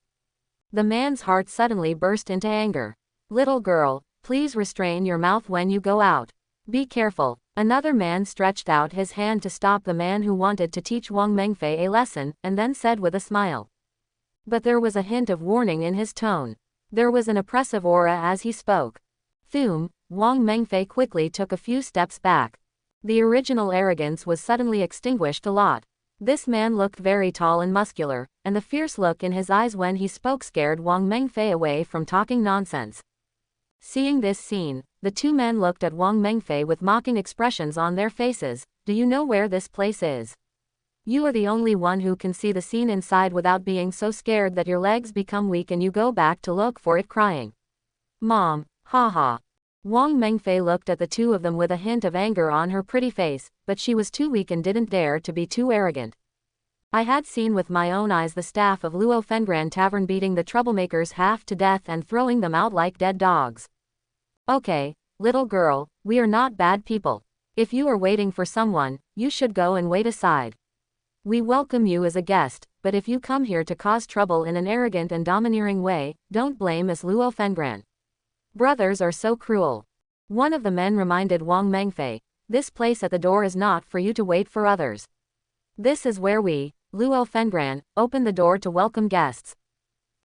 The man's heart suddenly burst into anger. "Little girl, please restrain your mouth when you go out. Be careful." Another man stretched out his hand to stop the man who wanted to teach Wang Mengfei a lesson, and then said with a smile. But there was a hint of warning in his tone. There was an oppressive aura as he spoke. Thum, Wang Mengfei quickly took a few steps back. The original arrogance was suddenly extinguished a lot. This man looked very tall and muscular, and the fierce look in his eyes when he spoke scared Wang Mengfei away from talking nonsense. Seeing this scene, the two men looked at Wang Mengfei with mocking expressions on their faces. "Do you know where this place is? You are the only one who can see the scene inside without being so scared that your legs become weak and you go back to look for it crying. Mom, haha." Wang Mengfei looked at the two of them with a hint of anger on her pretty face, but she was too weak and didn't dare to be too arrogant. "I had seen with my own eyes the staff of Luofengran Tavern beating the troublemakers half to death and throwing them out like dead dogs. Okay, little girl, we are not bad people. If you are waiting for someone, you should go and wait aside. We welcome you as a guest, but if you come here to cause trouble in an arrogant and domineering way, don't blame us Luofengran. Brothers are so cruel." One of the men reminded Wang Mengfei, "This place at the door is not for you to wait for others. This is where we, Luofengran, open the door to welcome guests.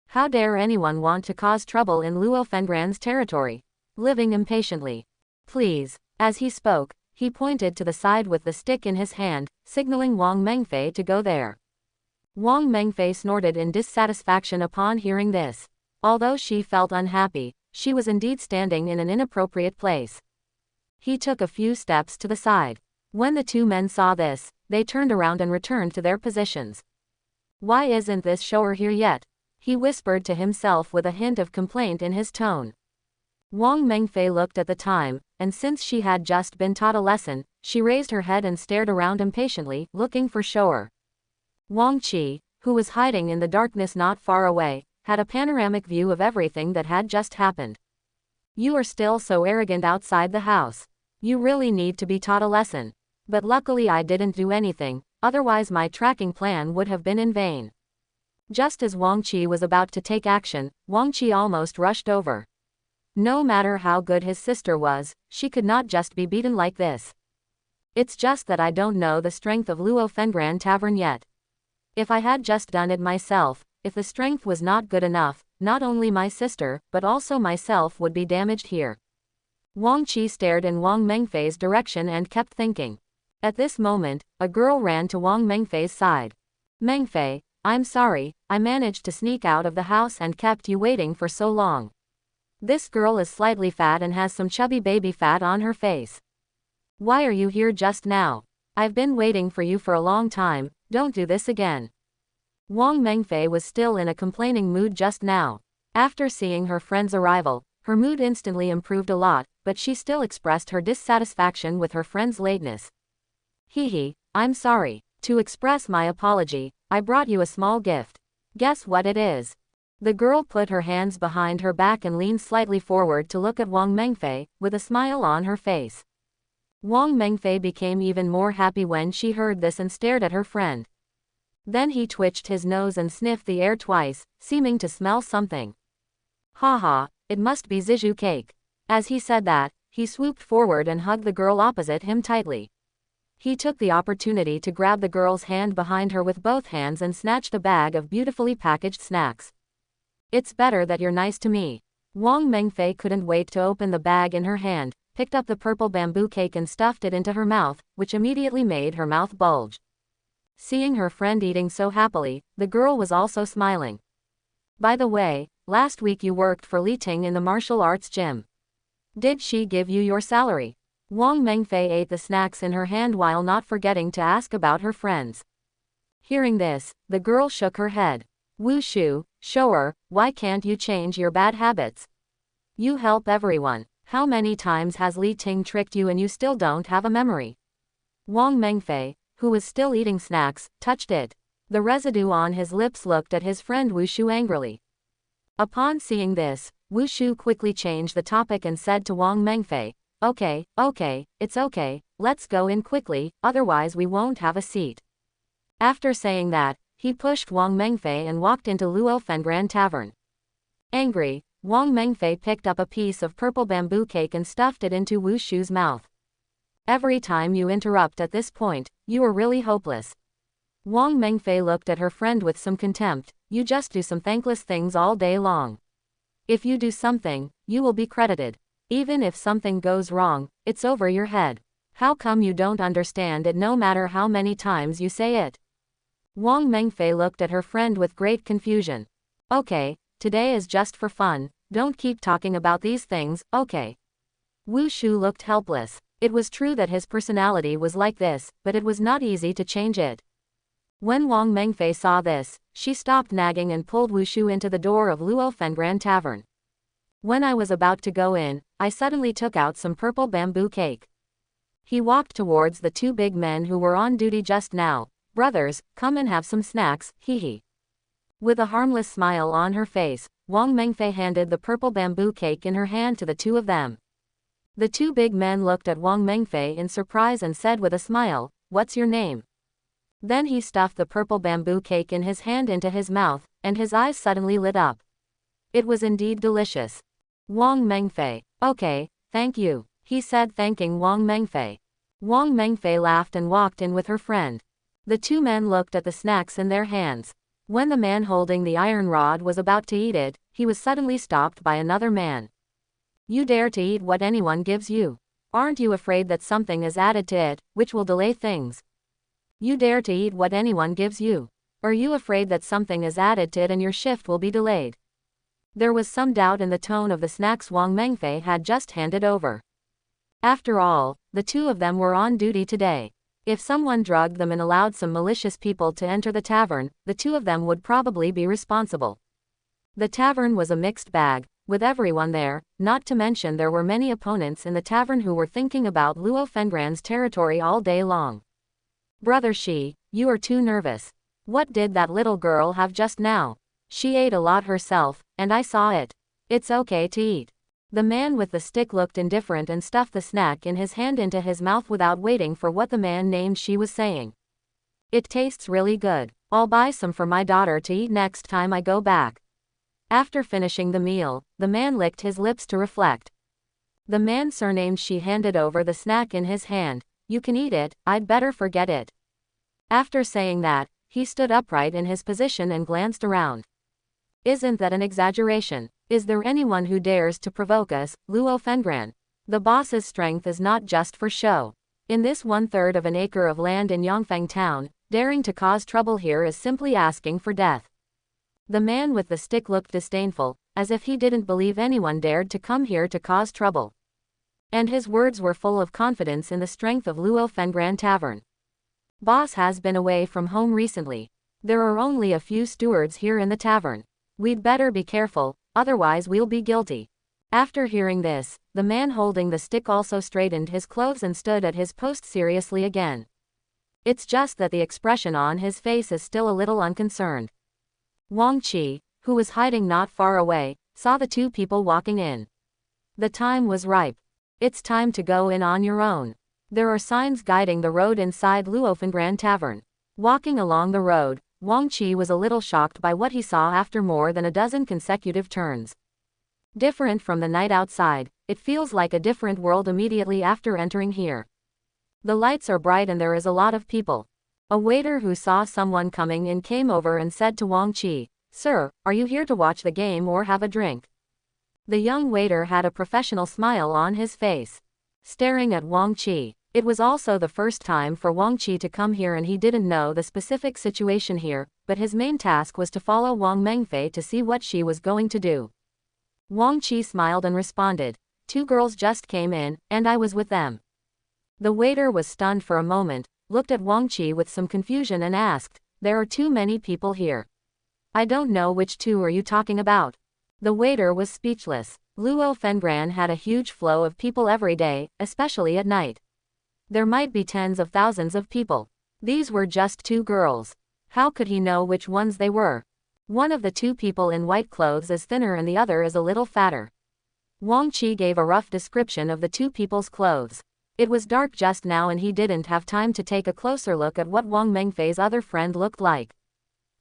How dare anyone want to cause trouble in Luofengran's territory?" Living impatiently. "Please." As he spoke, he pointed to the side with the stick in his hand, signaling Wang Mengfei to go there. Wang Mengfei snorted in dissatisfaction upon hearing this. Although she felt unhappy, she was indeed standing in an inappropriate place. He took a few steps to the side. When the two men saw this, they turned around and returned to their positions. "Why isn't this shower here yet?" he whispered to himself with a hint of complaint in his tone. Wang Mengfei looked at the time, and since she had just been taught a lesson, she raised her head and stared around impatiently, looking for shower. Wang Qi, who was hiding in the darkness not far away, had a panoramic view of everything that had just happened. "You are still so arrogant outside the house. You really need to be taught a lesson. But luckily I didn't do anything, otherwise my tracking plan would have been in vain. Just as Wang Qi was about to take action, Wang Qi almost rushed over. No matter how good his sister was, she could not just be beaten like this. It's just that I don't know the strength of Luo Fengran Tavern yet. If I had just done it myself, if the strength was not good enough, not only my sister, but also myself would be damaged here. Wang Qi stared in Wang Mengfei's direction and kept thinking. At this moment, a girl ran to Wang Mengfei's side. Mengfei, I'm sorry, I managed to sneak out of the house and kept you waiting for so long. This girl is slightly fat and has some chubby baby fat on her face. Why are you here just now? I've been waiting for you for a long time, don't do this again. Wang Mengfei was still in a complaining mood just now. After seeing her friend's arrival, her mood instantly improved a lot, but she still expressed her dissatisfaction with her friend's lateness. I'm sorry. To express my apology, I brought you a small gift. Guess what it is? The girl put her hands behind her back and leaned slightly forward to look at Wang Mengfei, with a smile on her face. Wang Mengfei became even more happy when she heard this and stared at her friend. Then he twitched his nose and sniffed the air twice, seeming to smell something. Haha, it must be Zizhu cake. As he said that, he swooped forward and hugged the girl opposite him tightly. He took the opportunity to grab the girl's hand behind her with both hands and snatched a bag of beautifully packaged snacks. It's better that you're nice to me. Wang Mengfei couldn't wait to open the bag in her hand, picked up the purple bamboo cake and stuffed it into her mouth, which immediately made her mouth bulge. Seeing her friend eating so happily, the girl was also smiling. By the way, last week you worked for Li Ting in the martial arts gym. Did she give you your salary? Wang Mengfei ate the snacks in her hand while not forgetting to ask about her friends. Hearing this, the girl shook her head. Wu Shu, show her, why can't you change your bad habits? You help everyone. How many times has Li Ting tricked you and you still don't have a memory? Wang Mengfei, who was still eating snacks, touched it. The residue on his lips looked at his friend Wu Shu angrily. Upon seeing this, Wu Shu quickly changed the topic and said to Wang Mengfei, Okay, it's okay, let's go in quickly, otherwise we won't have a seat. After saying that, he pushed Wang Mengfei and walked into Luo Fengran Tavern. Angry, Wang Mengfei picked up a piece of purple bamboo cake and stuffed it into Wu Shu's mouth. Every time you interrupt at this point, you are really hopeless. Wang Mengfei looked at her friend with some contempt. You just do some thankless things all day long. If you do something, you will be credited. Even if something goes wrong, it's over your head. How come you don't understand it no matter how many times you say it? Wang Mengfei looked at her friend with great confusion. Okay, today is just for fun, don't keep talking about these things, okay? Wu Shu looked helpless. It was true that his personality was like this, but it was not easy to change it. When Wang Mengfei saw this, she stopped nagging and pulled Wu Shu into the door of Luo Fengran Tavern. When I was about to go in, I suddenly took out some purple bamboo cake. He walked towards the two big men who were on duty just now. Brothers, come and have some snacks, hee. With a harmless smile on her face, Wang Mengfei handed the purple bamboo cake in her hand to the two of them. The two big men looked at Wang Mengfei in surprise and said with a smile, What's your name? Then he stuffed the purple bamboo cake in his hand into his mouth, and his eyes suddenly lit up. It was indeed delicious. Wang Mengfei, okay, thank you, he said thanking Wang Mengfei. Wang Mengfei laughed and walked in with her friend. The two men looked at the snacks in their hands. When the man holding the iron rod was about to eat it, he was suddenly stopped by another man. You dare to eat what anyone gives you? Aren't you afraid that something is added to it, which will delay things? You dare to eat what anyone gives you? Are you afraid that something is added to it and your shift will be delayed? There was some doubt in the tone of the snacks Wang Mengfei had just handed over. After all, the two of them were on duty today. If someone drugged them and allowed some malicious people to enter the tavern, the two of them would probably be responsible. The tavern was a mixed bag, with everyone there, not to mention there were many opponents in the tavern who were thinking about Luo Fengran's territory all day long. Brother Shi, you are too nervous. What did that little girl have just now? She ate a lot herself, and I saw it. It's okay to eat. The man with the stick looked indifferent and stuffed the snack in his hand into his mouth without waiting for what the man named Shi was saying. It tastes really good. I'll buy some for my daughter to eat next time I go back. After finishing the meal, the man licked his lips to reflect. The man surnamed Shi handed over the snack in his hand. You can eat it, I'd better forget it. After saying that, he stood upright in his position and glanced around. Isn't that an exaggeration? Is there anyone who dares to provoke us, Luo Fengran? The boss's strength is not just for show. In this 1/3 of an acre of land in Yongfang town, daring to cause trouble here is simply asking for death. The man with the stick looked disdainful, as if he didn't believe anyone dared to come here to cause trouble. And his words were full of confidence in the strength of Luo Fengran Tavern. Boss has been away from home recently. There are only a few stewards here in the tavern. We'd better be careful, otherwise we'll be guilty. After hearing this, the man holding the stick also straightened his clothes and stood at his post seriously again. It's just that the expression on his face is still a little unconcerned. Wang Qi, who was hiding not far away, saw the two people walking in. The time was ripe. It's time to go in on your own. There are signs guiding the road inside Luofengran Tavern. Walking along the road, Wang Qi was a little shocked by what he saw after more than a dozen consecutive turns. Different from the night outside, it feels like a different world immediately after entering here. The lights are bright and there is a lot of people. A waiter who saw someone coming in came over and said to Wang Qi, "Sir, are you here to watch the game or have a drink?" The young waiter had a professional smile on his face. Staring at Wang Qi, it was also the first time for Wang Qi to come here and he didn't know the specific situation here, but his main task was to follow Wang Mengfei to see what she was going to do. Wang Qi smiled and responded, "Two girls just came in, and I was with them." The waiter was stunned for a moment, looked at Wang Qi with some confusion and asked, "There are too many people here. I don't know which two are you talking about?" The waiter was speechless. Luo Fengran had a huge flow of people every day, especially at night. There might be tens of thousands of people. These were just two girls. How could he know which ones they were? One of the two people in white clothes is thinner and the other is a little fatter. Wang Qi gave a rough description of the two people's clothes. It was dark just now and he didn't have time to take a closer look at what Wang Mengfei's other friend looked like.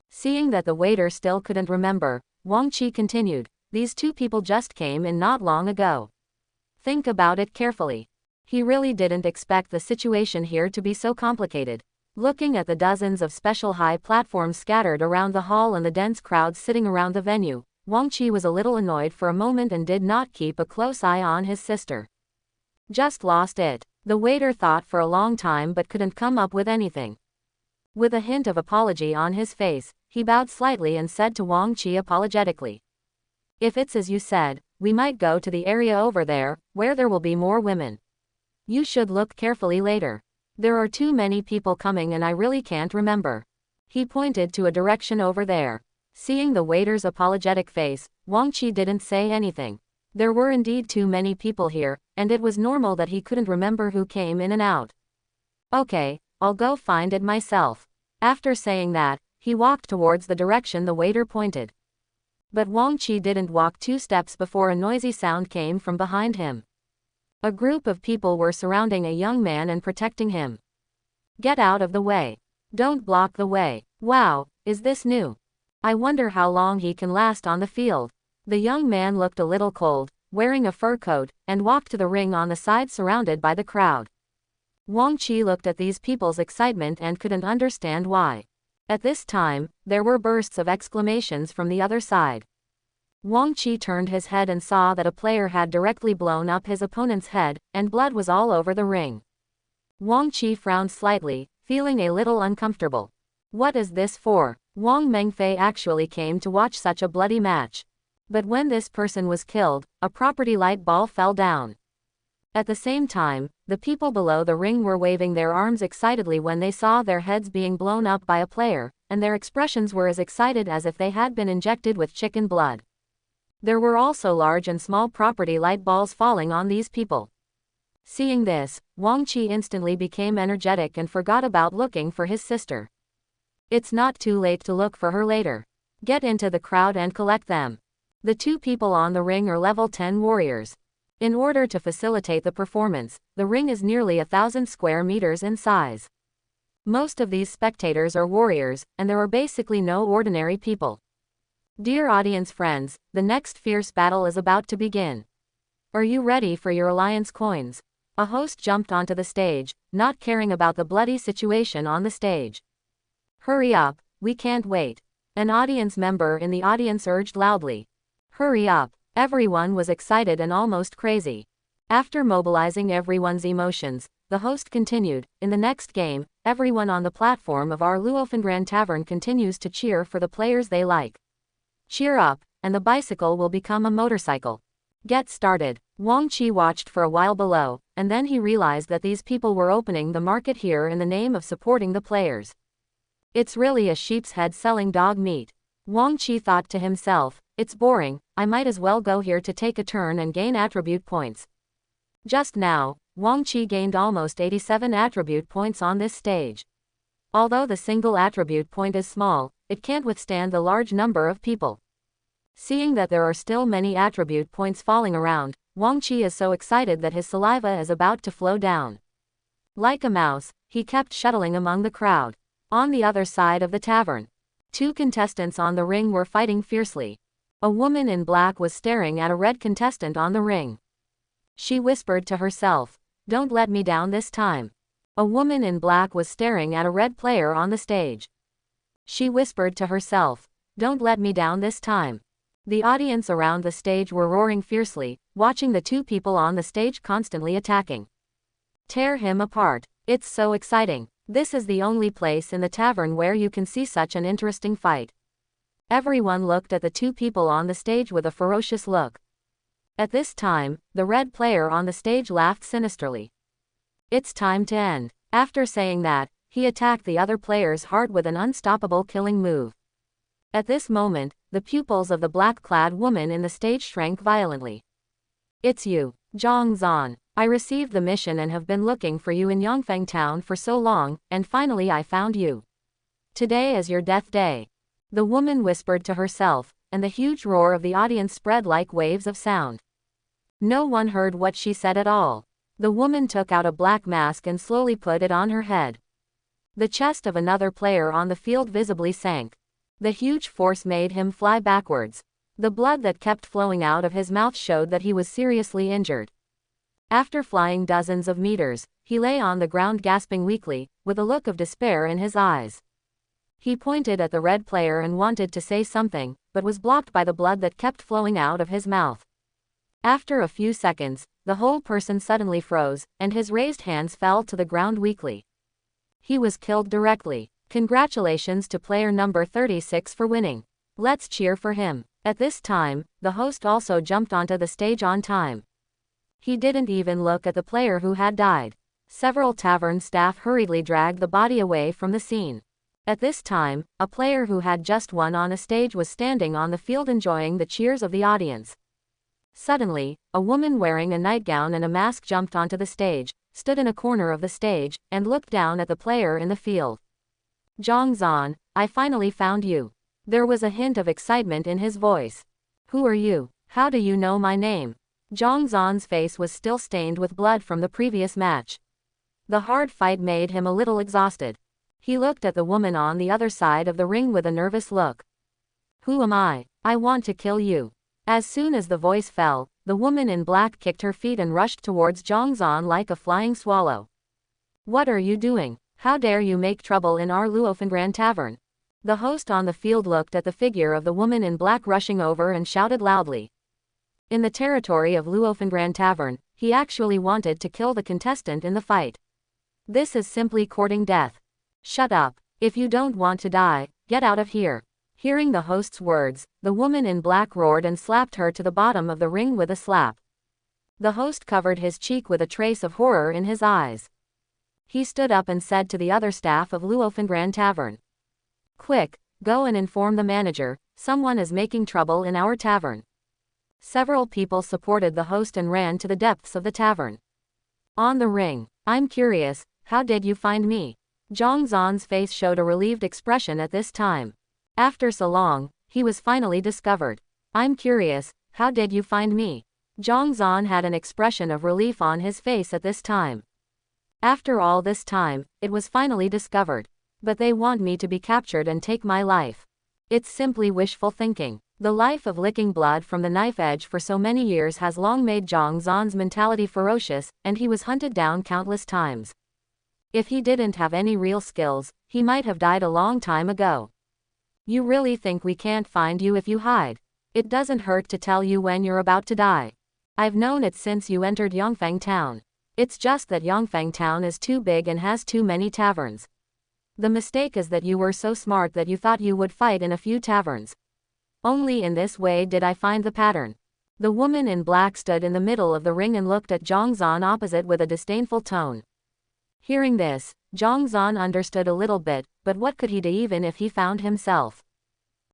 Seeing that the waiter still couldn't remember, Wang Qi continued, "These two people just came in not long ago. Think about it carefully." He really didn't expect the situation here to be so complicated. Looking at the dozens of special high platforms scattered around the hall and the dense crowds sitting around the venue, Wang Qi was a little annoyed for a moment and did not keep a close eye on his sister. Just lost it. The waiter thought for a long time but couldn't come up with anything. With a hint of apology on his face, he bowed slightly and said to Wang Qi apologetically, "If it's as you said, we might go to the area over there, where there will be more women. You should look carefully later. There are too many people coming and I really can't remember." He pointed to a direction over there. Seeing the waiter's apologetic face, Wang Qi didn't say anything. There were indeed too many people here, and it was normal that he couldn't remember who came in and out. "Okay, I'll go find it myself." After saying that, he walked towards the direction the waiter pointed. But Wang Qi didn't walk 2 steps before a noisy sound came from behind him. A group of people were surrounding a young man and protecting him. "Get out of the way. Don't block the way. Wow, is this new? I wonder how long he can last on the field." The young man looked a little cold, wearing a fur coat, and walked to the ring on the side surrounded by the crowd. Wang Qi looked at these people's excitement and couldn't understand why. At this time, there were bursts of exclamations from the other side. Wang Qi turned his head and saw that a player had directly blown up his opponent's head, and blood was all over the ring. Wang Qi frowned slightly, feeling a little uncomfortable. What is this for? Wang Mengfei actually came to watch such a bloody match. But when this person was killed, a property light ball fell down. At the same time, the people below the ring were waving their arms excitedly when they saw their heads being blown up by a player, and their expressions were as excited as if they had been injected with chicken blood. There were also large and small property light balls falling on these people. Seeing this, Wang Qi instantly became energetic and forgot about looking for his sister. It's not too late to look for her later. Get into the crowd and collect them. The two people on the ring are level 10 warriors. In order to facilitate the performance, the ring is nearly 1,000 square meters in size. Most of these spectators are warriors, and there are basically no ordinary people. Dear audience friends, the next fierce battle is about to begin. Are you ready for your alliance coins? A host jumped onto the stage, not caring about the bloody situation on the stage. Hurry up, we can't wait. An audience member in the audience urged loudly. Hurry up. Everyone was excited and almost crazy. After mobilizing everyone's emotions, the host continued, in the next game, everyone on the platform of our Luofengran Tavern continues to cheer for the players they like. Cheer up, and the bicycle will become a motorcycle. Get started. Wang Qi watched for a while below, and then he realized that these people were opening the market here in the name of supporting the players. It's really a sheep's head selling dog meat. Wang Qi thought to himself, it's boring, I might as well go here to take a turn and gain attribute points. Just now, Wang Qi gained almost 87 attribute points on this stage. Although the single attribute point is small, it can't withstand the large number of people. Seeing that there are still many attribute points falling around, Wang Qi is so excited that his saliva is about to flow down. Like a mouse, he kept shuttling among the crowd. On the other side of the tavern, two contestants on the ring were fighting fiercely. A woman in black was staring at a red contestant on the ring. She whispered to herself, "Don't let me down this time." A woman in black was staring at a red player on the stage. She whispered to herself, "Don't let me down this time." The audience around the stage were roaring fiercely, watching the two people on the stage constantly attacking. Tear him apart. It's so exciting. This is the only place in the tavern where you can see such an interesting fight. Everyone looked at the two people on the stage with a ferocious look. At this time, the red player on the stage laughed sinisterly. It's time to end. After saying that, he attacked the other players hard with an unstoppable killing move. At this moment, the pupils of the black-clad woman in the stage shrank violently. It's you, Zhang Zan. I received the mission and have been looking for you in Yongfeng town for so long, and finally I found you. Today is your death day. The woman whispered to herself, and the huge roar of the audience spread like waves of sound. No one heard what she said at all. The woman took out a black mask and slowly put it on her head. The chest of another player on the field visibly sank. The huge force made him fly backwards. The blood that kept flowing out of his mouth showed that he was seriously injured. After flying dozens of meters, he lay on the ground gasping weakly, with a look of despair in his eyes. He pointed at the red player and wanted to say something, but was blocked by the blood that kept flowing out of his mouth. After a few seconds, the whole person suddenly froze, and his raised hands fell to the ground weakly. He was killed directly. Congratulations to player number 36 for winning. Let's cheer for him. At this time, the host also jumped onto the stage on time. He didn't even look at the player who had died. Several tavern staff hurriedly dragged the body away from the scene. At this time, a player who had just won on a stage was standing on the field enjoying the cheers of the audience. Suddenly, a woman wearing a nightgown and a mask jumped onto the stage, stood in a corner of the stage, and looked down at the player in the field. Zhang Zan, I finally found you. There was a hint of excitement in his voice. Who are you? How do you know my name? Zhang Zan's face was still stained with blood from the previous match. The hard fight made him a little exhausted. He looked at the woman on the other side of the ring with a nervous look. Who am I? I want to kill you. As soon as the voice fell, the woman in black kicked her feet and rushed towards Zhang Zan like a flying swallow. What are you doing? How dare you make trouble in our Luofengran tavern? The host on the field looked at the figure of the woman in black rushing over and shouted loudly. In the territory of Luofengran tavern, he actually wanted to kill the contestant in the fight. This is simply courting death. Shut up. If you don't want to die, get out of here. Hearing the host's words, the woman in black roared and slapped her to the bottom of the ring with a slap. The host covered his cheek with a trace of horror in his eyes. He stood up and said to the other staff of Luofengran tavern. Quick, go and inform the manager, someone is making trouble in our tavern. Several people supported the host and ran to the depths of the tavern. On the ring, I'm curious, how did you find me? Zhang Zan's face showed a relieved expression at this time. After so long, he was finally discovered. I'm curious, how did you find me? Zhang Zan had an expression of relief on his face at this time. After all this time, it was finally discovered. But they want me to be captured and take my life. It's simply wishful thinking. The life of licking blood from the knife edge for so many years has long made Zhang Zan's mentality ferocious, and he was hunted down countless times. If he didn't have any real skills, he might have died a long time ago. You really think we can't find you if you hide? It doesn't hurt to tell you when you're about to die. I've known it since you entered Yongfeng Town. It's just that Yongfeng Town is too big and has too many taverns. The mistake is that you were so smart that you thought you would fight in a few taverns. Only in this way did I find the pattern. The woman in black stood in the middle of the ring and looked at Zhang Zan opposite with a disdainful tone. Hearing this, Zhang Zan understood a little bit, but what could he do even if he found himself?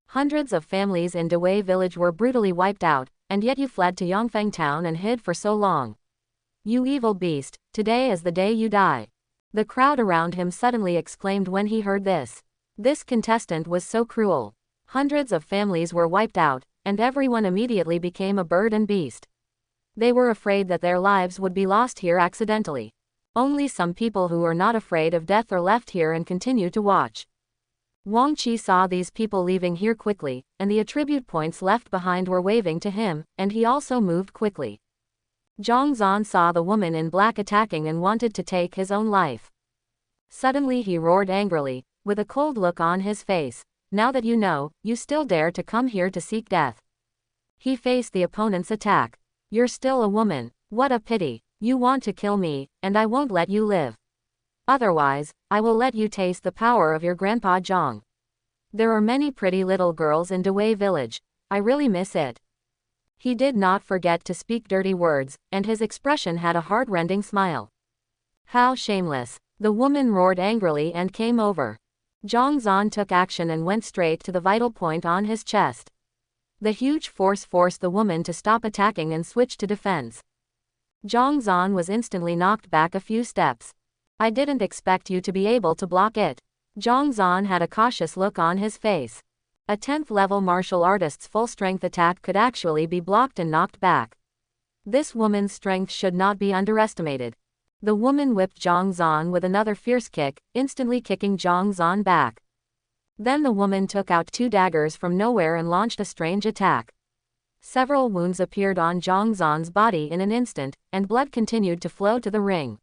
Hundreds of families in Dewey village were brutally wiped out, and yet you fled to Yongfeng Town and hid for so long. You evil beast, today is the day you die. The crowd around him suddenly exclaimed when he heard this. This contestant was so cruel. Hundreds of families were wiped out, and everyone immediately became a bird and beast. They were afraid that their lives would be lost here accidentally. Only some people who were not afraid of death are left here and continue to watch. Wang Qi saw these people leaving here quickly, and the attribute points left behind were waving to him, and he also moved quickly. Zhang Zan saw the woman in black attacking and wanted to take his own life. Suddenly he roared angrily, with a cold look on his face. Now that you know, you still dare to come here to seek death. He faced the opponent's attack. You're still a woman, what a pity. You want to kill me, and I won't let you live. Otherwise, I will let you taste the power of your grandpa Zhang. There are many pretty little girls in Dewey village. I really miss it. He did not forget to speak dirty words, and his expression had a heart-rending smile. How shameless. The woman roared angrily and came over. Zhang Zan took action and went straight to the vital point on his chest. The huge force forced the woman to stop attacking and switch to defense. Zhang Zan was instantly knocked back a few steps. I didn't expect you to be able to block it. Zhang Zan had a cautious look on his face. A 10th level martial artist's full strength attack could actually be blocked and knocked back. This woman's strength should not be underestimated. The woman whipped Zhang Zan with another fierce kick, instantly kicking Zhang Zan back. Then the woman took out 2 daggers from nowhere and launched a strange attack. Several wounds appeared on Zhang Zan's body in an instant, and blood continued to flow to the ring.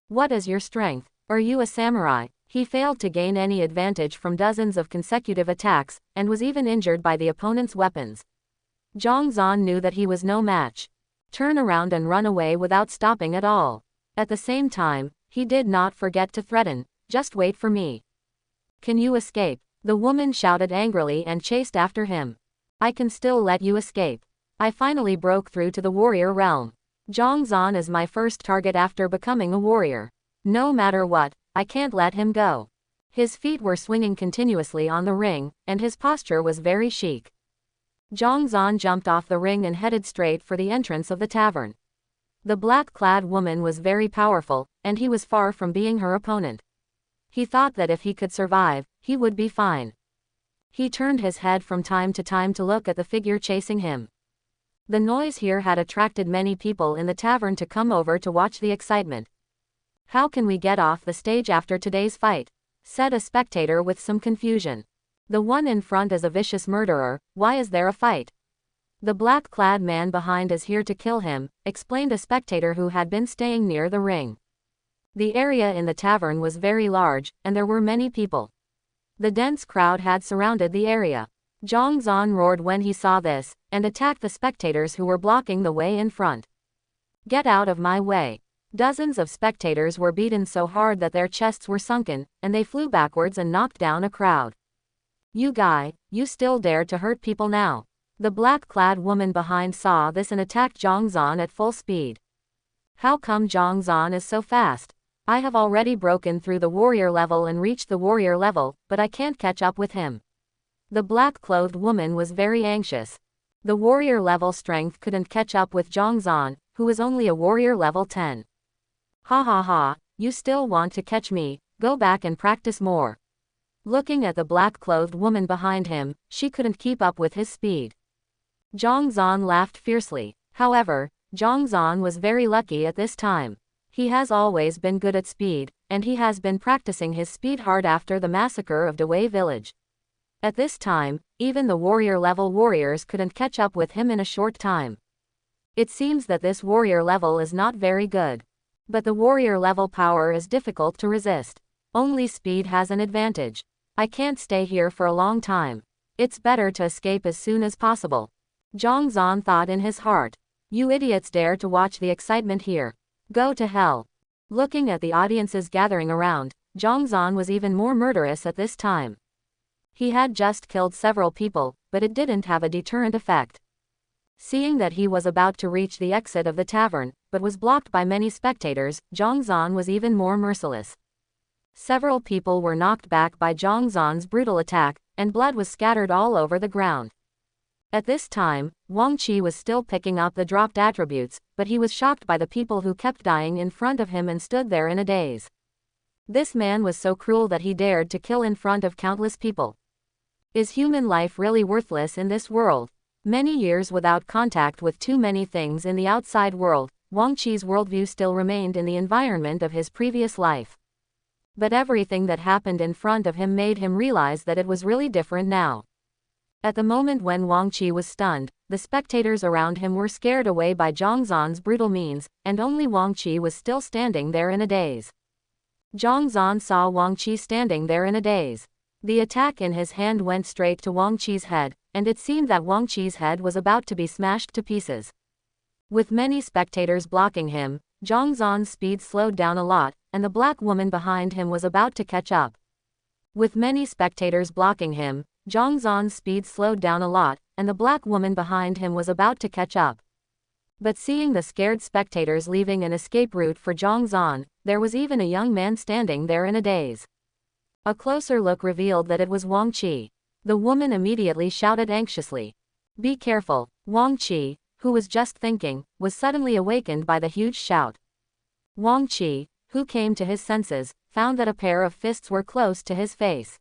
What is your strength? Are you a samurai? He failed to gain any advantage from dozens of consecutive attacks, and was even injured by the opponent's weapons. Zhang Zan knew that he was no match. Turn around and run away without stopping at all. At the same time, he did not forget to threaten, just wait for me. Can you escape? The woman shouted angrily and chased after him. I can still let you escape. I finally broke through to the warrior realm. Zhang Zan is my first target after becoming a warrior. No matter what, I can't let him go. His feet were swinging continuously on the ring, and his posture was very chic. Zhang Zan jumped off the ring and headed straight for the entrance of the tavern. The black-clad woman was very powerful, and he was far from being her opponent. He thought that if he could survive, he would be fine. He turned his head from time to look at the figure chasing him. The noise here had attracted many people in the tavern to come over to watch the excitement. How can we get off the stage after today's fight? Said a spectator with some confusion. The one in front is a vicious murderer, why is there a fight? The black-clad man behind is here to kill him, explained a spectator who had been staying near the ring. The area in the tavern was very large, and there were many people. The dense crowd had surrounded the area. Zhang Zan roared when he saw this, and attacked the spectators who were blocking the way in front. Get out of my way. Dozens of spectators were beaten so hard that their chests were sunken, and they flew backwards and knocked down a crowd. You guy, you still dare to hurt people now. The black-clad woman behind saw this and attacked Zhang Zan at full speed. How come Zhang Zan is so fast? I have already broken through the warrior level and reached the warrior level, but I can't catch up with him. The black-clothed woman was very anxious. The warrior level strength couldn't catch up with Zhang Zan, who was only a warrior level 10. Ha ha ha, you still want to catch me, go back and practice more. Looking at the black-clothed woman behind him, she couldn't keep up with his speed. Zhang Zan laughed fiercely. However, Zhang Zan was very lucky at this time. He has always been good at speed, and he has been practicing his speed hard after the massacre of Dewey Village. At this time, even the warrior-level warriors couldn't catch up with him in a short time. It seems that this warrior level is not very good. But the warrior level power is difficult to resist. Only speed has an advantage. I can't stay here for a long time. It's better to escape as soon as possible. Zhang Zan thought in his heart. You idiots dare to watch the excitement here. Go to hell. Looking at the audiences gathering around, Zhang Zan was even more murderous at this time. He had just killed several people, but it didn't have a deterrent effect. Seeing that he was about to reach the exit of the tavern, but was blocked by many spectators, Zhang Zan was even more merciless. Several people were knocked back by Zhang Zan's brutal attack, and blood was scattered all over the ground. At this time, Wang Qi was still picking up the dropped attributes, but he was shocked by the people who kept dying in front of him and stood there in a daze. This man was so cruel that he dared to kill in front of countless people. Is human life really worthless in this world? Many years without contact with too many things in the outside world, Wang Qi's worldview still remained in the environment of his previous life. But everything that happened in front of him made him realize that it was really different now. At the moment when Wang Qi was stunned, the spectators around him were scared away by Zhang Zan's brutal means, and only Wang Qi was still standing there in a daze. Zhang Zan saw Wang Qi standing there in a daze. The attack in his hand went straight to Wang Qi's head, and it seemed that Wang Qi's head was about to be smashed to pieces. With many spectators blocking him, Zhang Zan's speed slowed down a lot, and the black woman behind him was about to catch up. With many spectators blocking him, Zhang Zan's speed slowed down a lot, and the black woman behind him was about to catch up. But seeing the scared spectators leaving an escape route for Zhang Zan, there was even a young man standing there in a daze. A closer look revealed that it was Wang Qi. The woman immediately shouted anxiously. Be careful. Wang Qi, who was just thinking, was suddenly awakened by the huge shout. Wang Qi, who came to his senses, found that a pair of fists were close to his face.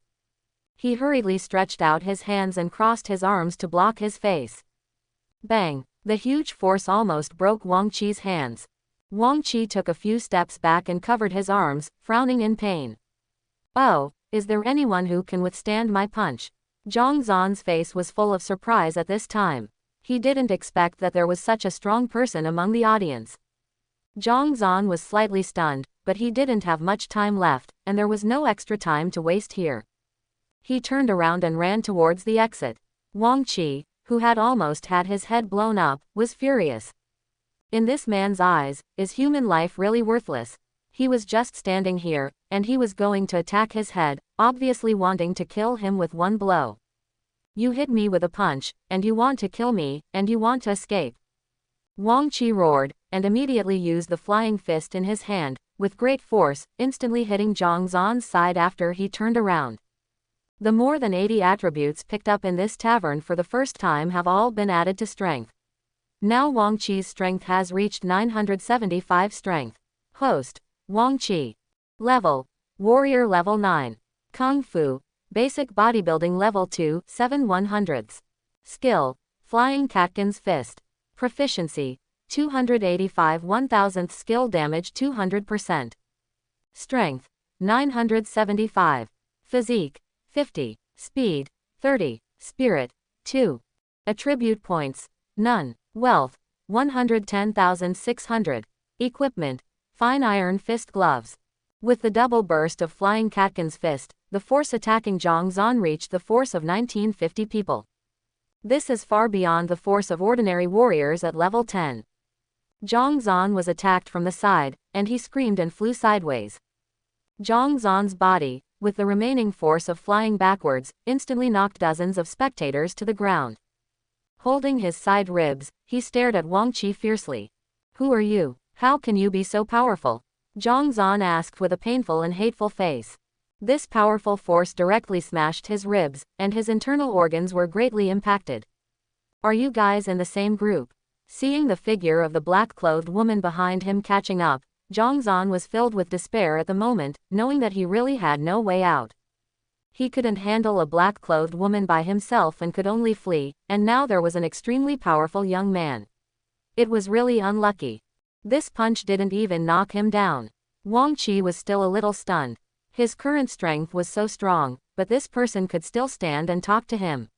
He hurriedly stretched out his hands and crossed his arms to block his face. Bang! The huge force almost broke Wang Qi's hands. Wang Qi took a few steps back and covered his arms, frowning in pain. Oh, is there anyone who can withstand my punch? Zhang Zan's face was full of surprise at this time. He didn't expect that there was such a strong person among the audience. Zhang Zan was slightly stunned, but he didn't have much time left, and there was no extra time to waste here. He turned around and ran towards the exit. Wang Qi, who had almost had his head blown up, was furious. In this man's eyes, is human life really worthless? He was just standing here, and he was going to attack his head, obviously wanting to kill him with one blow. You hit me with a punch, and you want to kill me, and you want to escape. Wang Qi roared, and immediately used the flying fist in his hand, with great force, instantly hitting Zhang Zan's side after he turned around. The more than 80 attributes picked up in this tavern for the first time have all been added to strength. Now Wang Qi's strength has reached 975 strength. Host, Wang Qi. Level, Warrior level 9. Kung Fu, Basic Bodybuilding level 2, 7/100ths. Skill, Flying Catkin's Fist. Proficiency, 285 1,000th. Skill damage 200%. Strength, 975. Physique, 50. Speed, 30. Spirit, 2. Attribute points, none. Wealth, 110,600. Equipment, Fine Iron Fist Gloves. With the double burst of Flying Catkin's Fist, the force attacking Zhang Zan reached the force of 1950 people. This is far beyond the force of ordinary warriors at level 10. Zhang Zan was attacked from the side, and he screamed and flew sideways. Zhang Zan's body, with the remaining force of flying backwards, instantly knocked dozens of spectators to the ground. Holding his side ribs, he stared at Wang Qi fiercely. Who are you? How can you be so powerful? Zhang Zan asked with a painful and hateful face. This powerful force directly smashed his ribs, and his internal organs were greatly impacted. Are you guys in the same group? Seeing the figure of the black-clothed woman behind him catching up, Zhang Zan was filled with despair at the moment, knowing that he really had no way out. He couldn't handle a black-clothed woman by himself and could only flee, and now there was an extremely powerful young man. It was really unlucky. This punch didn't even knock him down. Wang Qi was still a little stunned. His current strength was so strong, but this person could still stand and talk to him.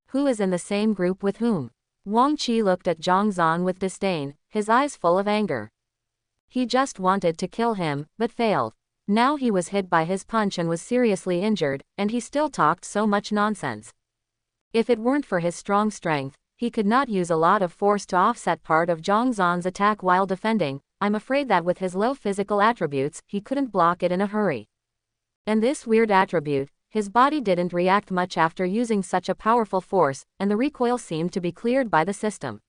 Who is in the same group with whom? Wang Qi looked at Zhang Zan with disdain, his eyes full of anger. He just wanted to kill him, but failed. Now he was hit by his punch and was seriously injured, and he still talked so much nonsense. If it weren't for his strong strength, he could not use a lot of force to offset part of Zhang Zan's attack while defending. I'm afraid that with his low physical attributes, he couldn't block it in a hurry. And this weird attribute, his body didn't react much after using such a powerful force, and the recoil seemed to be cleared by the system.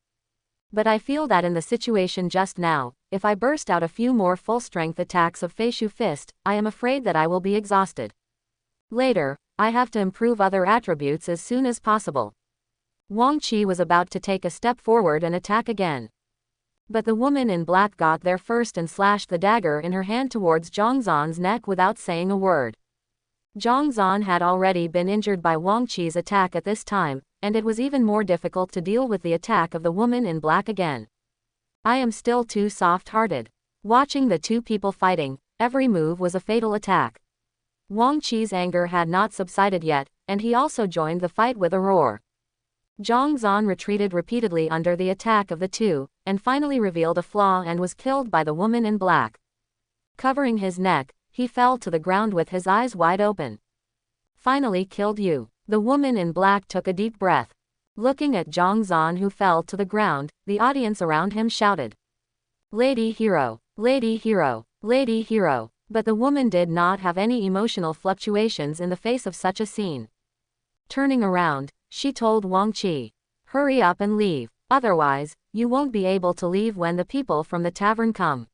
But I feel that in the situation just now, if I burst out a few more full-strength attacks of Feishu Fist, I am afraid that I will be exhausted. Later, I have to improve other attributes as soon as possible. Wang Qi was about to take a step forward and attack again. But the woman in black got there first and slashed the dagger in her hand towards Zhang Zan's neck without saying a word. Zhang Zan had already been injured by Wang Qi's attack at this time, and it was even more difficult to deal with the attack of the woman in black again. I am still too soft-hearted. Watching the two people fighting, every move was a fatal attack. Wang Qi's anger had not subsided yet, and he also joined the fight with a roar. Zhang Zan retreated repeatedly under the attack of the two, and finally revealed a flaw and was killed by the woman in black. Covering his neck, he fell to the ground with his eyes wide open. Finally killed you. The woman in black took a deep breath. Looking at Zhang Zan who fell to the ground, the audience around him shouted, "Lady hero! Lady hero! Lady hero!" But the woman did not have any emotional fluctuations in the face of such a scene. Turning around, she told Wang Qi, "Hurry up and leave, otherwise, you won't be able to leave when the people from the tavern come."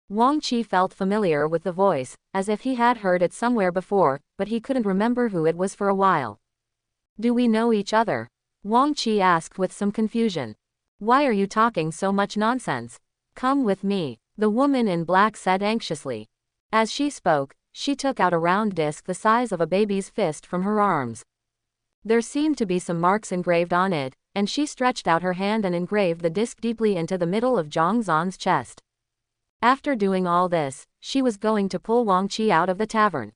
Wang Qi felt familiar with the voice, as if he had heard it somewhere before, but he couldn't remember who it was for a while. "Do we know each other?" Wang Qi asked with some confusion. "Why are you talking so much nonsense? Come with me," the woman in black said anxiously. As she spoke, she took out a round disc the size of a baby's fist from her arms. There seemed to be some marks engraved on it, and she stretched out her hand and engraved the disc deeply into the middle of Zhang Zan's chest. After doing all this, she was going to pull Wang Qi out of the tavern.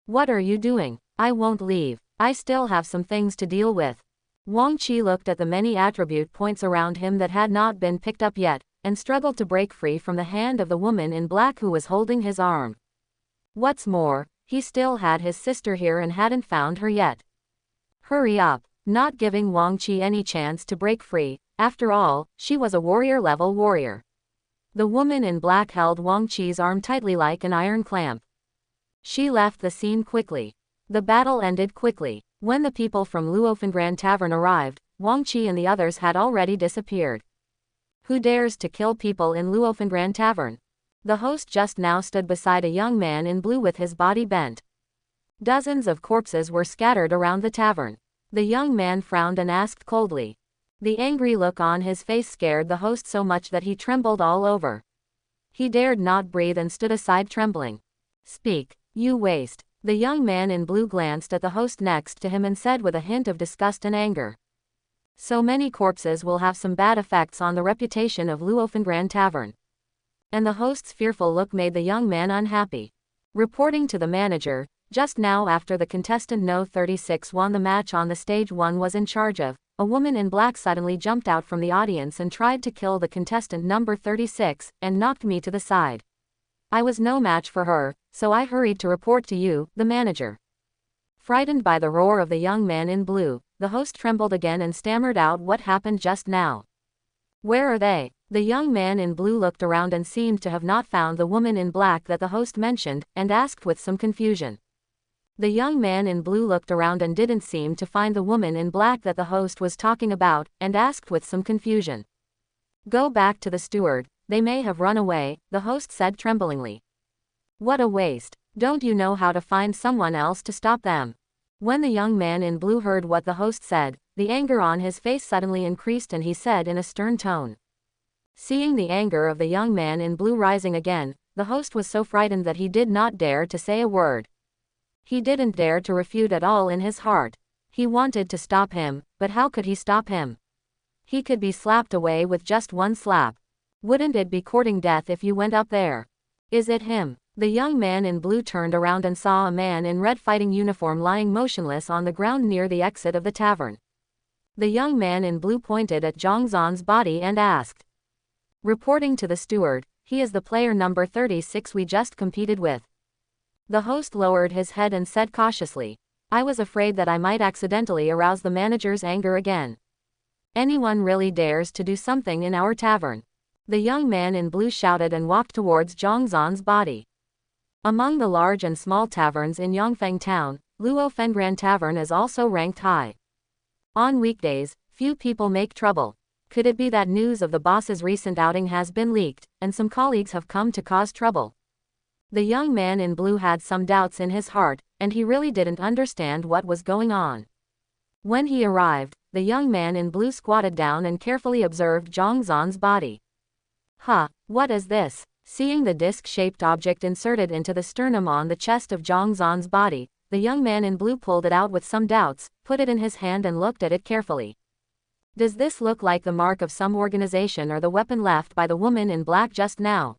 "What are you doing? I won't leave. I still have some things to deal with." Wang Qi looked at the many attribute points around him that had not been picked up yet, and struggled to break free from the hand of the woman in black who was holding his arm. What's more, he still had his sister here and hadn't found her yet. Hurry up, not giving Wang Qi any chance to break free. After all, she was a warrior-level warrior. The woman in black held Wang Qi's arm tightly like an iron clamp. She left the scene quickly. The battle ended quickly. When the people from Luofengran Tavern arrived, Wang Qi and the others had already disappeared. Who dares to kill people in Luofengran Tavern? The host just now stood beside a young man in blue with his body bent. Dozens of corpses were scattered around the tavern. The young man frowned and asked coldly. The angry look on his face scared the host so much that he trembled all over. He dared not breathe and stood aside trembling. "Speak, you waste." The young man in blue glanced at the host next to him and said with a hint of disgust and anger. "So many corpses will have some bad effects on the reputation of Luofengran Tavern." And the host's fearful look made the young man unhappy. Reporting to the manager, just now after the contestant No. 36 won the match on the stage one was in charge of, a woman in black suddenly jumped out from the audience and tried to kill the contestant number 36, and knocked me to the side. I was no match for her, so I hurried to report to you, the manager. Frightened by the roar of the young man in blue, the host trembled again and stammered out what happened just now. "Where are they?" The young man in blue looked around and seemed to have not found the woman in black that the host mentioned, and asked with some confusion. The young man in blue looked around and didn't seem to find the woman in black that the host was talking about, and asked with some confusion. "Go back to the steward, they may have run away," the host said tremblingly. "What a waste. Don't you know how to find someone else to stop them?" When the young man in blue heard what the host said, the anger on his face suddenly increased and he said in a stern tone. Seeing the anger of the young man in blue rising again, the host was so frightened that he did not dare to say a word. He didn't dare to refute at all in his heart. He wanted to stop him, but how could he stop him? He could be slapped away with just one slap. Wouldn't it be courting death if you went up there? Is it him? The young man in blue turned around and saw a man in red fighting uniform lying motionless on the ground near the exit of the tavern. The young man in blue pointed at Zhang Zan's body and asked. Reporting to the steward, he is the player number 36 we just competed with. The host lowered his head and said cautiously, I was afraid that I might accidentally arouse the manager's anger again. Anyone really dares to do something in our tavern? The young man in blue shouted and walked towards Zhang Zan's body. Among the large and small taverns in Yongfeng Town, Luo Fengran Tavern is also ranked high. On weekdays, few people make trouble. Could it be that news of the boss's recent outing has been leaked, and some colleagues have come to cause trouble? The young man in blue had some doubts in his heart, and he really didn't understand what was going on. When he arrived, the young man in blue squatted down and carefully observed Zhang Zan's body. Huh, what is this? Seeing the disc-shaped object inserted into the sternum on the chest of Zhang Zan's body, the young man in blue pulled it out with some doubts, put it in his hand and looked at it carefully. Does this look like the mark of some organization or the weapon left by the woman in black just now?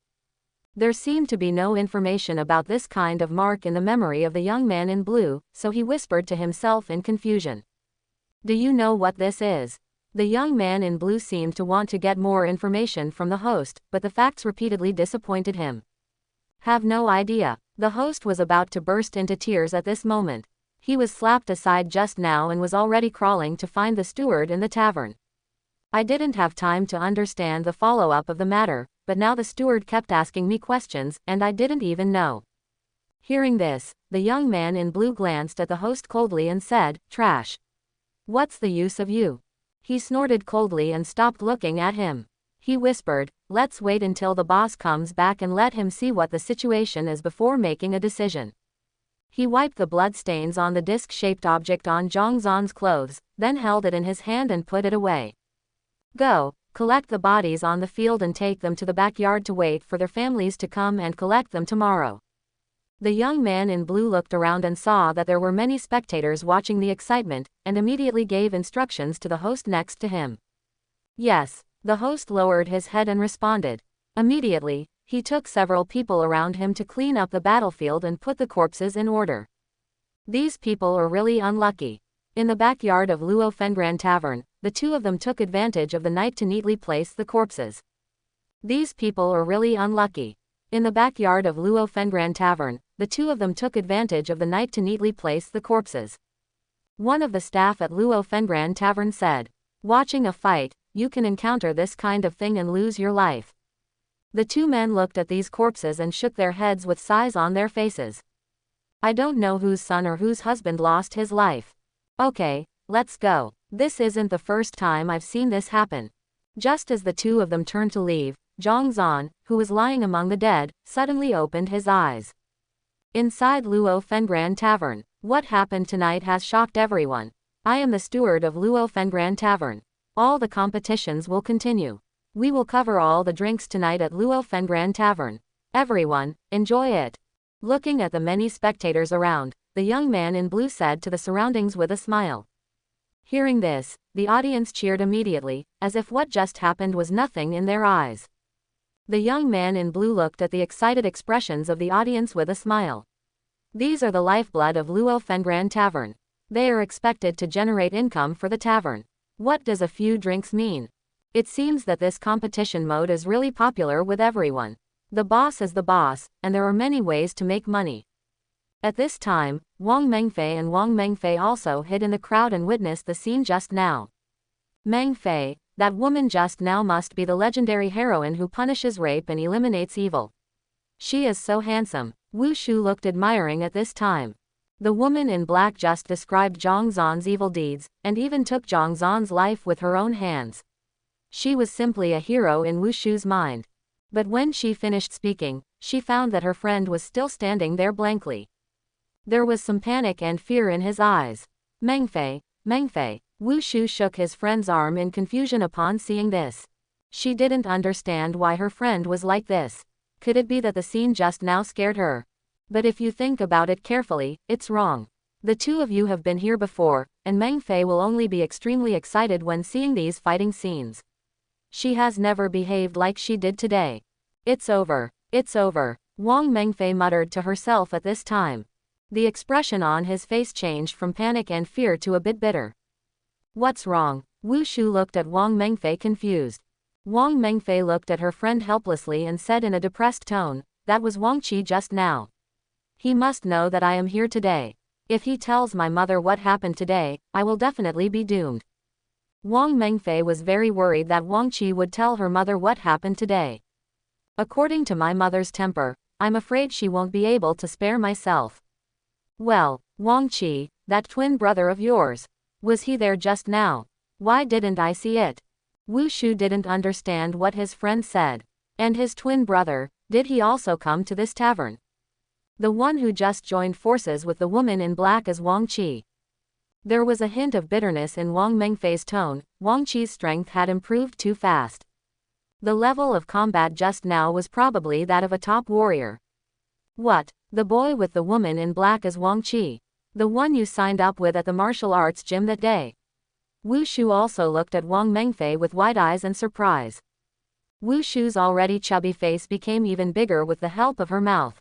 There seemed to be no information about this kind of mark in the memory of the young man in blue, so he whispered to himself in confusion. Do you know what this is? The young man in blue seemed to want to get more information from the host, but the facts repeatedly disappointed him. Have no idea. The host was about to burst into tears at this moment. He was slapped aside just now and was already crawling to find the steward in the tavern. I didn't have time to understand the follow-up of the matter, but now the steward kept asking me questions, and I didn't even know. Hearing this, the young man in blue glanced at the host coldly and said, Trash. What's the use of you? He snorted coldly and stopped looking at him. He whispered, let's wait until the boss comes back and let him see what the situation is before making a decision. He wiped the blood stains on the disc-shaped object on Zhang Zan's clothes, then held it in his hand and put it away. Go, collect the bodies on the field and take them to the backyard to wait for their families to come and collect them tomorrow. The young man in blue looked around and saw that there were many spectators watching the excitement, and immediately gave instructions to the host next to him. Yes, the host lowered his head and responded. Immediately, he took several people around him to clean up the battlefield and put the corpses in order. These people are really unlucky. In the backyard of Luo Fengran Tavern, the two of them took advantage of the night to neatly place the corpses. These people are really unlucky. In the backyard of Luo Fengran Tavern, the two of them took advantage of the night to neatly place the corpses. One of the staff at Luo Fengran Tavern said, watching a fight, you can encounter this kind of thing and lose your life. The two men looked at these corpses and shook their heads with sighs on their faces. I don't know whose son or whose husband lost his life. Okay, let's go. This isn't the first time I've seen this happen. Just as the two of them turned to leave, Zhang Zan, who was lying among the dead, suddenly opened his eyes. Inside Luo Fengran Tavern, what happened tonight has shocked everyone. I am the steward of Luo Fengran Tavern. All the competitions will continue. We will cover all the drinks tonight at Luo Fengran Tavern. Everyone, enjoy it. Looking at the many spectators around, the young man in blue said to the surroundings with a smile. Hearing this, the audience cheered immediately, as if what just happened was nothing in their eyes. The young man in blue looked at the excited expressions of the audience with a smile. These are the lifeblood of Luo Fengran Tavern. They are expected to generate income for the tavern. What does a few drinks mean? It seems that this competition mode is really popular with everyone. The boss is the boss, and there are many ways to make money. At this time, Wang Mengfei and Wang Mengfei also hid in the crowd and witnessed the scene just now. Mengfei, that woman just now must be the legendary heroine who punishes rape and eliminates evil. She is so handsome. Wu Shu looked admiring at this time. The woman in black just described Zhang Zan's evil deeds, and even took Zhang Zan's life with her own hands. She was simply a hero in Wu Shu's mind. But when she finished speaking, she found that her friend was still standing there blankly. There was some panic and fear in his eyes. Mengfei, Mengfei. Wu Shu shook his friend's arm in confusion upon seeing this. She didn't understand why her friend was like this. Could it be that the scene just now scared her? But if you think about it carefully, it's wrong. The two of you have been here before, and Mengfei will only be extremely excited when seeing these fighting scenes. She has never behaved like she did today. It's over. It's over, Wang Mengfei muttered to herself at this time. The expression on his face changed from panic and fear to a bit bitter. What's wrong? Wu Shu looked at Wang Mengfei confused. Wang Mengfei looked at her friend helplessly and said in a depressed tone, "That was Wang Qi just now. He must know that I am here today. If he tells my mother what happened today, I will definitely be doomed." Wang Mengfei was very worried that Wang Qi would tell her mother what happened today. According to my mother's temper, I'm afraid she won't be able to spare myself. Well, Wang Qi, that twin brother of yours. Was he there just now? Why didn't I see it? Wu Shu didn't understand what his friend said. And his twin brother, did he also come to this tavern? The one who just joined forces with the woman in black is Wang Qi. There was a hint of bitterness in Wang Mengfei's tone. Wang Qi's strength had improved too fast. The level of combat just now was probably that of a top warrior. What? The boy with the woman in black is Wang Qi. The one you signed up with at the martial arts gym that day. Wu Shu also looked at Wang Mengfei with wide eyes and surprise. Wu Shu's already chubby face became even bigger with the help of her mouth.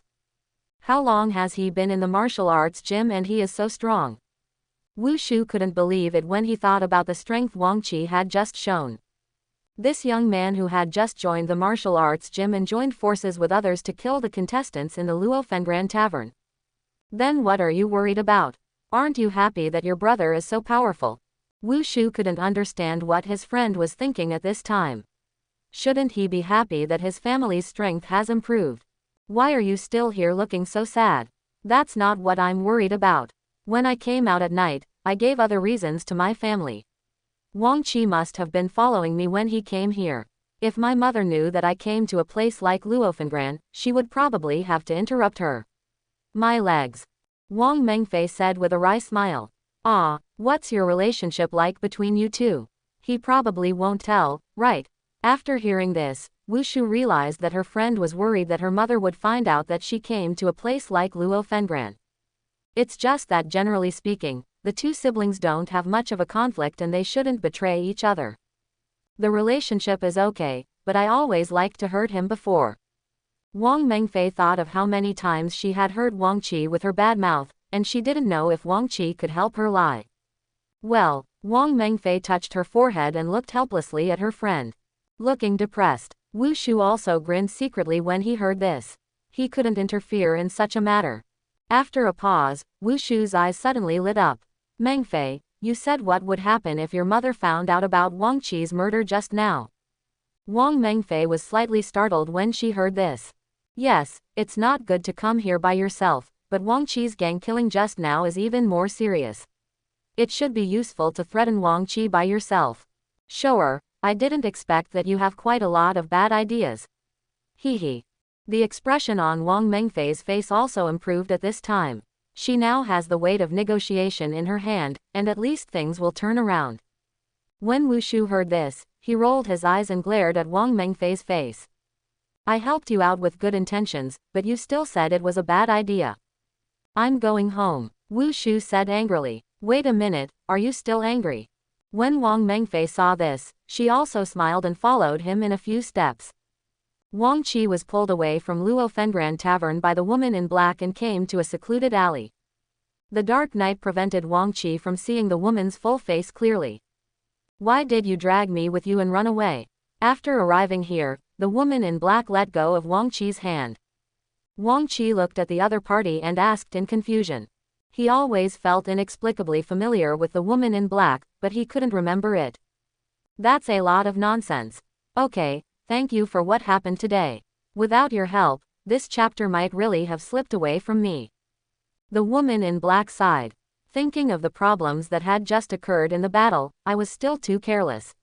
How long has he been in the martial arts gym and he is so strong? Wu Shu couldn't believe it when he thought about the strength Wang Qi had just shown. This young man who had just joined the martial arts gym and joined forces with others to kill the contestants in the Luofengran Tavern. Then what are you worried about? Aren't you happy that your brother is so powerful? Wu Shu couldn't understand what his friend was thinking at this time. Shouldn't he be happy that his family's strength has improved? Why are you still here looking so sad? That's not what I'm worried about. When I came out at night, I gave other reasons to my family. Wang Qi must have been following me when he came here. If my mother knew that I came to a place like Luofengran, she would probably have to interrupt her. My legs. Wang Mengfei said with a wry smile. Ah, what's your relationship like between you two? He probably won't tell, right? After hearing this, Wu Shu realized that her friend was worried that her mother would find out that she came to a place like Luofengran. It's just that generally speaking, the two siblings don't have much of a conflict and they shouldn't betray each other. The relationship is okay, but I always liked to hurt him before. Wang Mengfei thought of how many times she had hurt Wang Qi with her bad mouth, and she didn't know if Wang Qi could help her lie. Well, Wang Mengfei touched her forehead and looked helplessly at her friend. Looking depressed, Wu Shu also grinned secretly when he heard this. He couldn't interfere in such a matter. After a pause, Wu Shu's eyes suddenly lit up. Mengfei, you said what would happen if your mother found out about Wang Qi's murder just now. Wang Mengfei was slightly startled when she heard this. Yes, it's not good to come here by yourself, but Wang Qi's gang killing just now is even more serious. It should be useful to threaten Wang Qi by yourself. Sure, I didn't expect that you have quite a lot of bad ideas. Hee. The expression on Wang Mengfei's face also improved at this time. She now has the weight of negotiation in her hand, and at least things will turn around. When Wu Shu heard this, he rolled his eyes and glared at Wang Mengfei's face. I helped you out with good intentions, but you still said it was a bad idea. I'm going home, Wu Shu said angrily. Wait a minute, are you still angry? When Wang Mengfei saw this, she also smiled and followed him in a few steps. Wang Qi was pulled away from Luofengran Tavern by the woman in black and came to a secluded alley. The dark night prevented Wang Qi from seeing the woman's full face clearly. Why did you drag me with you and run away? After arriving here, the woman in black let go of Wang Qi's hand. Wang Qi looked at the other party and asked in confusion. He always felt inexplicably familiar with the woman in black, but he couldn't remember it. That's a lot of nonsense. Okay, thank you for what happened today. Without your help, this chapter might really have slipped away from me. The woman in black sighed. Thinking of the problems that had just occurred in the battle, I was still too careless.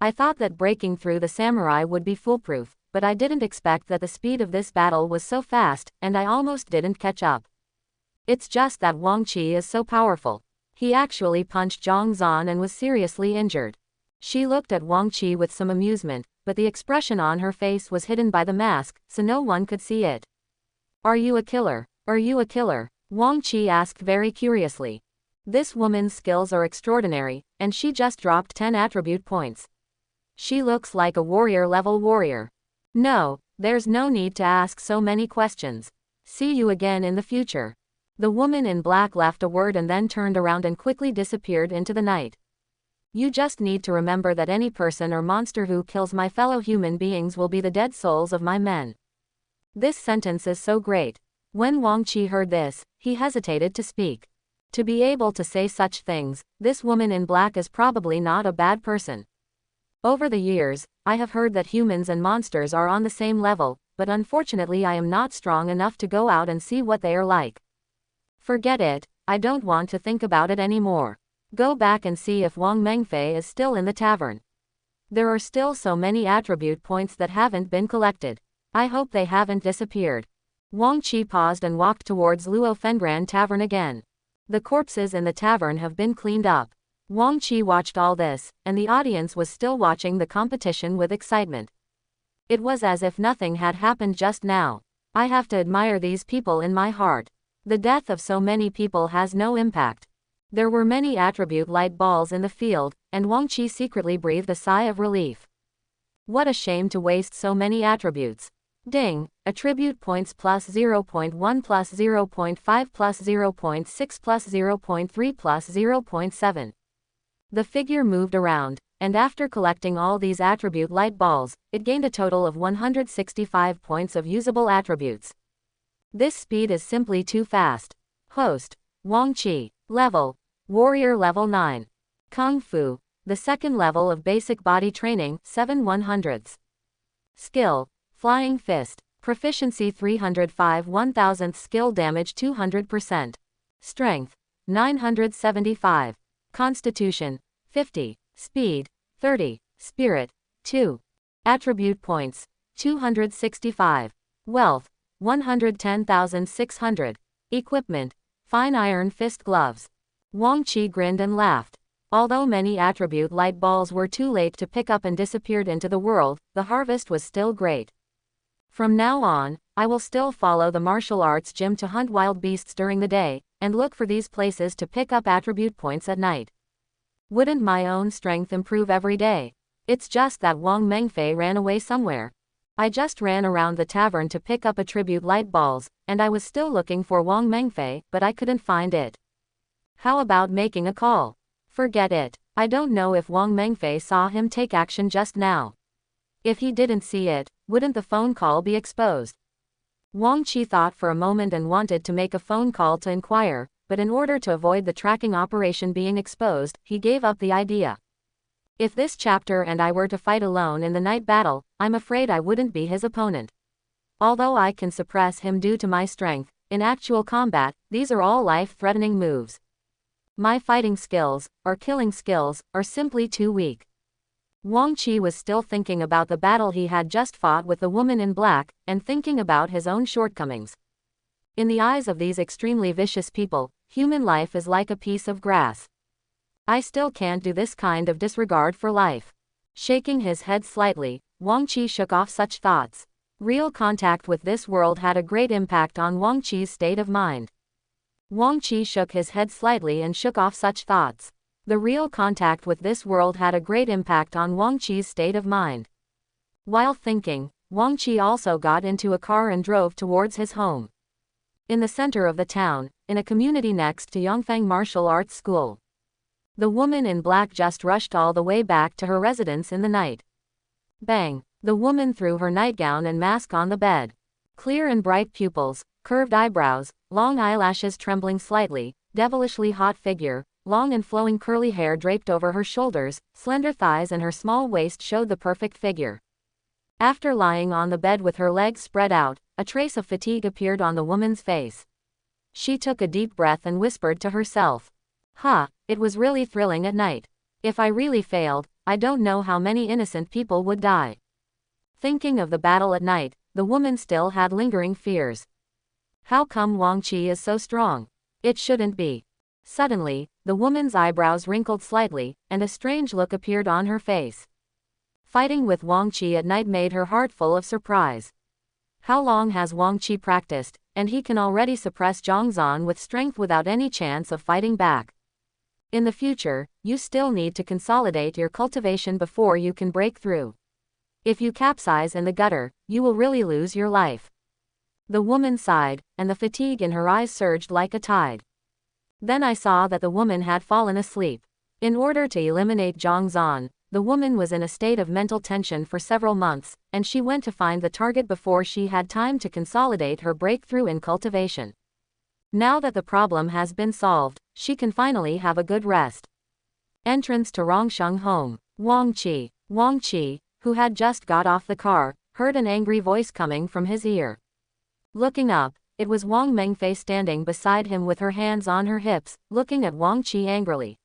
I thought that breaking through the samurai would be foolproof, but I didn't expect that the speed of this battle was so fast, and I almost didn't catch up. It's just that Wang Qi is so powerful. He actually punched Zhang Zan and was seriously injured. She looked at Wang Qi with some amusement, but the expression on her face was hidden by the mask, so no one could see it. Are you a killer? Are you a killer? Wang Qi asked very curiously. This woman's skills are extraordinary, and she just dropped 10 attribute points. She looks like a warrior-level warrior. No, there's no need to ask so many questions. See you again in the future. The woman in black left a word and then turned around and quickly disappeared into the night. You just need to remember that any person or monster who kills my fellow human beings will be the dead souls of my men. This sentence is so great. When Wang Qi heard this, he hesitated to speak. To be able to say such things, this woman in black is probably not a bad person. Over the years, I have heard that humans and monsters are on the same level, but unfortunately I am not strong enough to go out and see what they are like. Forget it, I don't want to think about it anymore. Go back and see if Wang Mengfei is still in the tavern. There are still so many attribute points that haven't been collected. I hope they haven't disappeared. Wang Qi paused and walked towards Luo Fengran Tavern again. The corpses in the tavern have been cleaned up. Wang Qi watched all this, and the audience was still watching the competition with excitement. It was as if nothing had happened just now. I have to admire these people in my heart. The death of so many people has no impact. There were many attribute light balls in the field, and Wang Qi secretly breathed a sigh of relief. What a shame to waste so many attributes. Ding, attribute points plus 0.1 plus 0.5 plus 0.6 plus 0.3 plus 0.7. The figure moved around, and after collecting all these attribute light balls, it gained a total of 165 points of usable attributes. This speed is simply too fast. Host, Wang Qi. Level, Warrior level 9. Kung Fu, the second level of basic body training, 7/100. Skill, Flying Fist. Proficiency 305 1,000th. Skill damage 200%. Strength, 975. Constitution, 50. Speed, 30. Spirit, 2. Attribute points, 265. Wealth, 110,600. Equipment, Fine Iron Fist Gloves. Wang Qi grinned and laughed. Although many attribute light balls were too late to pick up and disappeared into the world, the harvest was still great. From now on, I will still follow the martial arts gym to hunt wild beasts during the day, and look for these places to pick up attribute points at night. Wouldn't my own strength improve every day? It's just that Wang Mengfei ran away somewhere. I just ran around the tavern to pick up attribute light balls, and I was still looking for Wang Mengfei, but I couldn't find it. How about making a call? Forget it. I don't know if Wang Mengfei saw him take action just now. If he didn't see it, wouldn't the phone call be exposed? Wang Qi thought for a moment and wanted to make a phone call to inquire, but in order to avoid the tracking operation being exposed, he gave up the idea. If this chapter and I were to fight alone in the night battle, I'm afraid I wouldn't be his opponent. Although I can suppress him due to my strength, in actual combat, these are all life-threatening moves. My fighting skills, or killing skills, are simply too weak. Wang Qi was still thinking about the battle he had just fought with the woman in black, and thinking about his own shortcomings. In the eyes of these extremely vicious people, human life is like a piece of grass. I still can't do this kind of disregard for life. Shaking his head slightly, Wang Qi shook off such thoughts. Real contact with this world had a great impact on Wang Qi's state of mind. Wang Qi shook his head slightly and shook off such thoughts. The real contact with this world had a great impact on Wang Qi's state of mind. While thinking, Wang Qi also got into a car and drove towards his home. In the center of the town, in a community next to Yongfang Martial Arts School. The woman in black just rushed all the way back to her residence in the night. Bang! The woman threw her nightgown and mask on the bed. Clear and bright pupils, curved eyebrows, long eyelashes trembling slightly, devilishly hot figure, long and flowing curly hair draped over her shoulders, slender thighs and her small waist showed the perfect figure. After lying on the bed with her legs spread out, a trace of fatigue appeared on the woman's face. She took a deep breath and whispered to herself. It was really thrilling at night. If I really failed, I don't know how many innocent people would die. Thinking of the battle at night, the woman still had lingering fears. How come Wang Qi is so strong? It shouldn't be. Suddenly, the woman's eyebrows wrinkled slightly, and a strange look appeared on her face. Fighting with Wang Qi at night made her heart full of surprise. How long has Wang Qi practiced, and he can already suppress Zhongzhan with strength without any chance of fighting back? In the future, you still need to consolidate your cultivation before you can break through. If you capsize in the gutter, you will really lose your life." The woman sighed, and the fatigue in her eyes surged like a tide. Then I saw that the woman had fallen asleep. In order to eliminate Zhang Zan, the woman was in a state of mental tension for several months, and she went to find the target before she had time to consolidate her breakthrough in cultivation. Now that the problem has been solved, she can finally have a good rest. Entrance to Rongsheng home. Wang Qi, who had just got off the car, heard an angry voice coming from his ear. Looking up, it was Wang Mengfei standing beside him with her hands on her hips, looking at Wang Qi angrily.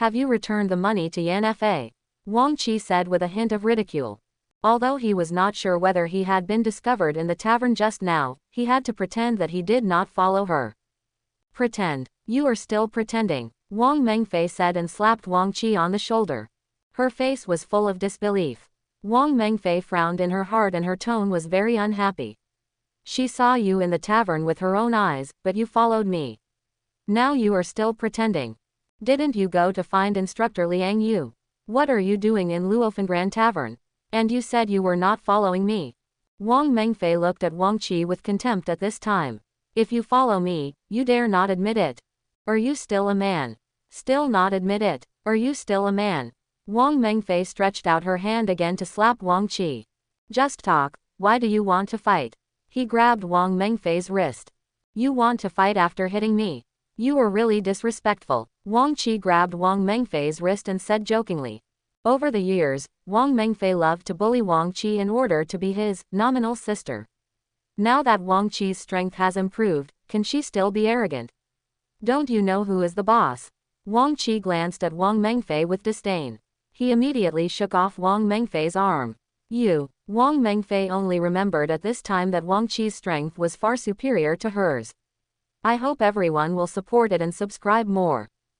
"Have you returned the money to Yan Fa?" Wang Qi said with a hint of ridicule. Although he was not sure whether he had been discovered in the tavern just now, he had to pretend that he did not follow her. "Pretend? You are still pretending," Wang Mengfei said and slapped Wang Qi on the shoulder. Her face was full of disbelief. Wang Mengfei frowned in her heart and her tone was very unhappy. "She saw you in the tavern with her own eyes, but you followed me. Now you are still pretending. Didn't you go to find instructor Liang Yu? What are you doing in Luofengran Tavern? And you said you were not following me." Wang Mengfei looked at Wang Qi with contempt at this time. "If you follow me, you dare not admit it. Are you still a man? Still not admit it? Are you still a man?" Wang Mengfei stretched out her hand again to slap Wang Qi. "Just talk, why do you want to fight?" He grabbed Wang Mengfei's wrist. "You want to fight after hitting me? You are really disrespectful." Wang Qi grabbed Wang Mengfei's wrist and said jokingly. Over the years, Wang Mengfei loved to bully Wang Qi in order to be his nominal sister. Now that Wang Qi's strength has improved, can she still be arrogant? "Don't you know who is the boss?" Wang Qi glanced at Wang Mengfei with disdain. He immediately shook off Wang Mengfei's arm. "You." Wang Mengfei only remembered at this time that Wang Qi's strength was far superior to hers. I hope everyone will support it and subscribe more.